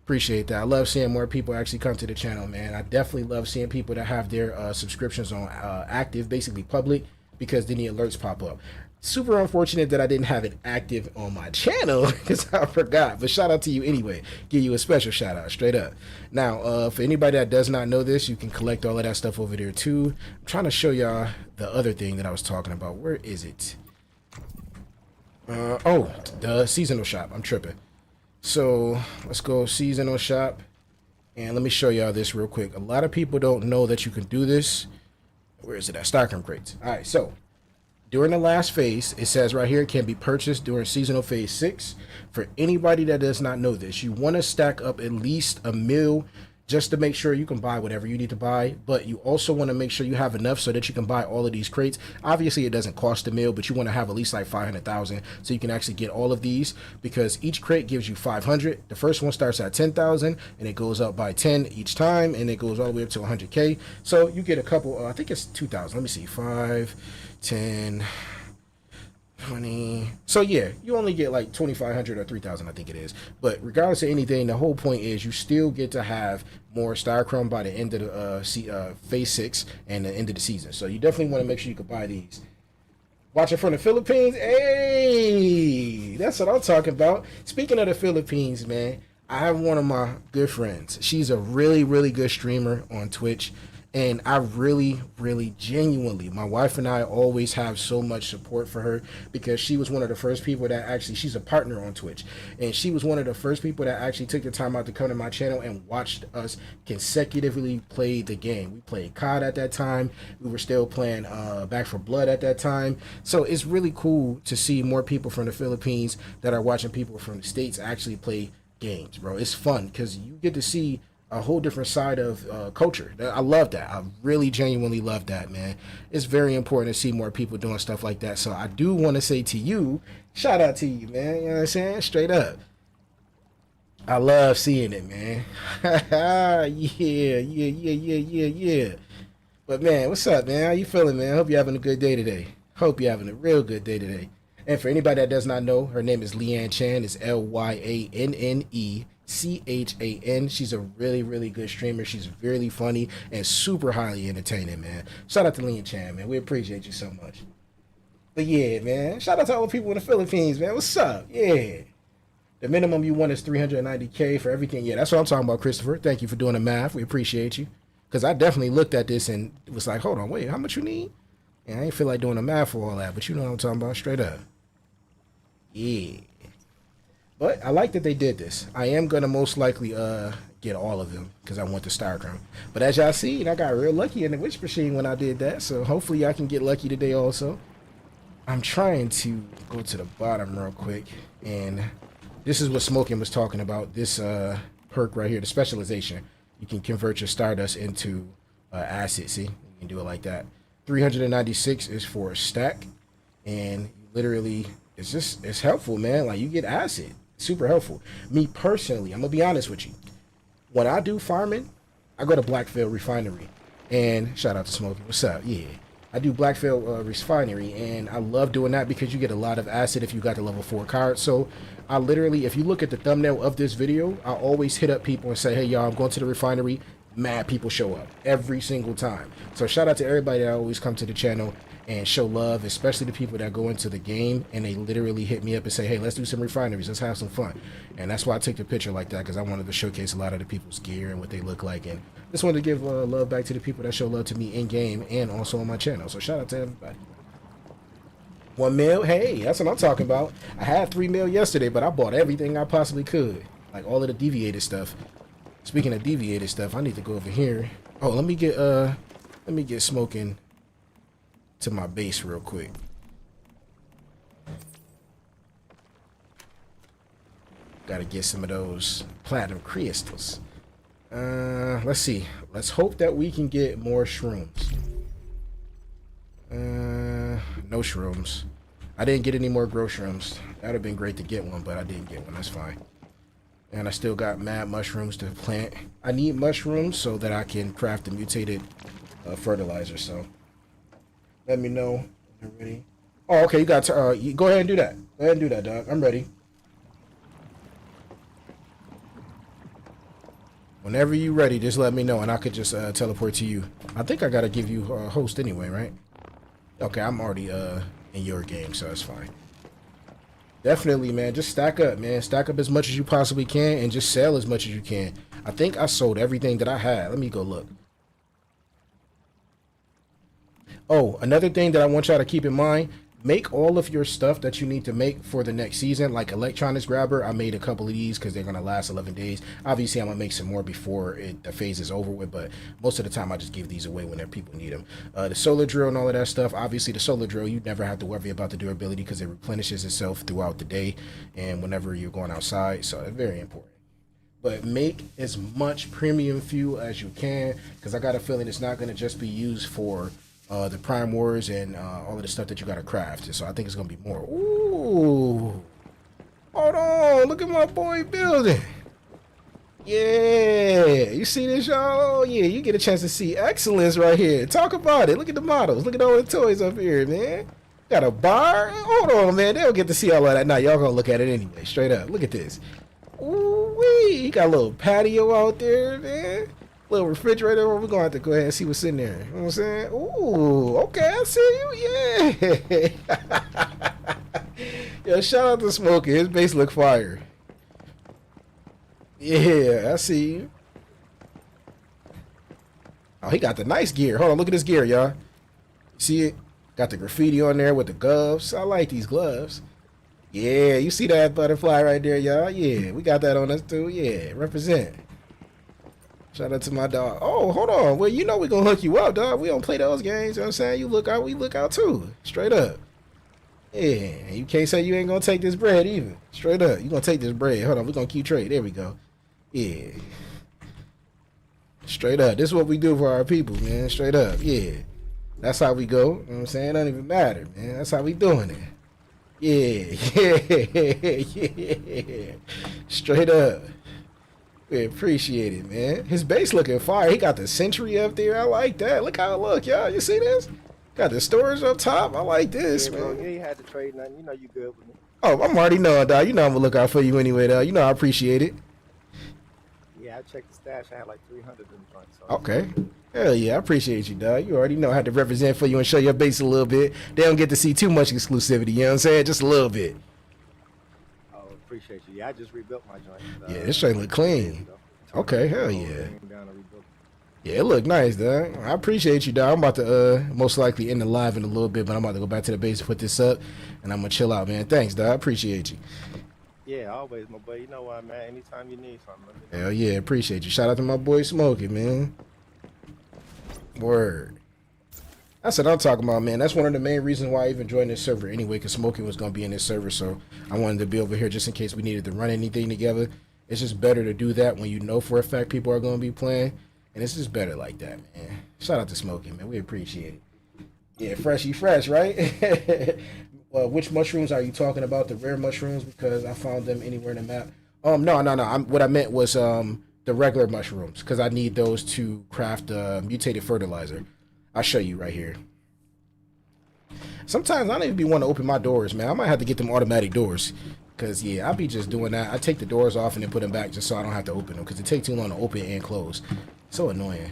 Appreciate that. I love seeing more people actually come to the channel, man. I definitely love seeing people that have their subscriptions on active, basically public, because then the alerts pop up. Super unfortunate that I didn't have it active on my channel because I forgot. But shout out to you anyway. Give you a special shout out, straight up. Now, for anybody that does not know this, you can collect all of that stuff over there too. I'm trying to show y'all the other thing that I was talking about. Where is it? Oh, the seasonal shop. I'm tripping. So let's go seasonal shop. And let me show y'all this real quick. A lot of people don't know that you can do this. Where is it at? Starcraft crates. All right, so during the last phase, it says right here, it can be purchased during seasonal phase 6. For anybody that does not know this, you want to stack up at least a mil just to make sure you can buy whatever you need to buy. But you also want to make sure you have enough so that you can buy all of these crates. Obviously, it doesn't cost a mil, but you want to have at least like 500,000 so you can actually get all of these because each crate gives you 500. The first one starts at 10,000 and it goes up by 10 each time and it goes all the way up to 100K. So you get a couple, I think it's 2,000. Let me see, 5, 10, 20. So yeah, you only get like 2,500 or 3,000, I think it is. But regardless of anything, the whole point is you still get to have more Starchrome by the end of the phase 6 and the end of the season. So you definitely want to make sure you can buy these. Watching from the Philippines, hey, that's what I'm talking about. Speaking of the Philippines, man, I have one of my good friends. She's a really, really good streamer on Twitch. And I really, really genuinely, my wife and I always have so much support for her because she was one of the first people that actually, she's a partner on Twitch. And she was one of the first people that actually took the time out to come to my channel and watched us consecutively play the game. We played COD at that time. We were still playing Back 4 Blood at that time. So it's really cool to see more people from the Philippines that are watching people from the States actually play games, bro. It's fun because you get to see a whole different side of culture. I love that. I really genuinely love that, man. It's very important to see more people doing stuff like that. So I do want to say to you, shout out to you, man. You know what I'm saying? Straight up. I love seeing it, man. Yeah. But man, what's up, man? How you feeling, man? Hope you're having a good day today. Hope you're having a real good day today. And for anybody that does not know, her name is Leanne Chan. It's LYANNECHAN. She's a really, really good streamer. She's really funny and super highly entertaining, man. Shout out to Leanne Chan, man. We appreciate you so much. But yeah, man. Shout out to all the people in the Philippines, man. What's up? Yeah. The minimum you want is 390K for everything. Yeah, that's what I'm talking about, Christopher. Thank you for doing the math. We appreciate you. Because I definitely looked at this and was like, hold on, wait, how much you need? And I ain't feel like doing the math for all that, but you know what I'm talking about, straight up. Yeah. But I like that they did this. I am going to most likely get all of them because I want the Star Crown. But as y'all see, I got real lucky in the Witch Machine when I did that. So hopefully I can get lucky today also. I'm trying to go to the bottom real quick. And this is what Smoking was talking about. This perk right here, the specialization. You can convert your Stardust into acid. See, you can do it like that. 396 is for a stack. And literally, it's helpful, man. Like, you get acid. Super helpful. Me personally, I'm gonna be honest with you. When I do farming, I go to Blackfield Refinery. And shout out to Smokey. What's up? Yeah. I do Blackfield Refinery, and I love doing that because you get a lot of acid if you got the level 4 card. So I literally, if you look at the thumbnail of this video, I always hit up people and say, hey, y'all, I'm going to the refinery. Mad people show up every single time. So shout out to everybody that always come to the channel and show love, especially the people that go into the game and they literally hit me up and say, hey, let's do some refineries, let's have some fun. And that's why I took the picture like that, because I wanted to showcase a lot of the people's gear and what they look like, and just wanted to give love back to the people that show love to me in game and also on my channel. So shout out to everybody. 1 mil, hey, that's what I'm talking about. I had 3 mil yesterday, but I bought everything I possibly could, like all of the deviated stuff. Speaking of deviated stuff, I need to go over here. Oh, let me get Smoking to my base real quick. Gotta get some of those platinum crystals. Let's see. Let's hope that we can get more shrooms. No shrooms. I didn't get any more grow shrooms. That'd have been great to get one, but I didn't get one. That's fine. And I still got mad mushrooms to plant. I need mushrooms so that I can craft the mutated fertilizer. So let me know when you're ready. Oh, okay. You got to you go ahead and do that. Go ahead and do that, dog. I'm ready. Whenever you're ready, just let me know, and I could just teleport to you. I think I gotta give you a host anyway, right? Okay, I'm already in your game, so that's fine. Definitely, man. Just stack up, man. Stack up as much as you possibly can and just sell as much as you can. I think I sold everything that I had. Let me go look. Oh, another thing that I want y'all to keep in mind, make all of your stuff that you need to make for the next season, like electronics grabber. I made a couple of these because they're going to last 11 days. Obviously, I'm going to make some more before the phase is over with, but most of the time I just give these away whenever people need them. The solar drill and all of that stuff. Obviously, the solar drill, you never have to worry about the durability because it replenishes itself throughout the day and whenever you're going outside, so it's very important. But make as much premium fuel as you can, because I got a feeling it's not going to just be used for the Prime Wars and all of the stuff that you got to craft. So I think it's going to be more. Ooh. Hold on. Look at my boy building. Yeah. You see this, y'all? Oh, yeah. You get a chance to see excellence right here. Talk about it. Look at the models. Look at all the toys up here, man. Got a bar. Hold on, man. They don't get to see all of that. Now, y'all going to look at it anyway. Straight up. Look at this. Ooh-wee. He got a little patio out there, man. Little refrigerator. We're gonna have to go ahead and see what's in there. You know what I'm saying? Ooh, okay, I see you. Yeah. Yo, shout out to Smokey. His base look fire. Yeah, I see you. Oh, he got the nice gear. Hold on, look at this gear, y'all. See it? Got the graffiti on there with the gloves. I like these gloves. Yeah, you see that butterfly right there, y'all? Yeah, we got that on us too. Yeah, represent. Shout out to my dog. Oh, hold on. Well, you know we gonna hook you up, dog. We don't play those games. You know what I'm saying? You look out, we look out too. Straight up. Yeah, you can't say you ain't gonna take this bread either. Straight up. You gonna take this bread. Hold on, we gonna keep trade. There we go. Yeah. Straight up. This is what we do for our people, man. Straight up. Yeah. That's how we go. You know what I'm saying? It don't even matter, man. That's how we doing it. Yeah. Yeah. Straight up. We appreciate it, man. His base looking fire. He got the Sentry up there. I like that. Look how it look, y'all. You see this? Got the storage up top. I like this, yeah, man. Bro, you ain't had to trade nothing. You know you good with me. Oh, I'm already knowing, dog. You know I'm gonna look out for you anyway, dog. You know I appreciate it. Yeah, I checked the stash. I had like 300 in front. So Okay. Hell yeah, I appreciate you, dog. You already know how to represent for you and show your base a little bit. They don't get to see too much exclusivity, you know what I'm saying? Just a little bit. oh, appreciate you. Yeah, I just rebuilt my joint. Yeah, this straight look clean. Okay, hell yeah. Down and rebuilt it. Yeah, it look nice, dog. I appreciate you, dog. I'm about to most likely end the live in a little bit, but I'm about to go back to the base and put this up, and I'm gonna chill out, man. Thanks, dog. I appreciate you. Yeah, always, my boy. You know what, man? Anytime you need something, let me know. Hell yeah, appreciate you. Shout out to my boy Smokey, man. Word. That's what I'm talking about, man. That's one of the main reasons why I even joined this server anyway, because Smokey was going to be in this server, so I wanted to be over here just in case we needed to run anything together. It's just better to do that when you know for a fact people are going to be playing, and it's just better like that, man. Shout out to Smokey, man. We appreciate it. Yeah, freshy fresh, right? Well, which mushrooms are you talking about? The rare mushrooms? Because I found them anywhere in the map. No. What I meant was the regular mushrooms, because I need those to craft mutated fertilizer. I'll show you right here. Sometimes I don't even be wanting to open my doors, man. I might have to get them automatic doors, because yeah, I'll be just doing that. I take the doors off and then put them back just so I don't have to open them, because it takes too long to open and close. So annoying.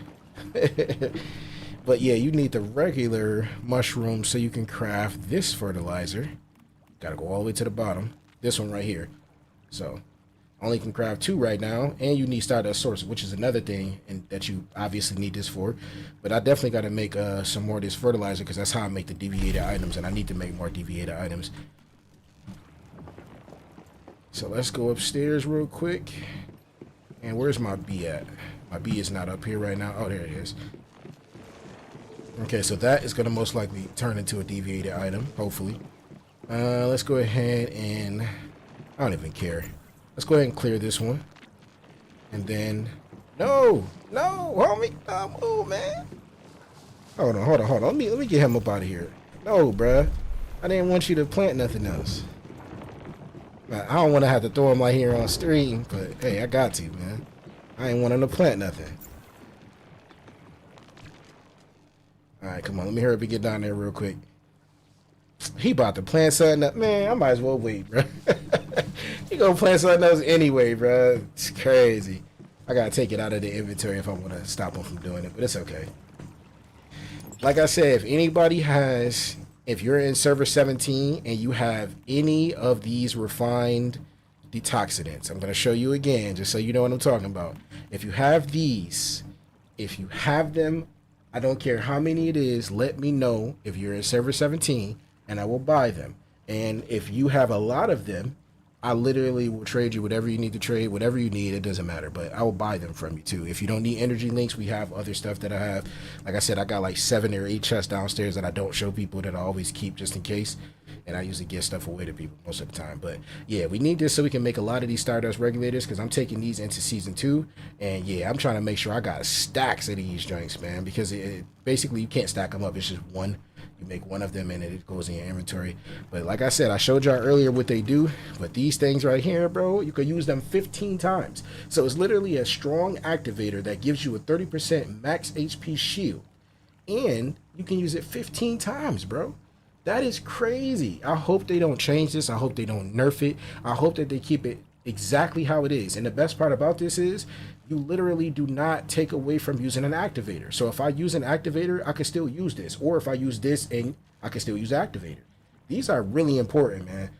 But yeah, you need the regular mushrooms so you can craft this fertilizer. Gotta go all the way to the bottom. This one right here. So only can craft 2 right now, and you need Stardust Source, which is another thing and that you obviously need this for. But I definitely got to make some more of this fertilizer, because that's how I make the deviated items, and I need to make more deviated items. So let's go upstairs real quick. And where's my bee at? My bee is not up here right now. Oh, there it is. Okay, so that is going to most likely turn into a deviated item, hopefully. Let's go ahead and... I don't even care. Let's go ahead and clear this one. And then... No, homie. Move, man. Hold on. Let me get him up out of here. No, bruh. I didn't want you to plant nothing else. Now, I don't want to have to throw him like here on stream, but hey, I got to, man. I ain't want him to plant nothing. Alright, come on. Let me hurry up and get down there real quick. He about to plant something up. Man, I might as well wait, bro. He gonna plant something else anyway, bro. It's crazy. I gotta take it out of the inventory if I want to stop him from doing it, but it's okay. Like I said, if anybody has... If you're in server 17 and you have any of these refined detoxidants, I'm going to show you again just so you know what I'm talking about. If you have these, if you have them, I don't care how many it is, let me know if you're in server 17 and I will buy them. And if you have a lot of them, I literally will trade you whatever you need to trade, whatever you need, it doesn't matter, but I will buy them from you too. If you don't need energy links, we have other stuff that I have. Like I said, I got like 7 or 8 chests downstairs that I don't show people, that I always keep just in case. And I usually give stuff away to people most of the time. But yeah, we need this so we can make a lot of these Stardust regulators, because I'm taking these into season 2. And yeah, I'm trying to make sure I got stacks of these joints, man, because basically you can't stack them up. It's just one. You make one of them and it goes in your inventory. But like I said, I showed y'all earlier what they do. But these things right here, bro, you could use them 15 times. So it's literally a strong activator that gives you a 30% max HP shield. And you can use it 15 times, bro. That is crazy. I hope they don't change this. I hope they don't nerf it. I hope that they keep it exactly how it is. And the best part about this is you literally do not take away from using an activator. So if I use an activator, I can still use this. Or if I use this, and I can still use the activator. These are really important, man.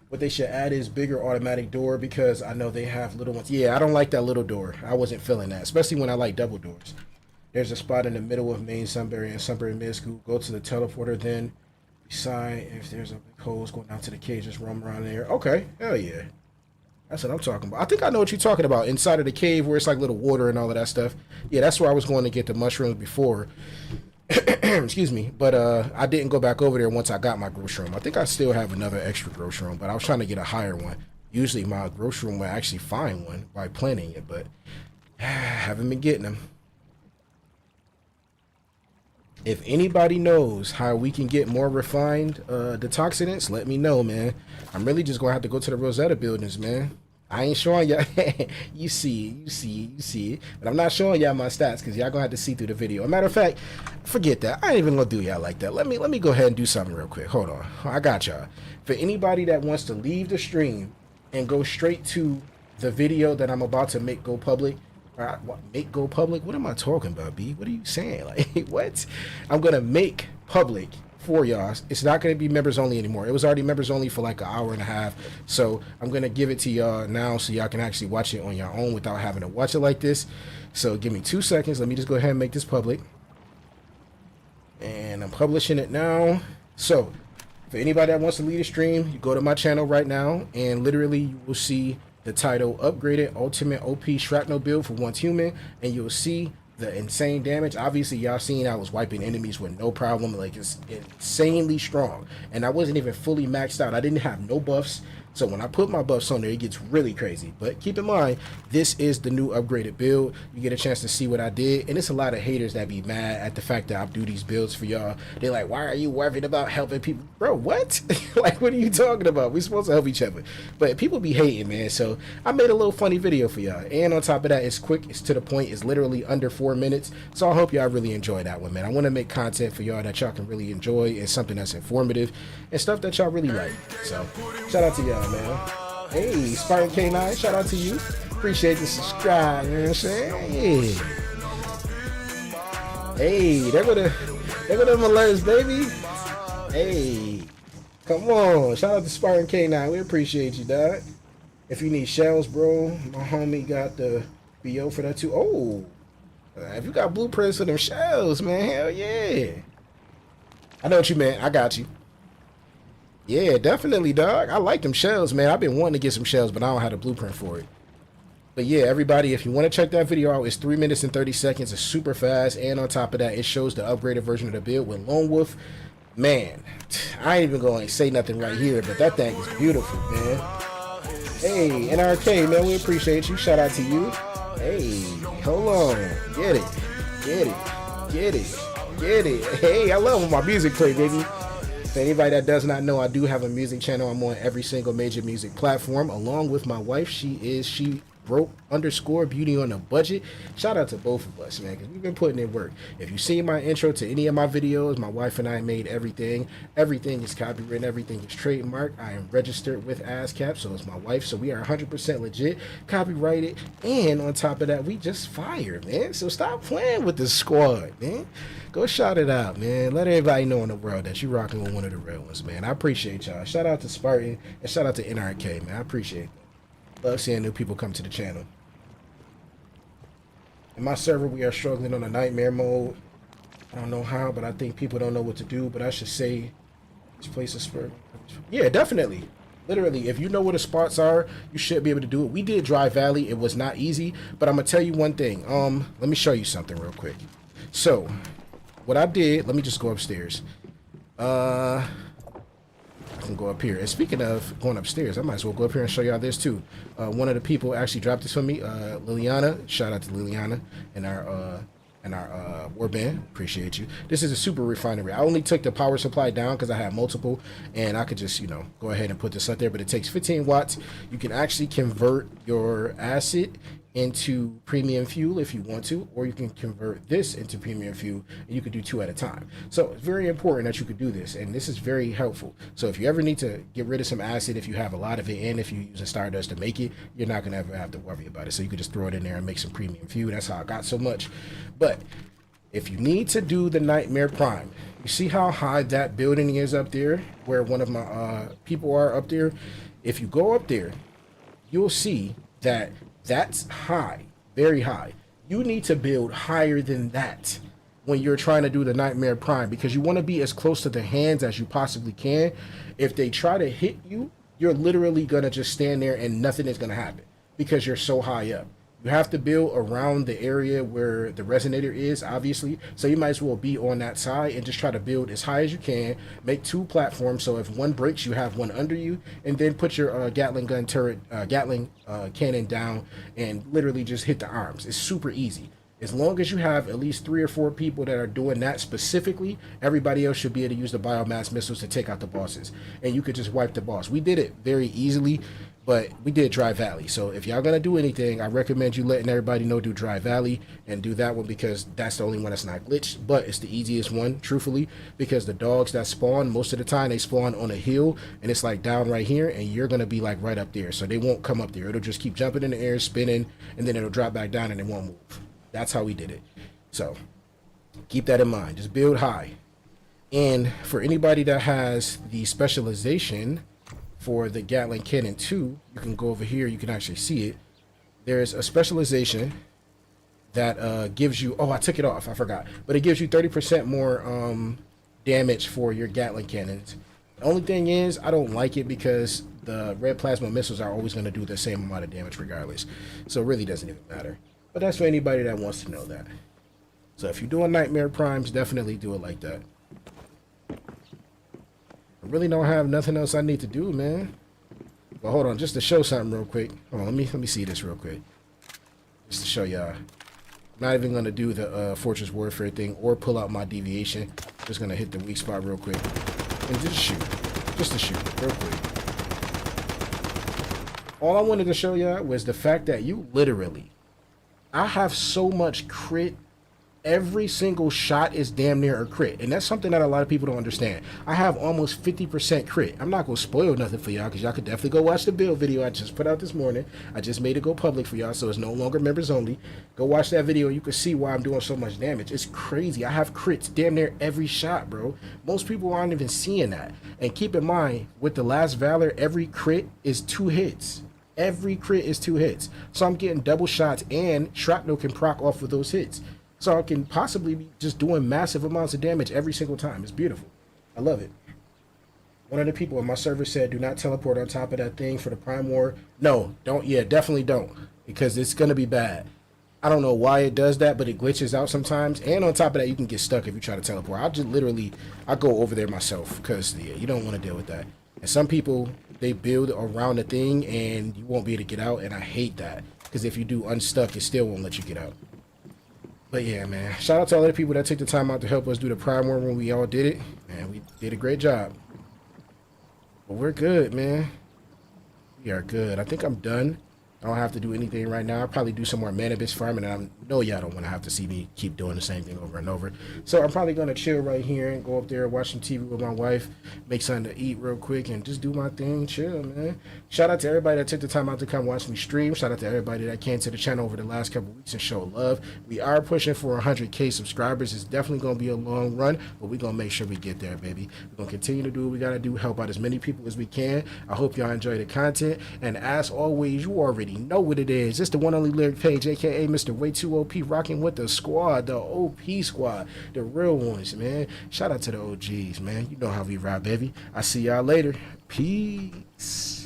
What they should add is bigger automatic door, because I know they have little ones. Yeah, I don't like that little door. I wasn't feeling that, especially when I like double doors. There's a spot in the middle of Main Sunbury and Sunbury Mid School. Go to the teleporter, then decide if there's a big hose going down to the cage. Just roam around there. Okay, hell yeah. That's what I'm talking about. I think I know what you're talking about. Inside of the cave where it's like little water and all of that stuff. Yeah, that's where I was going to get the mushrooms before. Excuse me. But I didn't go back over there once I got my growth room. I think I still have another extra growth room, but I was trying to get a higher one. Usually my growth room will actually find one by planting it, but haven't been getting them. If anybody knows how we can get more refined detoxinants, let me know, man. I'm really just gonna have to go to the Rosetta buildings, man. I ain't showing y'all. you see it. But I'm not showing y'all my stats because y'all gonna have to see through the video. As a matter of fact, forget that. I ain't even gonna do y'all like that. Let me go ahead and do something real quick. Hold on. I got y'all. For anybody that wants to leave the stream and go straight to the video that I'm about to make go public. Make go public? What am I talking about, B? What are you saying? Like, what? I'm gonna make public for y'all. It's not gonna be members only anymore. It was already members only for like an hour and a half. So I'm gonna give it to y'all now so y'all can actually watch it on your own without having to watch it like this. So give me 2 seconds. Let me just go ahead and make this public. And I'm publishing it now. So for anybody that wants to lead a stream, you go to my channel right now and literally you will see the title Upgraded Ultimate OP Shrapnel Build for Once Human, and you'll see the insane damage. Obviously y'all seen I was wiping enemies with no problem. Like, it's insanely strong, and I wasn't even fully maxed out. I didn't have no buffs, so when I put my buffs on there, it gets really crazy. But keep in mind, this is the new upgraded build. You get a chance to see what I did, and it's a lot of haters that be mad at the fact that I do these builds for y'all. They're like, why are you worried about helping people? Bro, what? Like, what are you talking about? We're supposed to help each other. But people be hating, man, so I made a little funny video for y'all. And on top of that, it's quick, it's to the point, it's literally under 4 minutes. So I hope y'all really enjoy that one, man. I want to make content for y'all that y'all can really enjoy, and something that's informative and stuff that y'all really like. So shout out to y'all, man. Hey, Spartan K9, shout out to you. Appreciate the subscribe, you know what I'm saying? Yeah. Hey, there go them alerts, baby. Hey, come on. Shout out to Spartan K9. We appreciate you, dog. If you need shells, bro, my homie got the BO for that too. Oh, if you got blueprints for them shells, man, hell yeah. I know what you meant. I got you. Yeah, definitely, dog. I like them shells, man. I've been wanting to get some shells, but I don't have a blueprint for it. But yeah, everybody, if you want to check that video out, it's 3 minutes and 30 seconds. It's super fast, and on top of that, it shows the upgraded version of the build with Lone Wolf. Man, I ain't even going to say nothing right here, but that thing is beautiful, man. Hey, NRK, man, we appreciate you. Shout out to you. Hey, hold on. Get it. Get it. Get it. Get it. Hey, I love when my music play, baby. For anybody that does not know, I do have a music channel. I'm on every single major music platform, along with my wife. She broke _ beauty on a budget. Shout out to both of us, man, because we've been putting in work. If you see my intro to any of my videos, my wife and I made everything. Everything is copywritten. Everything is trademarked. I am registered with ASCAP, so it's my wife. So we are 100% legit, copyrighted, and on top of that, we just fired, man. So stop playing with the squad, man. Go shout it out, man. Let everybody know in the world that you're rocking with one of the real ones, man. I appreciate y'all. Shout out to Spartan and shout out to NRK, man. I appreciate it. Love seeing new people come to the channel. In my server, we are struggling on a nightmare mode. I don't know how, but I think people don't know what to do. But I should say, this place is spur. Yeah, definitely. Literally, if you know where the spots are, you should be able to do it. We did Dry Valley. It was not easy, but I'm gonna tell you one thing. Let me show you something real quick. So, what I did, let me just go upstairs. I can go up here. And speaking of going upstairs, I might as well go up here and show y'all this too. One of the people actually dropped this for me, Liliana. Shout out to Liliana and our warband. Appreciate you. This is a super refinery. I only took the power supply down because I had multiple, and I could just, you know, go ahead and put this up there. But it takes 15 watts. You can actually convert your acid into premium fuel if you want to, or you can convert this into premium fuel, and you could do 2 at a time. So it's very important that you could do this, and this is very helpful. So if you ever need to get rid of some acid, if you have a lot of it in, if you're using Stardust to make it, you're not gonna ever have to worry about it. So you could just throw it in there and make some premium fuel. That's how I got so much. But if you need to do the Nightmare Prime, you see how high that building is up there, where one of my people are up there? If you go up there, you'll see that that's high, very high. You need to build higher than that when you're trying to do the Nightmare Prime, because you want to be as close to the hands as you possibly can. If they try to hit you, you're literally going to just stand there and nothing is going to happen because you're so high up. You have to build around the area where the resonator is, obviously. So you might as well be on that side and just try to build as high as you can. Make 2 platforms, so if one breaks, you have one under you, and then put your Gatling gun turret, Gatling cannon down, and literally just hit the arms. It's super easy. As long as you have at least 3 or 4 people that are doing that specifically, everybody else should be able to use the biomass missiles to take out the bosses, and you could just wipe the boss. We did it very easily. But we did Dry Valley. So if y'all going to do anything, I recommend you letting everybody know do Dry Valley and do that one, because that's the only one that's not glitched. But it's the easiest one, truthfully, because the dogs that spawn, most of the time, they spawn on a hill. And it's like down right here. And you're going to be like right up there. So they won't come up there. It'll just keep jumping in the air, spinning. And then it'll drop back down and it won't move. That's how we did it. So keep that in mind. Just build high. And for anybody that has the specialization for the Gatling Cannon 2, you can go over here, you can actually see it. There's a specialization that gives you, oh, I took it off, I forgot, but it gives you 30% more damage for your Gatling cannons. The only thing is, I don't like it because the red plasma missiles are always going to do the same amount of damage regardless, so it really doesn't even matter. But that's for anybody that wants to know that. So if you're doing Nightmare Primes, definitely do it like that. I really don't have nothing else I need to do, man. But hold on, just to show something real quick. Hold on, let me see this real quick. Just to show y'all. I'm not even gonna do the Fortress Warfare thing or pull out my deviation. Just gonna hit the weak spot real quick and just shoot. Just to shoot real quick. All I wanted to show y'all was the fact that you literally, I have so much crit. Every single shot is damn near a crit. And that's something that a lot of people don't understand. I have almost 50% crit. I'm not going to spoil nothing for y'all, because y'all could definitely go watch the build video I just put out this morning. I just made it go public for y'all, so it's no longer members only. Go watch that video. You can see why I'm doing so much damage. It's crazy. I have crits damn near every shot, bro. Most people aren't even seeing that. And keep in mind, with the last Valor, every crit is 2 hits. Every crit is 2 hits. So I'm getting double shots, and shrapnel can proc off of those hits. So I can possibly be just doing massive amounts of damage every single time. It's beautiful. I love it. One of the people in my server said, do not teleport on top of that thing for the Prime War. No, don't. Yeah, definitely don't. Because it's going to be bad. I don't know why it does that, but it glitches out sometimes. And on top of that, you can get stuck if you try to teleport. I'll just literally, I'll go over there myself, because yeah, you don't want to deal with that. And some people, they build around the thing and you won't be able to get out. And I hate that, because if you do unstuck, it still won't let you get out. But yeah, man, shout out to all the people that took the time out to help us do the Prime War when we all did it. Man, we did a great job. But we're good, man. We are good. I think I'm done. I don't have to do anything right now. I'll probably do some more Manibus farming, and I know y'all don't want to have to see me keep doing the same thing over and over. So I'm probably going to chill right here and go up there, watch some TV with my wife, make something to eat real quick, and just do my thing, chill, man. Shout out to everybody that took the time out to come watch me stream. Shout out to everybody that came to the channel over the last couple of weeks and show love. We are pushing for 100K subscribers. It's definitely going to be a long run, but we're going to make sure we get there, baby. We're going to continue to do what we got to do, help out as many people as we can. I hope y'all enjoy the content, and as always, you already know what it is. It's the one only Lyriq Page, aka Mr. Way Too OP, rocking with the squad, the OP squad, the real ones, man. Shout out to the OGs, man. You know how we ride, baby. I see y'all later. Peace.